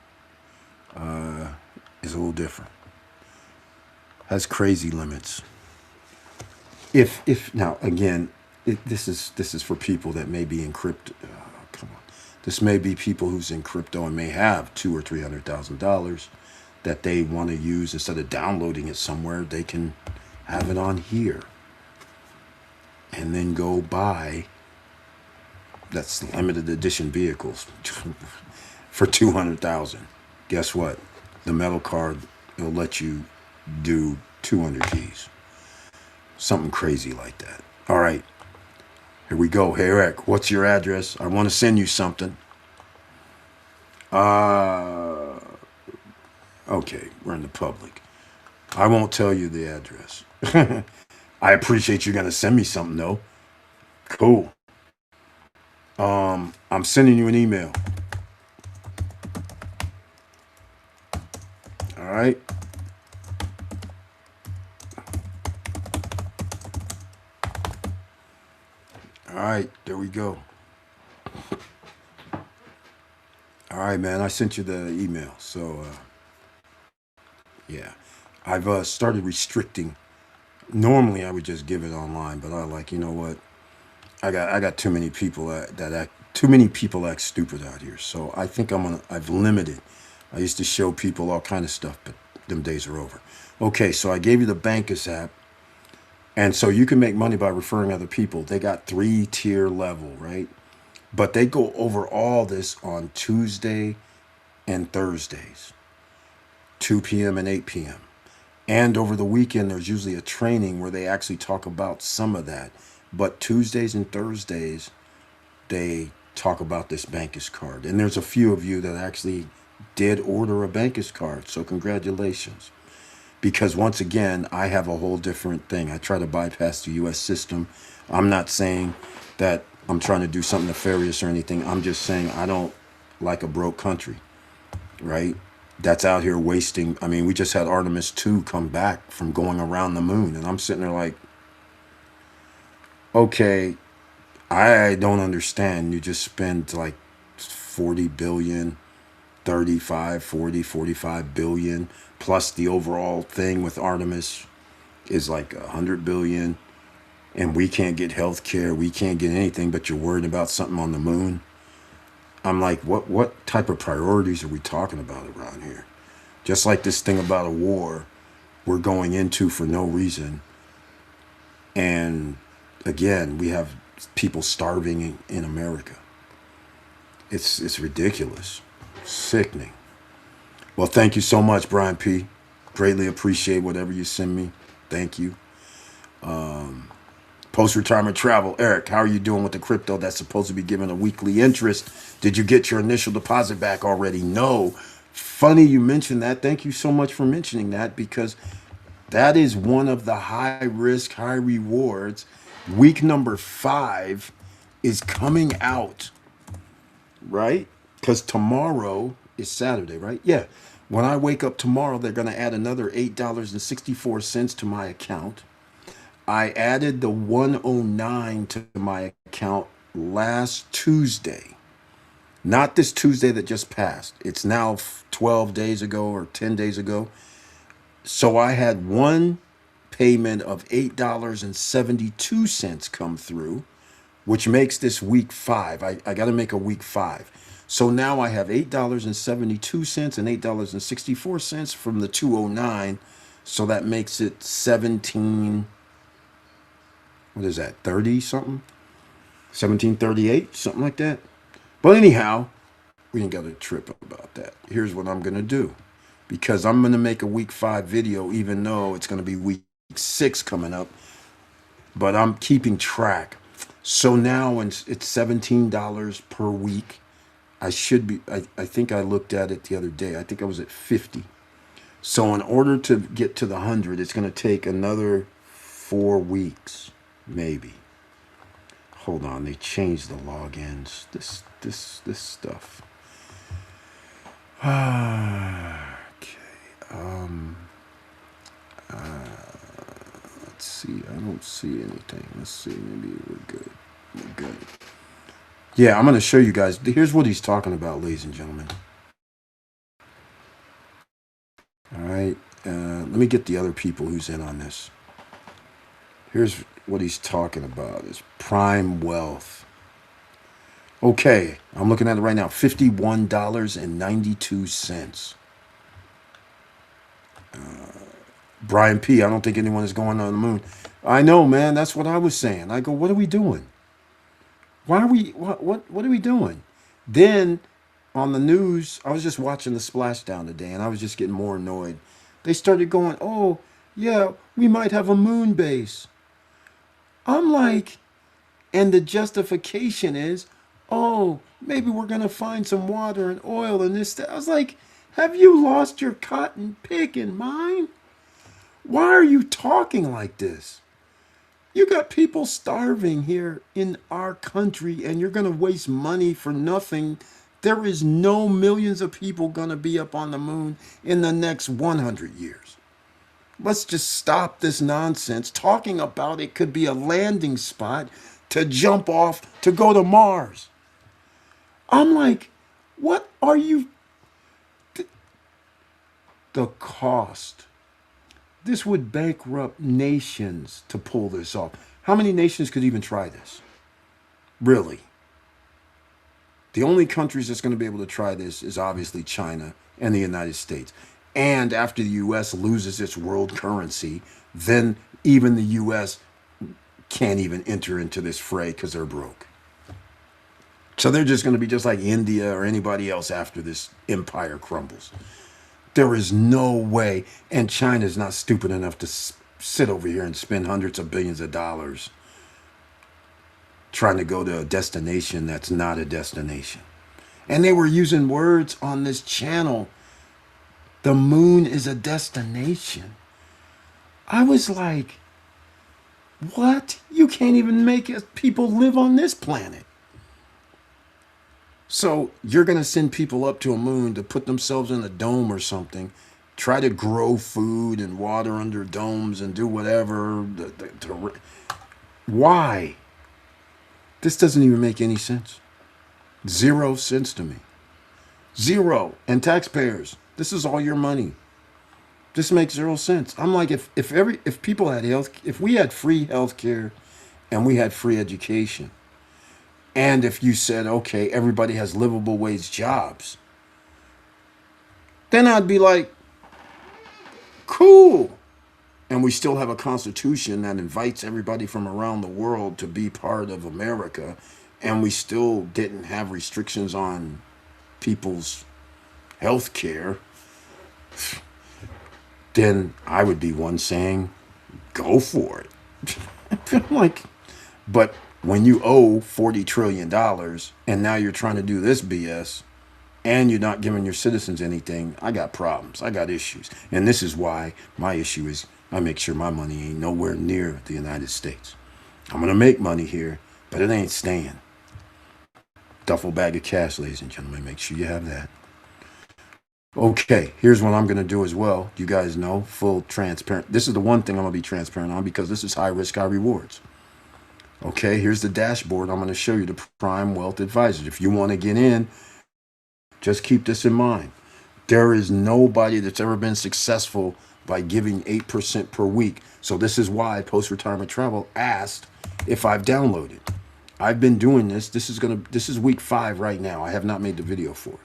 is a little different. Has crazy limits. If now again, this is for people that may be in crypto. Come on, this may be people who's in crypto and may have $200,000 or $300,000 that they want to use instead of downloading it somewhere. They can have it on here and then go buy. That's limited edition vehicles for 200,000. Guess what? The metal card will let you do 200 G's. Something crazy like that. All right, here we go. Hey Eric, what's your address? I want to send you something. Uh, okay, we're in the public. I won't tell you the address. I appreciate you gonna send me something though. Cool. I'm sending you an email. All right. All right. There we go. All right, man. I sent you the email. So yeah, I've started restricting. Normally, I would just give it online, but I like, you know what? I got too many people that act too many people act stupid out here. So I think I've limited. I used to show people all kind of stuff, but them days are over. Okay, so I gave you the Bankus app, and so you can make money by referring other people. They got 3-tier level, right? But they go over all this on Tuesday and Thursdays, 2 p.m. and 8 p.m. And over the weekend, there's usually a training where they actually talk about some of that. But Tuesdays and Thursdays, they talk about this Bankus card. And there's a few of you that actually did order a Bankus card. So congratulations. Because once again, I have a whole different thing. I try to bypass the US system. I'm not saying that I'm trying to do something nefarious or anything. I'm just saying I don't like a broke country, right? That's out here wasting. I mean, we just had Artemis 2 come back from going around the moon. And I'm sitting there like, okay, I don't understand. You just spend like 40 billion, 35, 40, 45 billion, plus the overall thing with Artemis is like 100 billion. And we can't get health care. We can't get anything, but you're worried about something on the moon. I'm like, what type of priorities are we talking about around here? Just like this thing about a war we're going into for no reason. And again, we have people starving in America. It's ridiculous. Sickening. Well, thank you so much, Brian P. Greatly appreciate whatever you send me. Thank you. Post-retirement travel. Eric, how are you doing with the crypto that's supposed to be giving a weekly interest? Did you get your initial deposit back already? No. Funny you mentioned that. Thank you so much for mentioning that because that is one of the high risk, high rewards. Week number 5 is coming out, right? Because tomorrow is Saturday, right? Yeah. When I wake up tomorrow, they're going to add another $8.64 to my account. I added the 109 to my account last Tuesday. Not this Tuesday that just passed. It's now 12 days ago or 10 days ago. So I had one payment of $8.72 come through, which makes this week 5. I got to make a week 5. So now I have $8.72 and $8.64 from the 209. So that makes it 17, what is that, 30 something? 1738, something like that. But anyhow, we ain't got to trip about that. Here's what I'm going to do. Because I'm going to make a week 5 video, even though it's going to be week 6 coming up. But I'm keeping track. So now it's $17 per week. I think I looked at it the other day. I think I was at 50. So in order to get to the 100, it's going to take another 4 weeks, maybe. Hold on, they changed the logins. This stuff. Okay. Let's see. I don't see anything. Let's see. Maybe we're good. We're good. Yeah, I'm going to show you guys. Here's what he's talking about, ladies and gentlemen. All right. Let me get the other people who's in on this. Here's what he's talking about is prime wealth. Okay, I'm looking at it right now. $51.92. Brian P. I don't think anyone is going on the moon. I know, man. That's what I was saying. I go, what are we doing? Why are we? What are we doing? Then on the news, I was just watching the splashdown today, and I was just getting more annoyed. They started going, "Oh, yeah, we might have a moon base." I'm like, and the justification is, "Oh, maybe we're gonna find some water and oil and this." I was like, "Have you lost your cotton picking mind? Why are you talking like this? You got people starving here in our country and you're going to waste money for nothing. There is no millions of people going to be up on the moon in the next 100 years. Let's just stop this nonsense. Talking about it could be a landing spot to jump off to go to Mars." I'm like, what are you? The cost. This would bankrupt nations to pull this off. How many nations could even try this? Really? The only countries that's going to be able to try this is obviously China and the United States. And after the US loses its world currency, then even the US can't even enter into this fray because they're broke. So they're just going to be just like India or anybody else after this empire crumbles. There is no way. And China's not stupid enough to sit over here and spend hundreds of billions of dollars trying to go to a destination that's not a destination. And they were using words on this channel. The moon is a destination. I was like, what? You can't even make people live on this planet. So you're going to send people up to a moon to put themselves in a dome or something, try to grow food and water under domes and do whatever. Why? This doesn't even make any sense. 0 cents to me. 0. And taxpayers, this is all your money. This makes 0 sense. I'm like, if people had if we had free health care and we had free education, and if you said, okay, everybody has livable wage jobs, then I'd be like, cool. And we still have a constitution that invites everybody from around the world to be part of America. And we still didn't have restrictions on people's health care. Then I would be one saying, go for it. I'm like, but when you owe $40 trillion and now you're trying to do this BS and you're not giving your citizens anything, I got problems. I got issues. And this is why my issue is I make sure my money ain't nowhere near the United States. I'm going to make money here, but it ain't staying. Duffel bag of cash, ladies and gentlemen. Make sure you have that. Okay, here's what I'm going to do as well. You guys know, full transparent. This is the one thing I'm going to be transparent on because this is high risk, high rewards. Okay, here's the dashboard. I'm going to show you the Prime Wealth Advisors. If you want to get in, just keep this in mind. There is nobody that's ever been successful by giving 8% per week. So this is why Post-Retirement Travel asked if I've downloaded. I've been doing this. This is week 5 right now. I have not made the video for it.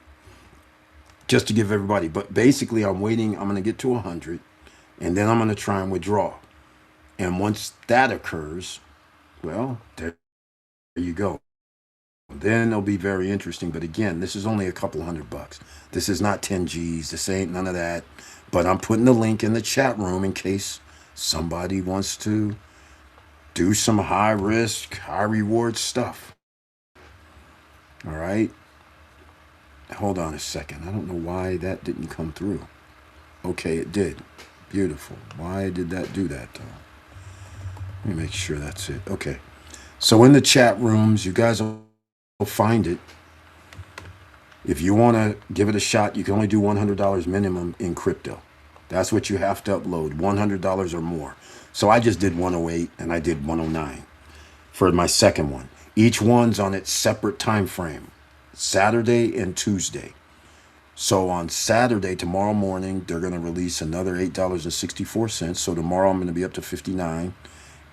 Just to give everybody. But basically, I'm waiting. I'm going to get to 100. And then I'm going to try and withdraw. And once that occurs, well, there you go. Then it'll be very interesting. But again, this is only a couple $100. This is not 10 G's. This ain't none of that. But I'm putting the link in the chat room in case somebody wants to do some high risk, high reward stuff. All right. Hold on a second. I don't know why that didn't come through. Okay, it did. Beautiful. Why did that do that, though? Let me make sure that's it. Okay. So in the chat rooms, you guys will find it. If you want to give it a shot, you can only do $100 minimum in crypto. That's what you have to upload, $100 or more. So I just did 108 and I did 109 for my second one. Each one's on its separate time frame, Saturday and Tuesday. So on Saturday, tomorrow morning, they're going to release another $8.64. So tomorrow I'm going to be up to 59.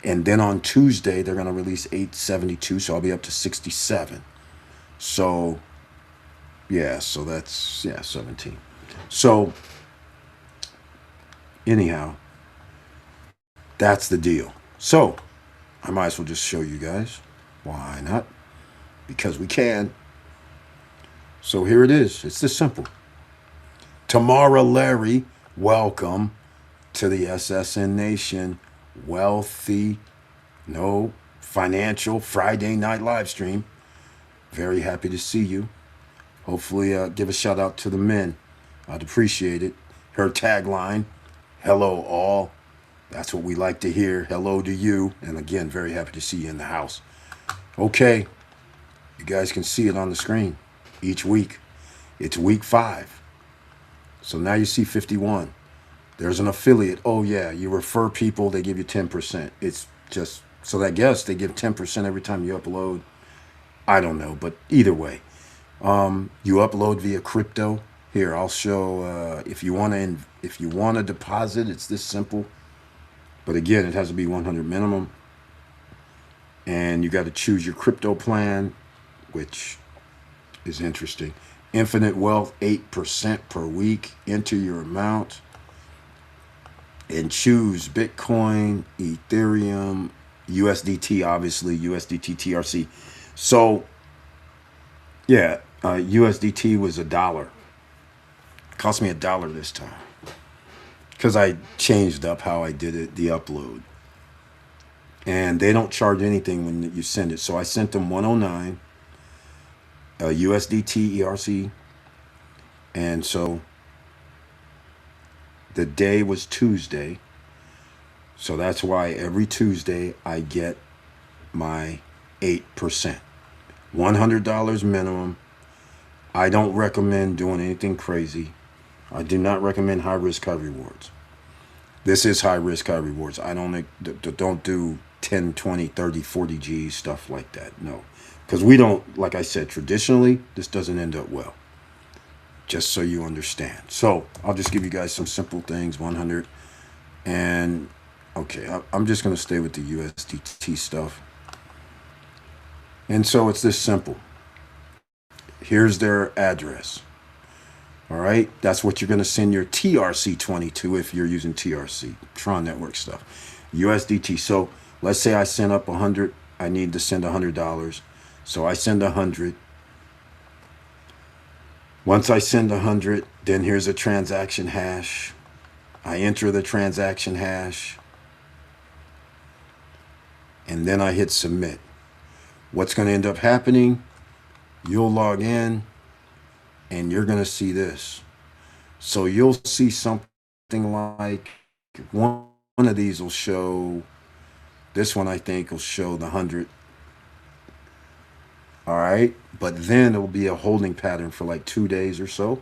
And then on Tuesday, they're going to release 872. So I'll be up to 67. So yeah, so that's, yeah, 17. So anyhow, that's the deal. So I might as well just show you guys. Why not? Because we can. So here it is. It's this simple. Tamara Larry, welcome to the SSN Nation Wealthy, no, Financial Friday Night Live Stream. Very happy to see you. Hopefully, give a shout out to the men. I'd appreciate it. Her tagline, hello all. That's what we like to hear. Hello to you. And again, very happy to see you in the house. Okay, you guys can see it on the screen each week. It's week 5. So now you see 51. There's an affiliate. Oh yeah, you refer people, they give you 10%. It's just, so I guess they give 10% every time you upload. I don't know, but either way, you upload via crypto. Here, I'll show. If you want to deposit, it's this simple. But again, it has to be 100 minimum, and you got to choose your crypto plan, which is interesting. Infinite Wealth, 8% per week. Enter your amount and choose Bitcoin, Ethereum, USDT, obviously, USDT TRC. So, yeah, USDT was $1. Cost me $1 this time because I changed up how I did it, the upload. And they don't charge anything when you send it. So I sent them 109 USDT ERC. And so the day was Tuesday. So that's why every Tuesday I get my 8%. $100 minimum. I don't recommend doing anything crazy. I do not recommend high risk, high rewards. This is high risk, high rewards. I don't do 10, 20, 30, 40 G's, stuff like that. No. Because we don't, like I said, traditionally, this doesn't end up well. Just so you understand. So I'll just give you guys some simple things, 100. And, okay, I'm just going to stay with the USDT stuff. And so it's this simple. Here's their address. All right, that's what you're going to send your TRC20 to if you're using TRC, Tron Network stuff. USDT. So let's say I send up 100. I need to send $100. So I send 100. Once I send 100, then here's a transaction hash. I enter the transaction hash. And then I hit submit. What's going to end up happening? You'll log in. And you're going to see this. So you'll see something like one of these will show, this one I think will show the 100. All right. But then it will be a holding pattern for like 2 days or so.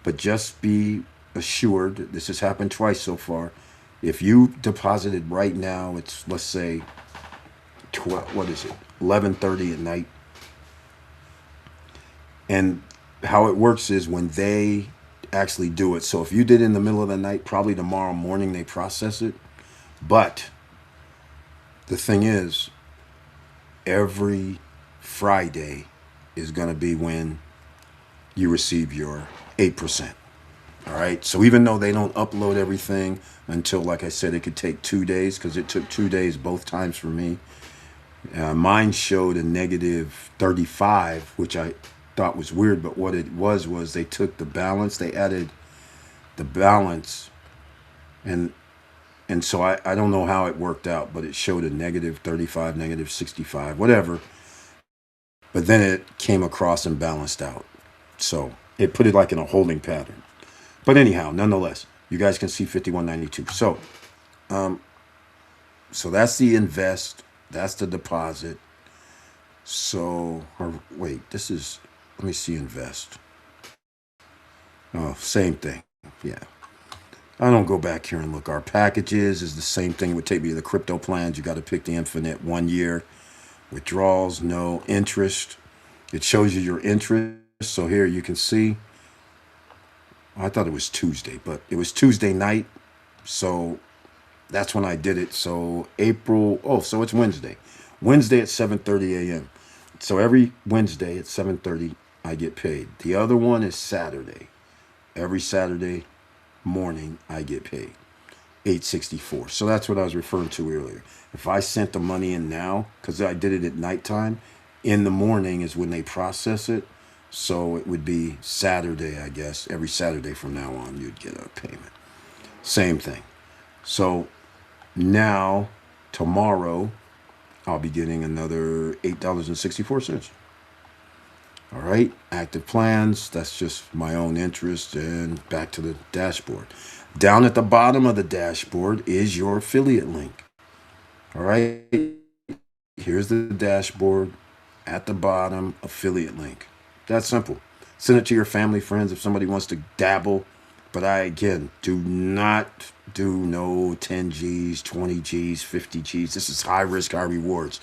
But just be assured, this has happened twice so far. If you deposited right now, it's, let's say, 11:30 at night. And how it works is when they actually do it. So if you did it in the middle of the night, probably tomorrow morning they process it. But the thing is, every Friday is going to be when you receive your 8%. All right. So even though they don't upload everything until, like I said, it could take 2 days, because it took 2 days both times for me. Mine showed a negative 35, which I thought was weird, but what it was they took the balance, they added the balance, and so I don't know how it worked out, but it showed a negative 35, negative 65, whatever. But then it came across and balanced out. So it put it like in a holding pattern. But anyhow, nonetheless, you guys can see 5192. So that's the invest, that's the deposit. So, or wait, this is, let me see invest. Oh, same thing. Yeah. I don't go back here and look. Our packages is the same thing. It would take me to the crypto plans. You got to pick the infinite 1 year. Withdrawals, no interest. It shows you your interest. So here you can see, I thought it was Tuesday, but it was Tuesday night. So that's when I did it. So April, oh, so it's Wednesday. Wednesday at 7:30 a.m. So every Wednesday at 7:30 I get paid. The other one is Saturday. Every Saturday morning I get paid. 864. So that's what I was referring to earlier. If I sent the money in now, because I did it at nighttime, in the morning is when they process it. So it would be Saturday, I guess. Every Saturday from now on, you'd get a payment. Same thing. So now, tomorrow, I'll be getting another $8.64. All right, active plans, that's just my own interest. And back to the dashboard. Down at the bottom of the dashboard is your affiliate link. All right, here's the dashboard. At the bottom, affiliate link. That's simple. Send it to your family, friends if somebody wants to dabble. But I, again, do not do no 10 G's, 20 G's, 50 G's. This is high risk, high rewards.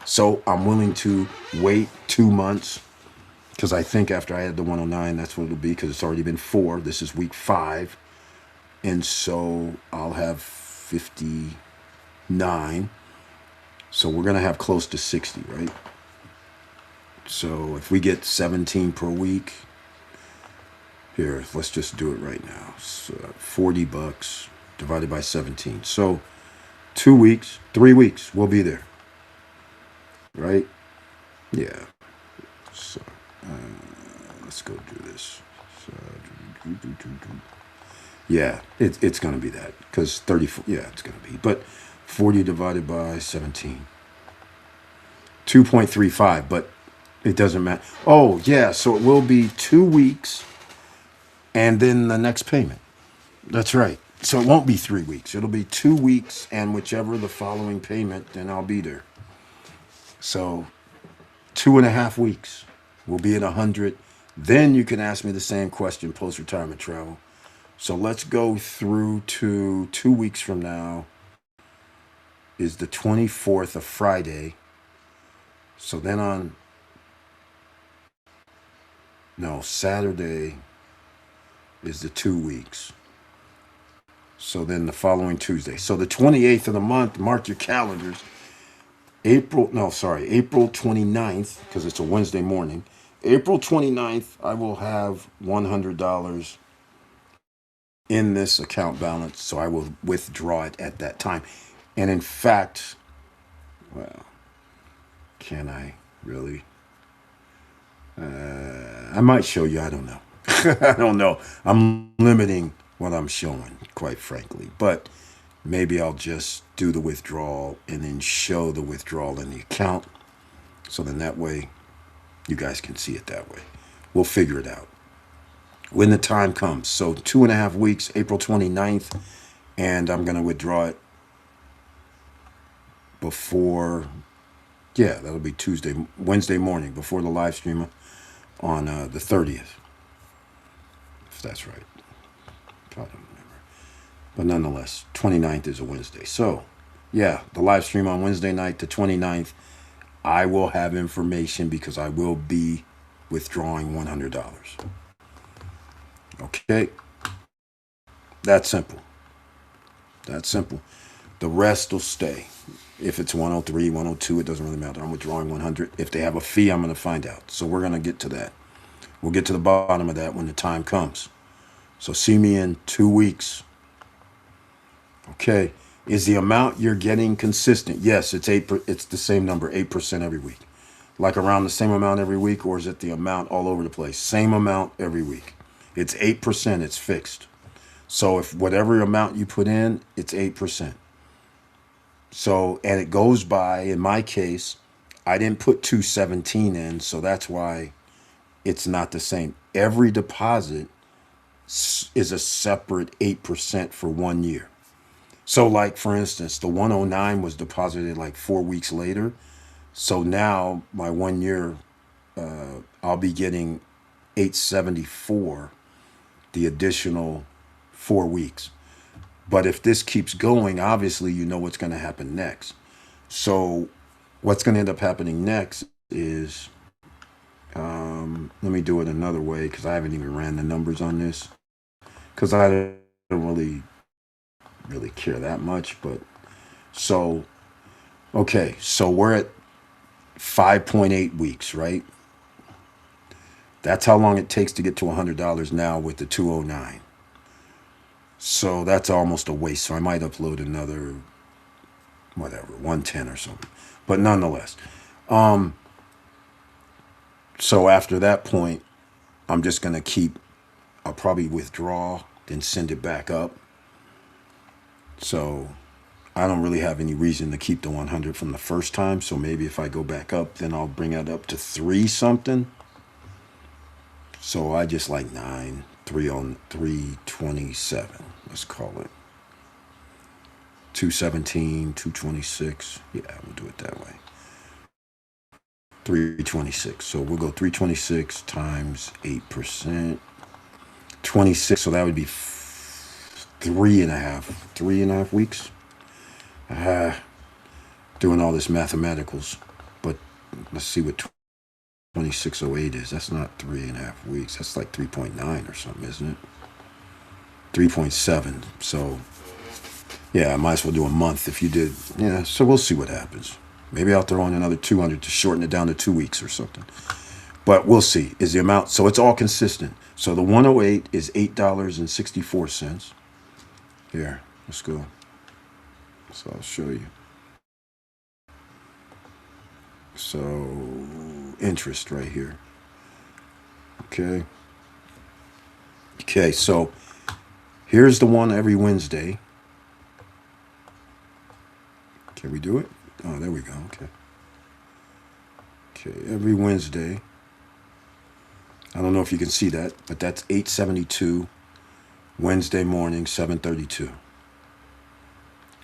So I'm willing to wait 2 months because I think after I add the 109, that's what it'll be because it's already been 4. This is week 5. And so I'll have 59. So we're going to have close to 60, right? So if we get 17 per week, here, let's just do it right now. So $40 divided by 17. So 2 weeks, 3 weeks, we'll be there, right? Yeah. So let's go do this. So, yeah, it's going to be that because 34, yeah, it's going to be. But 40 divided by 17. 2.35, but it doesn't matter. Oh, yeah, so it will be 2 weeks and then the next payment. That's right. So it won't be 3 weeks. It'll be 2 weeks and whichever the following payment, then I'll be there. So 2.5 weeks. We'll be at 100. Then you can ask me the same question post-retirement travel. So let's go through to 2 weeks from now is the 24th of Friday. So then on, no, Saturday is the 2 weeks. So then the following Tuesday. So the 28th of the month, mark your calendars. April 29th, because it's a Wednesday morning. April 29th, I will have $100 in this account balance. So I will withdraw it at that time. And in fact, well, can I really? I might show you. I don't know. I don't know. I'm limiting what I'm showing, quite frankly. But maybe I'll just do the withdrawal and then show the withdrawal in the account. So then that way you guys can see it that way. We'll figure it out when the time comes. So 2.5 weeks, April 29th, and I'm going to withdraw it before, yeah, that'll be Wednesday morning before the live stream on the 30th, if that's right. I don't remember. But nonetheless, 29th is a Wednesday. So, yeah, the live stream on Wednesday night, the 29th, I will have information because I will be withdrawing $100. Okay? That's simple. That's simple. The rest will stay. If it's 103, 102, it doesn't really matter. I'm withdrawing 100. If they have a fee, I'm going to find out. So we're going to get to that. We'll get to the bottom of that when the time comes. So see me in 2 weeks. Okay. Is the amount you're getting consistent? Yes, it's 8. It's the same number, 8% every week. Like around the same amount every week, or is it the amount all over the place? Same amount every week. It's 8%. It's fixed. So if whatever amount you put in, it's 8%. So, and it goes by, in my case, I didn't put 217 in, so that's why it's not the same. Every deposit is a separate 8% for 1 year. So like, for instance, the 109 was deposited like 4 weeks later. So now my 1 year, I'll be getting 874 the additional 4 weeks. But if this keeps going, obviously you know what's going to happen next. So what's going to end up happening next is, let me do it another way because I haven't even ran the numbers on this because I don't really care that much. But so okay, so we're at 5.8 weeks, right? That's how long it takes to get to $100 now with the 209. So that's almost a waste. So I might upload another, whatever, 110 or something. But nonetheless, so after that point, I'm just going to keep, I'll probably withdraw, then send it back up. So I don't really have any reason to keep the 100 from the first time. So maybe if I go back up, then I'll bring it up to 3 something. So I just like 3 on 327. Let's call it 217, 226. Yeah, we'll do it that way. 326. So we'll go 326 times 8%. 26. So that would be 3.5 weeks. Doing all this mathematicals, but let's see what 2608 is. That's not 3.5 weeks. That's like 3.9 or something, isn't it? 3.7. So yeah, I might as well do a month if you did. Yeah, so we'll see what happens. Maybe I'll throw in another 200 to shorten it down to 2 weeks or something. But we'll see. Is the amount, so it's all consistent. So the 108 is $8.64. Here, let's go. So I'll show you. So interest right here. Okay. Okay, so here's the one every Wednesday. Can we do it? Oh, there we go. Okay. Okay, every Wednesday. I don't know if you can see that, but that's 872 Wednesday morning, 7:32.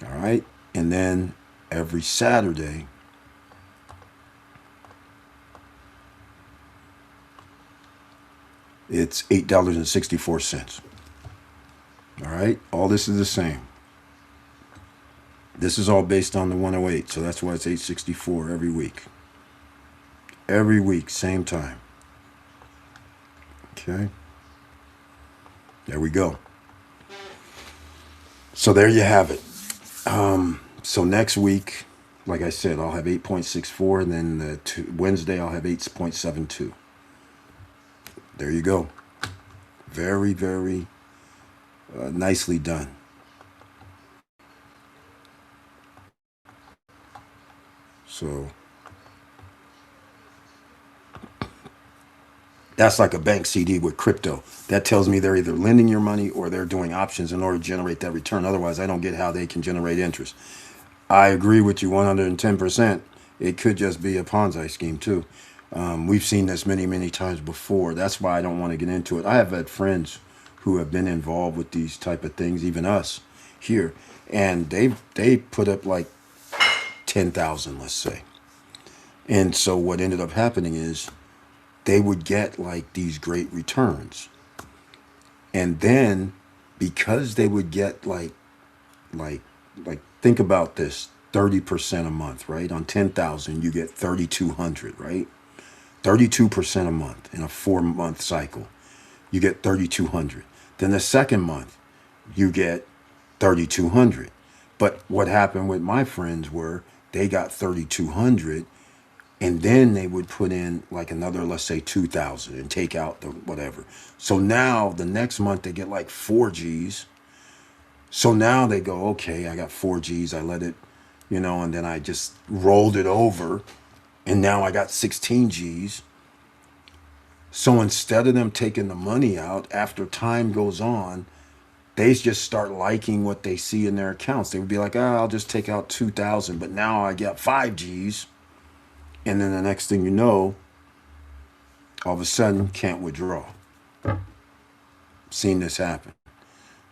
All right. And then every Saturday, it's $8.64. All right. All this is the same. This is all based on the 108. So that's why it's 864 every week. Every week, same time. Okay. There we go. So there you have it. So next week, like I said, I'll have 8.64, and then Wednesday I'll have 8.72. There you go. Very, very nicely done. So that's like a bank CD with crypto. That tells me they're either lending your money or they're doing options in order to generate that return. Otherwise, I don't get how they can generate interest. I agree with you 110%. It could just be a Ponzi scheme too. We've seen this many, many times before. That's why I don't want to get into it. I have had friends who have been involved with these type of things, even us here, and they put up like 10,000, let's say. And so what ended up happening is they would get like these great returns. And then because they would get like like think about this, 30% a month, right? On 10,000 you get 3,200, right? 32% a month in a 4-month cycle. You get 3,200. Then the second month you get 3,200. But what happened with my friends were they got 3,200, and then they would put in like another, let's say 2,000 and take out the whatever. So now the next month they get like 4 G's. So now they go, okay, I got 4 G's. I let it, and then I just rolled it over, and now I got 16 G's. So instead of them taking the money out, after time goes on, they just start liking what they see in their accounts. They would be like, I'll just take out 2,000, but now I got 5 G's. And then the next thing you know, all of a sudden, can't withdraw. Seen this happen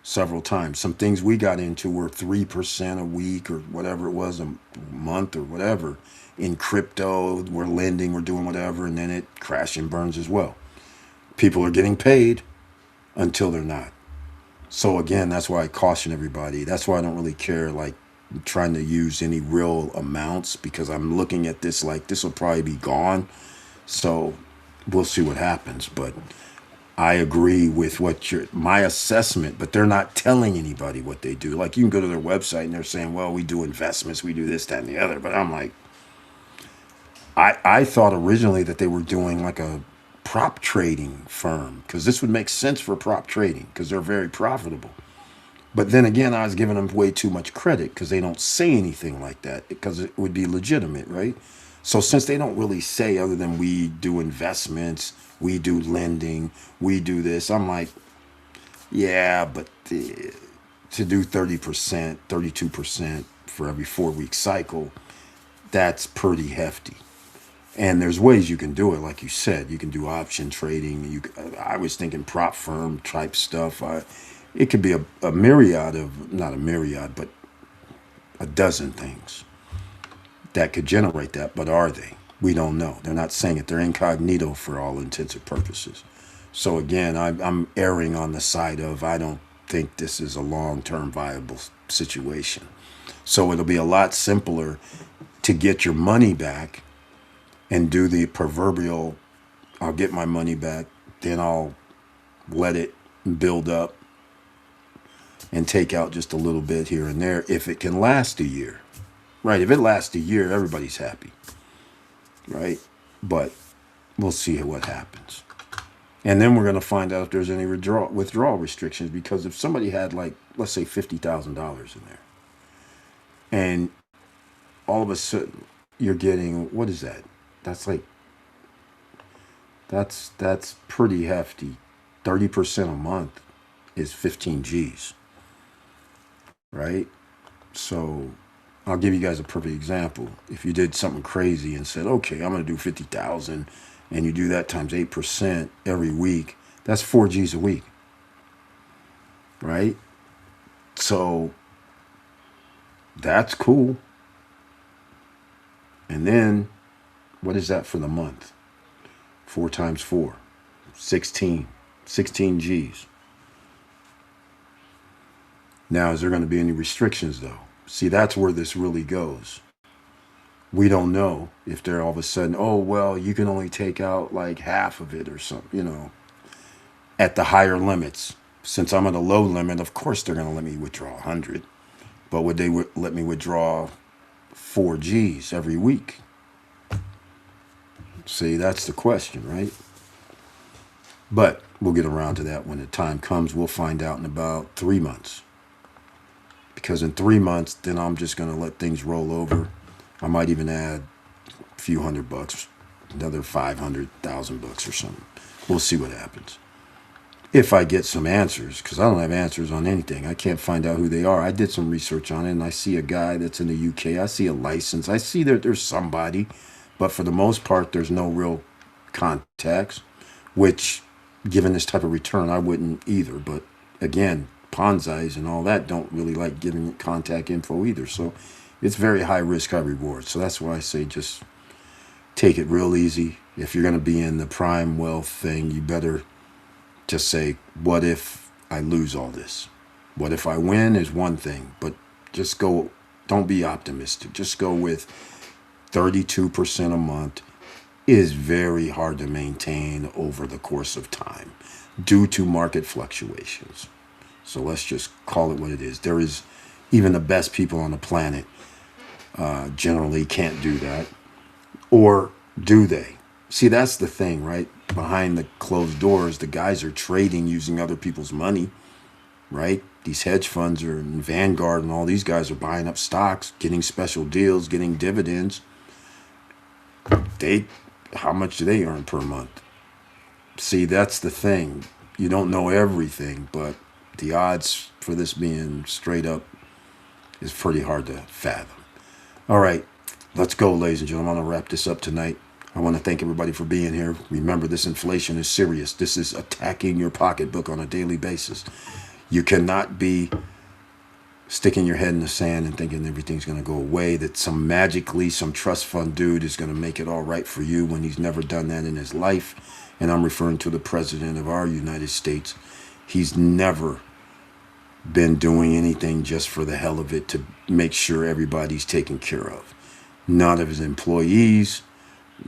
several times. Some things we got into were 3% a week or whatever it was, a month or whatever. In crypto, we're lending, we're doing whatever, and then it crashes and burns as well. People are getting paid. until they're not. So again, that's why I caution everybody. That's why I don't really care like trying to use any real amounts, because I'm looking at this like this will probably be gone. So we'll see what happens. But I agree with what your my assessment, but they're not telling anybody what they do. Like you can go to their website and they're saying, "Well, we do investments, we do this, that, and the other." But I'm like, I thought originally that they were doing like a prop trading firm, because this would make sense for prop trading because they're very profitable. But then again, I was giving them way too much credit because they don't say anything like that because it would be legitimate, right? So since they don't really say other than we do investments, we do lending, we do this, I'm like, yeah, but to do 30%, 32% for every 4 week cycle, that's pretty hefty. And there's ways you can do it, like you said. You can do option trading. I was thinking prop firm type stuff. It could be a myriad of, not a myriad, but a dozen things that could generate that. But are they? We don't know. They're not saying it. They're incognito for all intents and purposes. So again, I'm erring on the side of I don't think this is a long-term viable situation. So it'll be a lot simpler to get your money back and do the proverbial, I'll get my money back, then I'll let it build up and take out just a little bit here and there if it can last a year. Right? If it lasts a year, everybody's happy. Right? But we'll see what happens. And then we're going to find out if there's any withdrawal restrictions, because if somebody had like, let's say $50,000 in there, and all of a sudden you're getting, what is that? That's like, that's pretty hefty. 30% a month is 15 G's, right? So I'll give you guys a perfect example. If you did something crazy and said, okay, I'm going to do 50,000, and you do that times 8% every week, that's 4 G's a week, right? So that's cool. And then what is that for the month? 4 times 4, 16 G's. Now, is there going to be any restrictions though? See, that's where this really goes. We don't know if they're all of a sudden, oh, well, you can only take out like half of it or something, at the higher limits. Since I'm at a low limit, of course they're going to let me withdraw 100. But would they let me withdraw 4 G's every week? See, that's the question, right? But we'll get around to that when the time comes. We'll find out in about 3 months. Because in 3 months, then I'm just going to let things roll over. I might even add a few $100, another 500,000 bucks or something. We'll see what happens. If I get some answers, because I don't have answers on anything. I can't find out who they are. I did some research on it, and I see a guy that's in the UK. I see a license. I see that there's somebody. But for the most part, there's no real contacts, which, given this type of return, I wouldn't either. But again, Ponzi's and all that don't really like giving contact info either. So it's very high risk, high reward. So that's why I say just take it real easy. If you're going to be in the prime wealth thing, you better just say, what if I lose all this? What if I win is one thing, but just go, don't be optimistic. Just go with 32% a month is very hard to maintain over the course of time due to market fluctuations. So let's just call it what it is. There is, even the best people on the planet generally can't do that. Or do they? See, that's the thing, right? Behind the closed doors, the guys are trading using other people's money, right? These hedge funds are in Vanguard, and all these guys are buying up stocks, getting special deals, getting dividends. How much do they earn per month? See, that's the thing. You don't know everything, but the odds for this being straight up is pretty hard to fathom. All right, let's go, ladies and gentlemen. I want to wrap this up tonight. I want to thank everybody for being here. Remember, this inflation is serious. This is attacking your pocketbook on a daily basis. You cannot be sticking your head in the sand and thinking everything's going to go away, that some magically some trust fund dude is going to make it all right for you when he's never done that in his life. And I'm referring to the president of our United States. He's never been doing anything just for the hell of it to make sure everybody's taken care of. None of his employees,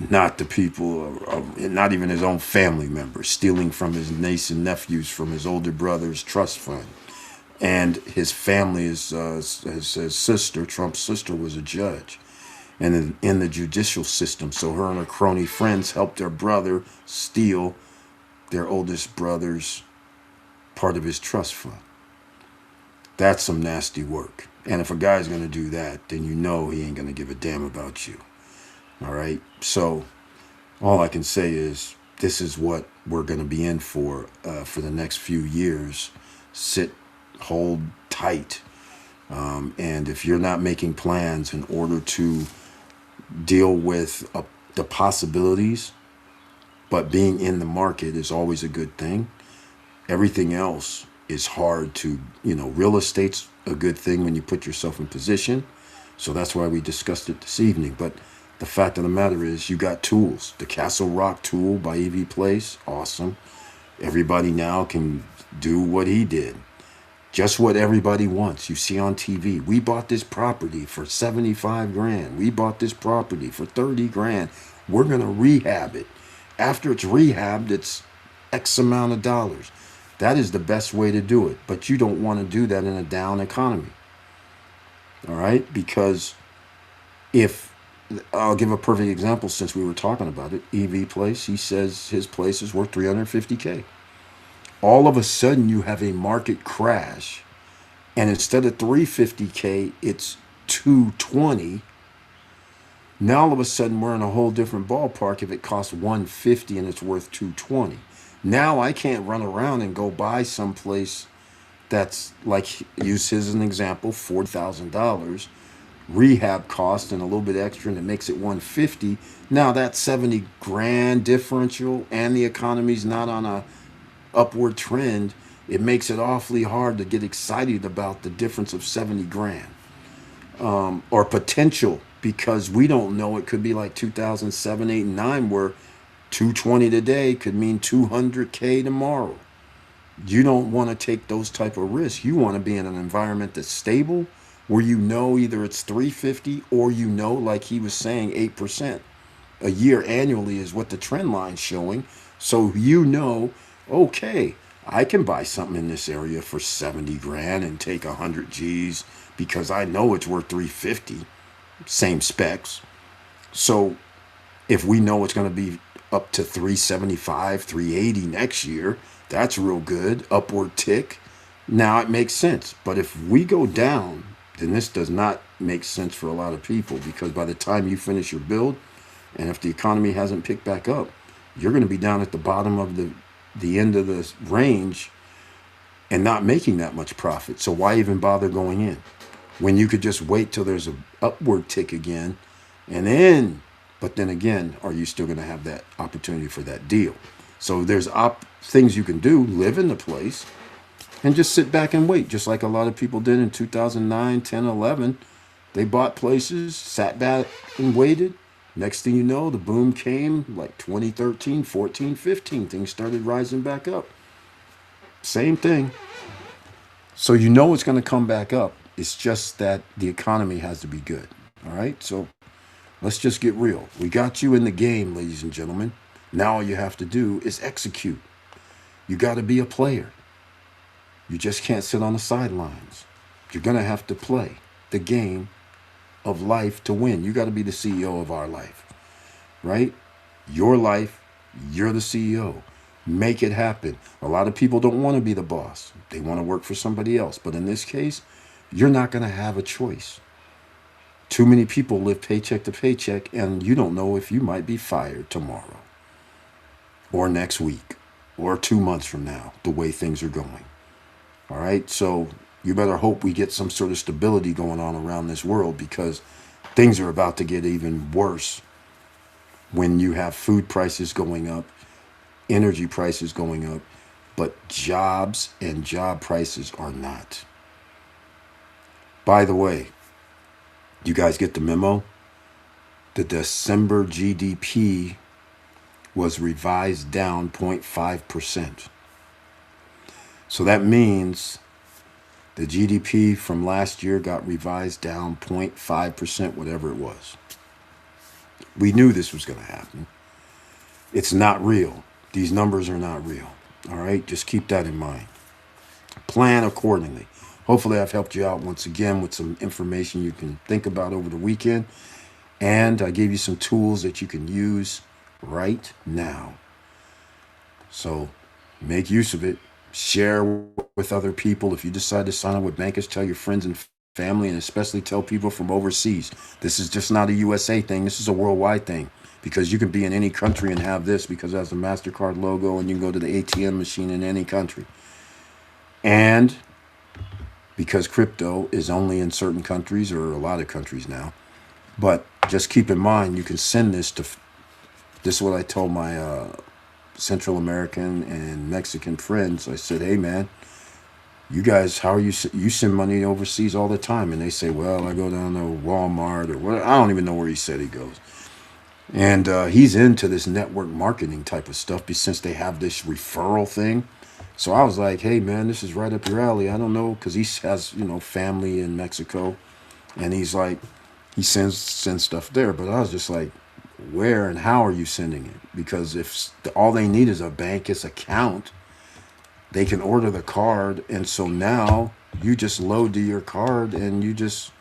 not the people, not even his own family members, stealing from his niece and nephews from his older brother's trust fund. And his family his sister, Trump's sister, was a judge and in the judicial system. So her and her crony friends helped their brother steal their oldest brother's part of his trust fund. That's some nasty work. And if a guy's going to do that, then you know he ain't going to give a damn about you. All right. So all I can say is this is what we're going to be in for the next few years. Sit, hold tight. And if you're not making plans in order to deal with the possibilities, but being in the market is always a good thing. Everything else is hard to, real estate's a good thing when you put yourself in position. So that's why we discussed it this evening. But the fact of the matter is you got tools. The Castle Rock tool by EV Place, awesome. Everybody now can do what he did. Just what everybody wants. You see on TV. We bought this property for 75 grand. We bought this property for 30 grand. We're going to rehab it. After it's rehabbed, it's X amount of dollars. That is the best way to do it. But you don't want to do that in a down economy. All right? Because I'll give a perfect example since we were talking about it. EV Place, he says his place is worth $350K. All of a sudden you have a market crash, and instead of $350K, it's $220. Now all of a sudden we're in a whole different ballpark if it costs $150 and it's worth $220. Now I can't run around and go buy someplace that's like, use his as an example, $4,000 rehab cost and a little bit extra, and it makes it $150. Now that 70 grand differential, and the economy's not on a upward trend, it makes it awfully hard to get excited about the difference of 70 grand or potential, because we don't know. It could be like 2007, 8, and 9 where 220 today could mean 200K tomorrow. You don't want to take those type of risks. You want to be in an environment that's stable, where either it's 350 or like he was saying, 8% a year annually is what the trend line's showing. So okay, I can buy something in this area for 70 grand and take 100 G's because I know it's worth 350, same specs. So if we know it's going to be up to 375, 380 next year, that's real good, upward tick. Now it makes sense. But if we go down, then this does not make sense for a lot of people, because by the time you finish your build, and if the economy hasn't picked back up, you're going to be down at the bottom of the end of the range and not making that much profit. So why even bother going in when you could just wait till there's an upward tick again, but then again, are you still going to have that opportunity for that deal? So there's things you can do, live in the place and just sit back and wait, just like a lot of people did in 2009, 10, 11. They bought places, sat back and waited. Next thing you know, the boom came like 2013, 14, 15. Things started rising back up. Same thing. So it's going to come back up. It's just that the economy has to be good. All right? So let's just get real. We got you in the game, ladies and gentlemen. Now all you have to do is execute. You got to be a player. You just can't sit on the sidelines. You're going to have to play the game of life to win. You got to be the CEO of our life, right? Your life, you're the CEO. Make it happen. A lot of people don't want to be the boss. They want to work for somebody else. But in this case, you're not going to have a choice. Too many people live paycheck to paycheck, and you don't know if you might be fired tomorrow or next week or 2 months from now, the way things are going. All right? So you better hope we get some sort of stability going on around this world, because things are about to get even worse when you have food prices going up, energy prices going up, but jobs and job prices are not. By the way, you guys get the memo? The December GDP was revised down 0.5%. So that means the GDP from last year got revised down 0.5%, whatever it was. We knew this was going to happen. It's not real. These numbers are not real. All right? Just keep that in mind. Plan accordingly. Hopefully, I've helped you out once again with some information you can think about over the weekend. And I gave you some tools that you can use right now. So make use of it. Share with other people. If you decide to sign up with bankers, tell your friends and family, and especially tell people from overseas. This is just not a USA thing. This is a worldwide thing, because you can be in any country and have this because it has a MasterCard logo, and you can go to the ATM machine in any country. And because crypto is only in certain countries, or a lot of countries now. But just keep in mind, you can send this to, this is what I told my Central American and Mexican friends. I said, hey man, you guys, how are you send money overseas all the time? And they say, well, I go down to Walmart or what. I don't even know where he said he goes. And he's into this network marketing type of stuff since they have this referral thing. So I was like, hey man, this is right up your alley. I don't know, because he has, family in Mexico, and he's like, he sends stuff there. But I was just like, where and how are you sending it? Because if all they need is a bank's account, they can order the card, and so now you just load to your card and you just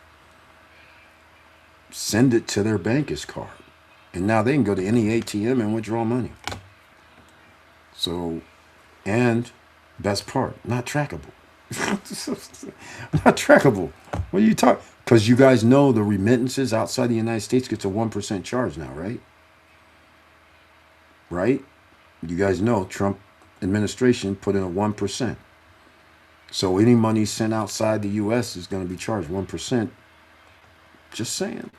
send it to their bank's card, and now they can go to any ATM and withdraw money. So, and best part, not trackable. Not trackable. What are you talking? Because you guys know the remittances outside the United States gets a 1% charge now, right? Right? You guys know Trump administration put in a 1%. So any money sent outside the U.S. is going to be charged 1%. Just saying.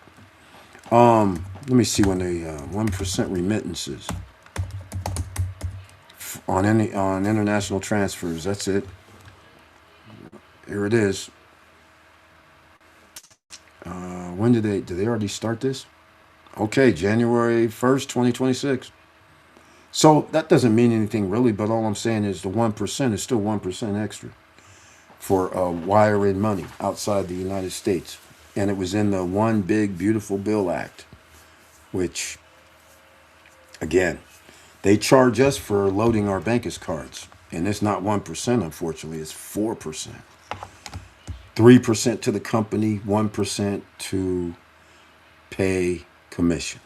Let me see when they 1% remittances on international transfers. That's it. Here it is. When did they already start this? Okay, January 1st, 2026. So that doesn't mean anything really, but all I'm saying is the 1% is still 1% extra for wiring money outside the United States. And it was in the One Big Beautiful Bill Act, which, again, they charge us for loading our bankers cards. And it's not 1%, unfortunately, it's 4%. 3% to the company, 1% to pay commission.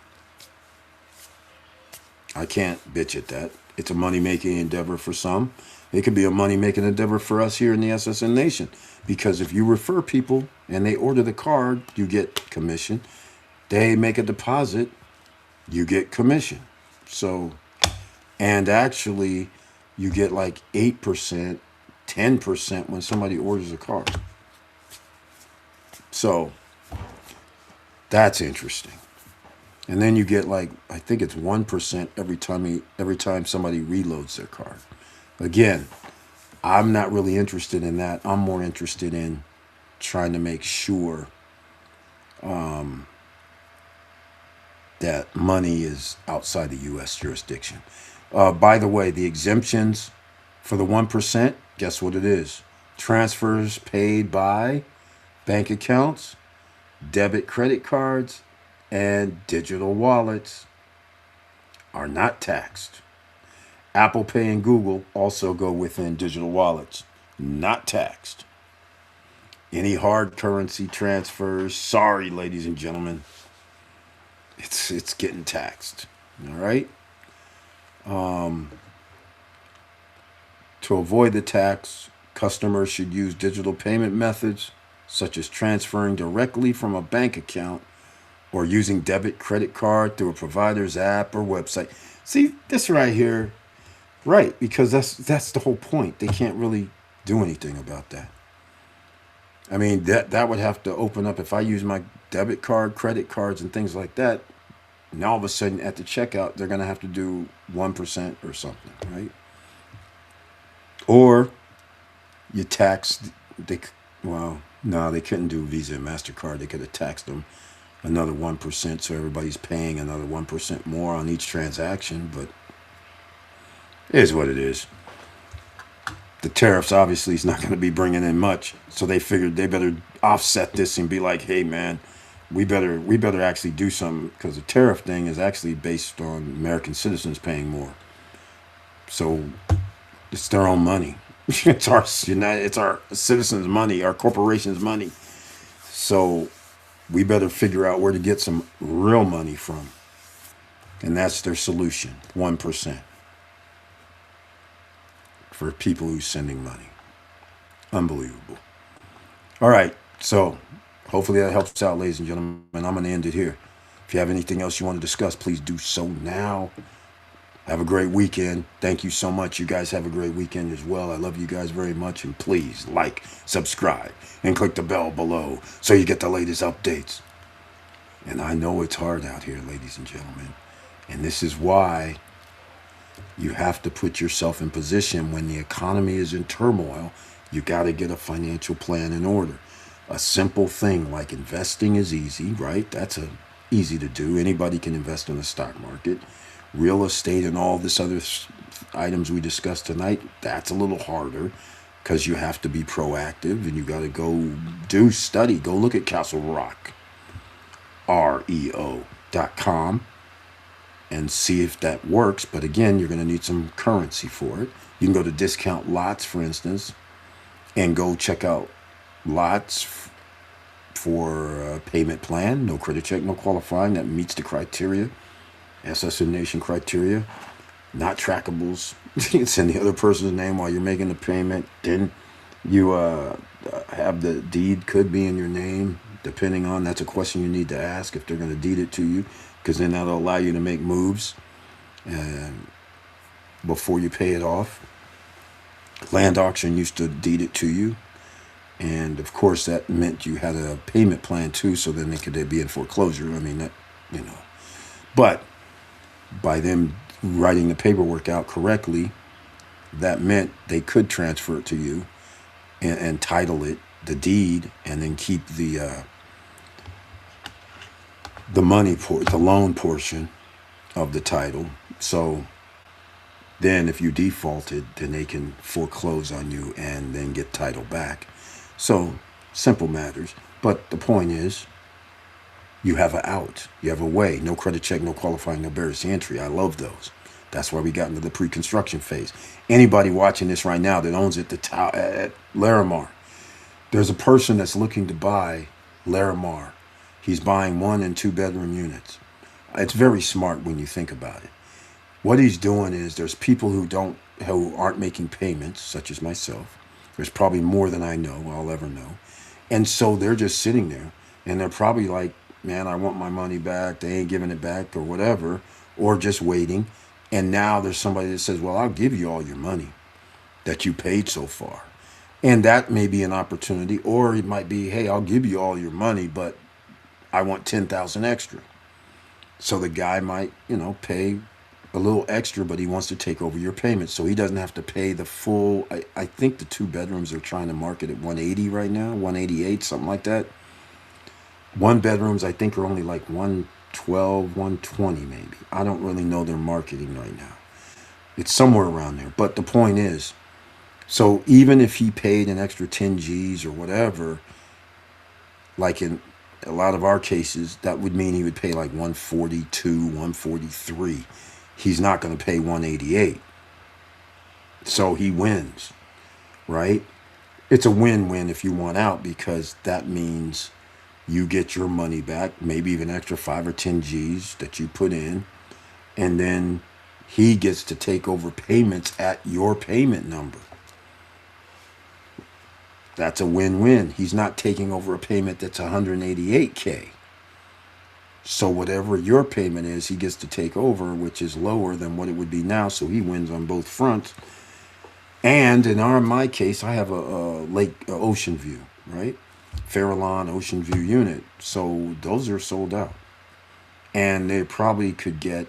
I can't bitch at that. It's a money-making endeavor for some. It could be a money-making endeavor for us here in the SSN Nation. Because if you refer people and they order the card, you get commission. They make a deposit, you get commission. So, and actually, you get like 8%, 10% when somebody orders a card. So, that's interesting. And then you get like, I think it's 1% every time somebody reloads their card. Again, I'm not really interested in that. I'm more interested in trying to make sure that money is outside the U.S. jurisdiction. By the way, the exemptions for the 1%, guess what it is? Transfers paid by bank accounts, debit credit cards, and digital wallets are not taxed. Apple Pay and Google also go within digital wallets, not taxed. Any hard currency transfers, sorry, ladies and gentlemen, it's getting taxed. All right. To avoid the tax, customers should use digital payment methods such as transferring directly from a bank account or using debit credit card through a provider's app or website. See, this right here, right, because that's the whole point. They can't really do anything about that. I mean, that would have to open up if I use my debit card, credit cards, and things like that. And all of a sudden at the checkout, they're going to have to do 1% or something, right? Or you tax, well, no, they couldn't do Visa and MasterCard. They could have taxed them another 1%, so everybody's paying another 1% more on each transaction, but it is what it is. The tariffs obviously is not going to be bringing in much, so they figured they better offset this and be like, hey man, we better actually do something because the tariff thing is actually based on American citizens paying more. So it's their own money. It's our citizens' money, our corporations' money. So we better figure out where to get some real money from. And that's their solution, 1% for people who's sending money. Unbelievable. All right. So hopefully that helps out, ladies and gentlemen. I'm going to end it here. If you have anything else you want to discuss, please do so now. Have a great weekend. Thank you so much. You guys have a great weekend as well. I love you guys very much. And please like, subscribe, and click the bell below so you get the latest updates. And I know it's hard out here, ladies and gentlemen. And this is why you have to put yourself in position when the economy is in turmoil. You got to get a financial plan in order. A simple thing like investing is easy, right? That's easy to do. Anybody can invest in the stock market. Real estate and all this other items we discussed tonight, that's a little harder because you have to be proactive and you got to go do study. Go look at Castle Rock, REO.com, and see if that works. But again, you're going to need some currency for it. You can go to Discount Lots, for instance, and go check out lots for a payment plan. No credit check, no qualifying. That meets the criteria. SS Nation criteria. Not trackables. It's in the other person's name while you're making the payment. Then you have the deed could be in your name, depending on, that's a question you need to ask if they're going to deed it to you, because then that'll allow you to make moves before you pay it off. Land auction used to deed it to you, and of course that meant you had a payment plan too, so then they could be in foreclosure. I mean, that, but by them writing the paperwork out correctly, that meant they could transfer it to you and title it, the deed, and then keep the the loan portion of the title. So then if you defaulted, then they can foreclose on you and then get title back. So simple matters. But the point is, you have an out. You have a way. No credit check, no qualifying, no barriers to entry. I love those. That's why we got into the pre-construction phase. Anybody watching this right now that owns it at Larimar, there's a person that's looking to buy Larimar. He's buying 1 and 2 bedroom units. It's very smart when you think about it. What he's doing is, there's people who aren't making payments, such as myself. There's probably more than I know, I'll ever know. And so they're just sitting there and they're probably like, man, I want my money back. They ain't giving it back or whatever, or just waiting. And now there's somebody that says, well, I'll give you all your money that you paid so far. And that may be an opportunity, or it might be, hey, I'll give you all your money, but I want 10,000 extra. So the guy might, pay a little extra, but he wants to take over your payment. So he doesn't have to pay the full, I think the 2 bedrooms are trying to market at 180 right now, 188, something like that. 1 bedrooms, I think, are only like 112, 120 maybe. I don't really know their marketing right now. It's somewhere around there. But the point is, so even if he paid an extra 10 G's or whatever, like in a lot of our cases, that would mean he would pay like 142, 143. He's not going to pay 188. So he wins, right? It's a win-win if you want out, because that means you get your money back, maybe even extra 5 or 10 G's that you put in, and then he gets to take over payments at your payment number. That's a win-win. He's not taking over a payment that's 188K. So whatever your payment is, he gets to take over, which is lower than what it would be now. So he wins on both fronts. And in my case, I have a ocean view, right? Farallon ocean view unit. So those are sold out. And they probably could get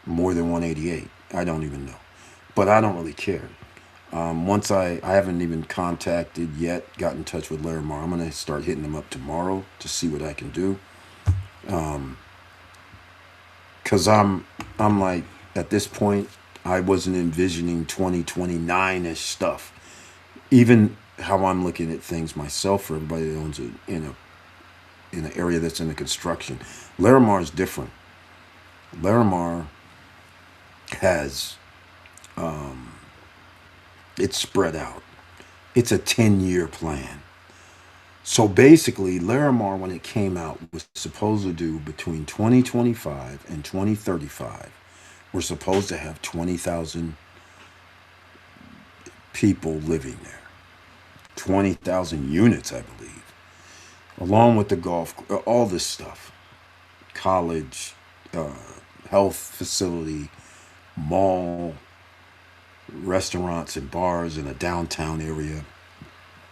more than 188. I don't even know. But I don't really care. Once I haven't even contacted yet, got in touch with Larimar. I'm going to start hitting them up tomorrow to see what I can do. Because I'm like, at this point, I wasn't envisioning 2029-ish stuff. Even how I'm looking at things myself, for everybody that owns it in an area that's in the construction, Larimar is different. Larimar has it's spread out. It's a 10-year plan. So basically, Larimar, when it came out, was supposed to do between 2025 and 2035. We're supposed to have 20,000 people living there, 20,000 units, I believe, along with the golf, all this stuff, college, uh, health facility, mall, restaurants and bars in a downtown area,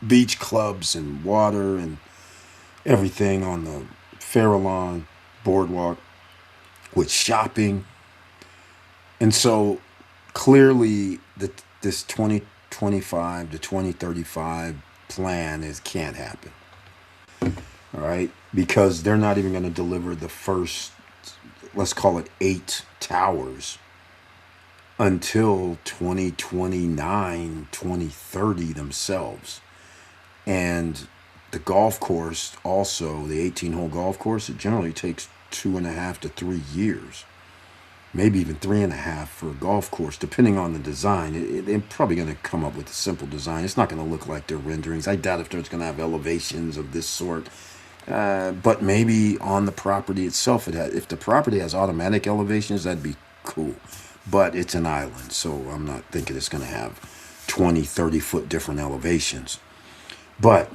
beach clubs and water and everything on the Farallon boardwalk with shopping. And so clearly this 2025 to 2035 plan is can't happen. All right? Because they're not even going to deliver the first, let's call it 8 towers until 2029, 2030 themselves. And the golf course, also the 18-hole golf course, it generally takes 2.5 to 3 years, maybe even 3.5 for a golf course, depending on the design. They're probably going to come up with a simple design. It's not going to look like their renderings. I doubt if there's going to have elevations of this sort. But maybe on the property itself, if the property has automatic elevations, that'd be cool. But it's an island, so I'm not thinking it's going to have 20, 30-foot different elevations. But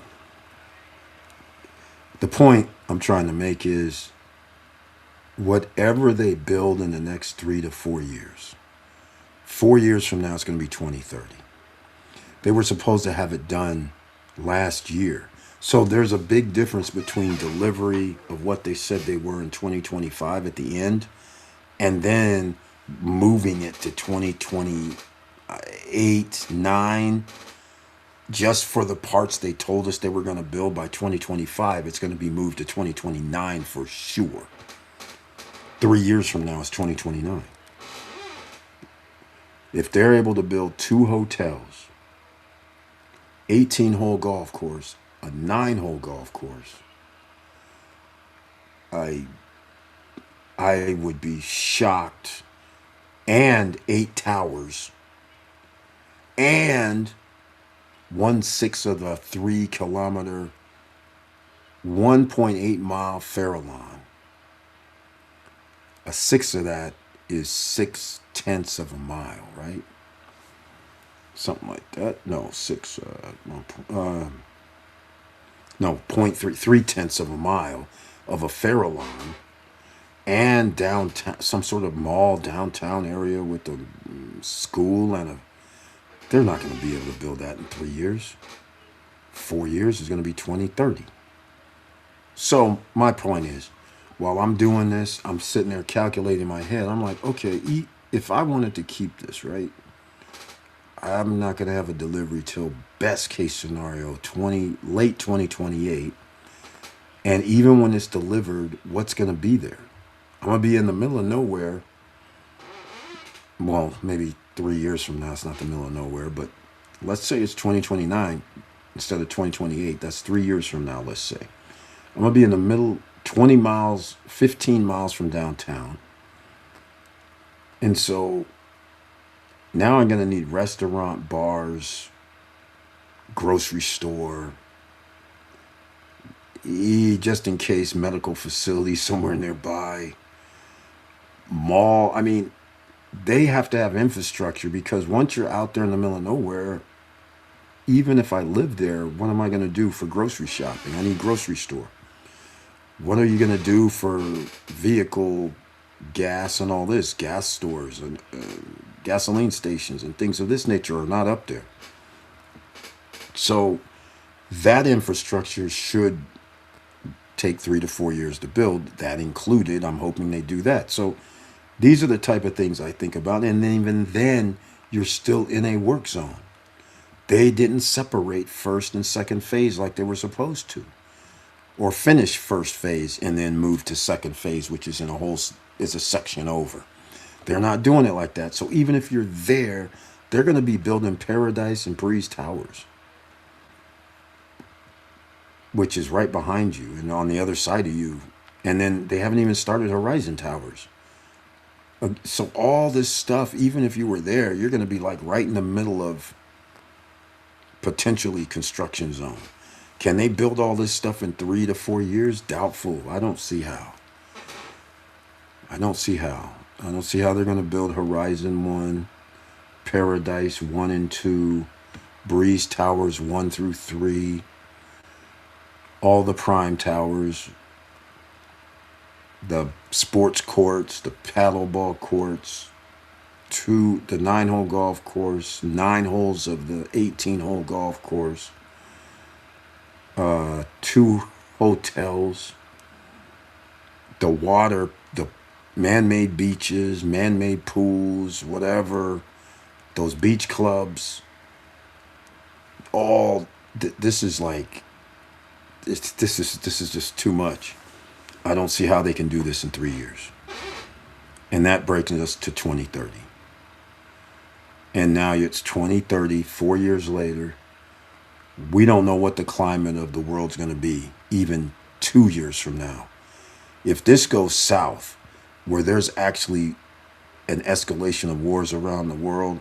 the point I'm trying to make is whatever they build in the next 3 to 4 years, 4 years from now, it's going to be 2030. They were supposed to have it done last year. So there's a big difference between delivery of what they said they were in 2025 at the end and then moving it to 2028, 9, just for the parts they told us they were going to build by 2025. It's going to be moved to 2029 for sure. 3 years from now is 2029. If they're able to build 2 hotels, 18-hole golf course, a 9-hole golf course, I I would be shocked. And 8 towers, and 1/6 of the 3 kilometer, 1.8 mile Farallon. A sixth of that is 6/10 of a mile, right? Something like that. No, six. No, point 0.3, 3/10 of a mile of a Farallon, and downtown, some sort of mall downtown area with a school and a. They're not going to be able to build that in 3 years. 4 years is going to be 2030. So my point is, while I'm doing this, I'm sitting there calculating in my head. I'm like, okay, if I wanted to keep this, right, I'm not going to have a delivery till best case scenario late 2028. And even when it's delivered, what's going to be there? I'm going to be in the middle of nowhere. Well, maybe 3 years from now, it's not the middle of nowhere, but let's say it's 2029 instead of 2028. That's 3 years from now, let's say. I'm going to be in the middle, 20 miles, 15 miles from downtown. And so now I'm going to need restaurant, bars, grocery store, just in case medical facility somewhere nearby, mall. I mean, they have to have infrastructure, because once you're out there in the middle of nowhere, even if I live there, what am I going to do for grocery shopping? I need grocery store. What are you going to do for vehicle gas and all this? Gas stores and gasoline stations and things of this nature are not up there. So that infrastructure should take 3 to 4 years to build. That included, I'm hoping they do that. So these are the type of things I think about. And then even then, you're still in a work zone. They didn't separate first and second phase like they were supposed to, or finish first phase and then move to second phase, which is is a section over. They're not doing it like that. So even if you're there, they're going to be building Paradise and Breeze Towers. which is right behind you and on the other side of you. And then they haven't even started Horizon Towers. So all this stuff, even if you were there, you're going to be like right in the middle of potentially construction zone. Can they build all this stuff in 3 to 4 years? Doubtful. I don't see how. I don't see how. I don't see how they're going to build Horizon 1, Paradise 1 and 2, Breeze Towers 1 through 3, all the Prime Towers, the sports courts, the paddleball courts, the 9-hole golf course, 9 holes of the 18-hole golf course, 2 hotels, the water, the man-made beaches, man-made pools, whatever, those beach clubs, all this is like this is just too much. I don't see how they can do this in 3 years. And that brings us to 2030. And now it's 2030, 4 years later. We don't know what the climate of the world's going to be even 2 years from now. If this goes south, where there's actually an escalation of wars around the world,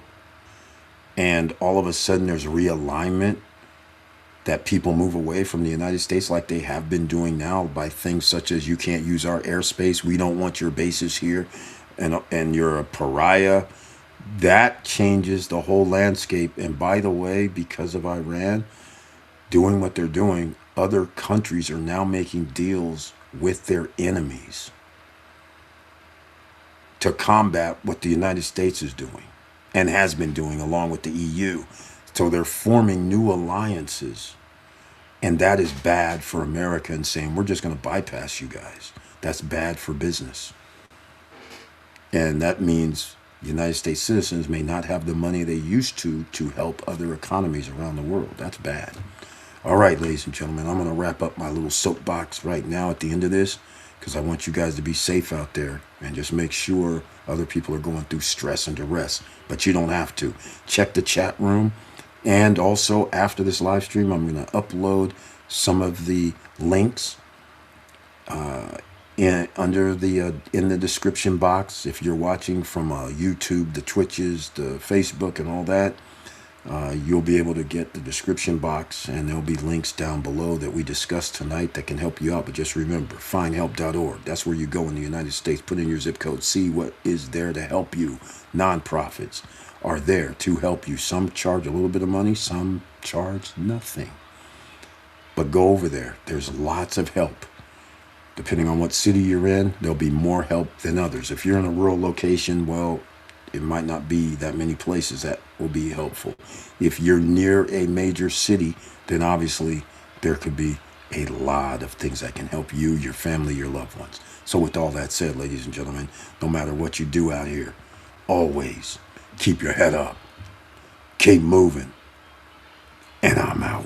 and all of a sudden there's realignment, that people move away from the United States like they have been doing now by things such as you can't use our airspace, we don't want your bases here, and you're a pariah, that changes the whole landscape. And by the way, because of Iran doing what they're doing, other countries are now making deals with their enemies to combat what the United States is doing and has been doing along with the EU. So they're forming new alliances. And that is bad for America, and saying, we're just going to bypass you guys. That's bad for business. And that means United States citizens may not have the money they used to help other economies around the world. That's bad. All right, ladies and gentlemen, I'm going to wrap up my little soapbox right now at the end of this, because I want you guys to be safe out there and just make sure other people are going through stress and duress. But you don't have to. Check the chat room. And also, after this live stream, I'm going to upload some of the links in the description box. If you're watching from YouTube, the Twitches, the Facebook, and all that, you'll be able to get the description box, and there'll be links down below that we discussed tonight that can help you out. But just remember, findhelp.org. That's where you go in the United States. Put in your zip code. See what is there to help you. Nonprofits are there to help you. Some charge a little bit of money, some charge nothing. But go over there. There's lots of help. Depending on what city you're in, there'll be more help than others. If you're in a rural location, well, it might not be that many places that will be helpful. If you're near a major city, then obviously there could be a lot of things that can help you, your family, your loved ones. So with all that said, ladies and gentlemen, no matter what you do out here, always keep your head up, keep moving, and I'm out.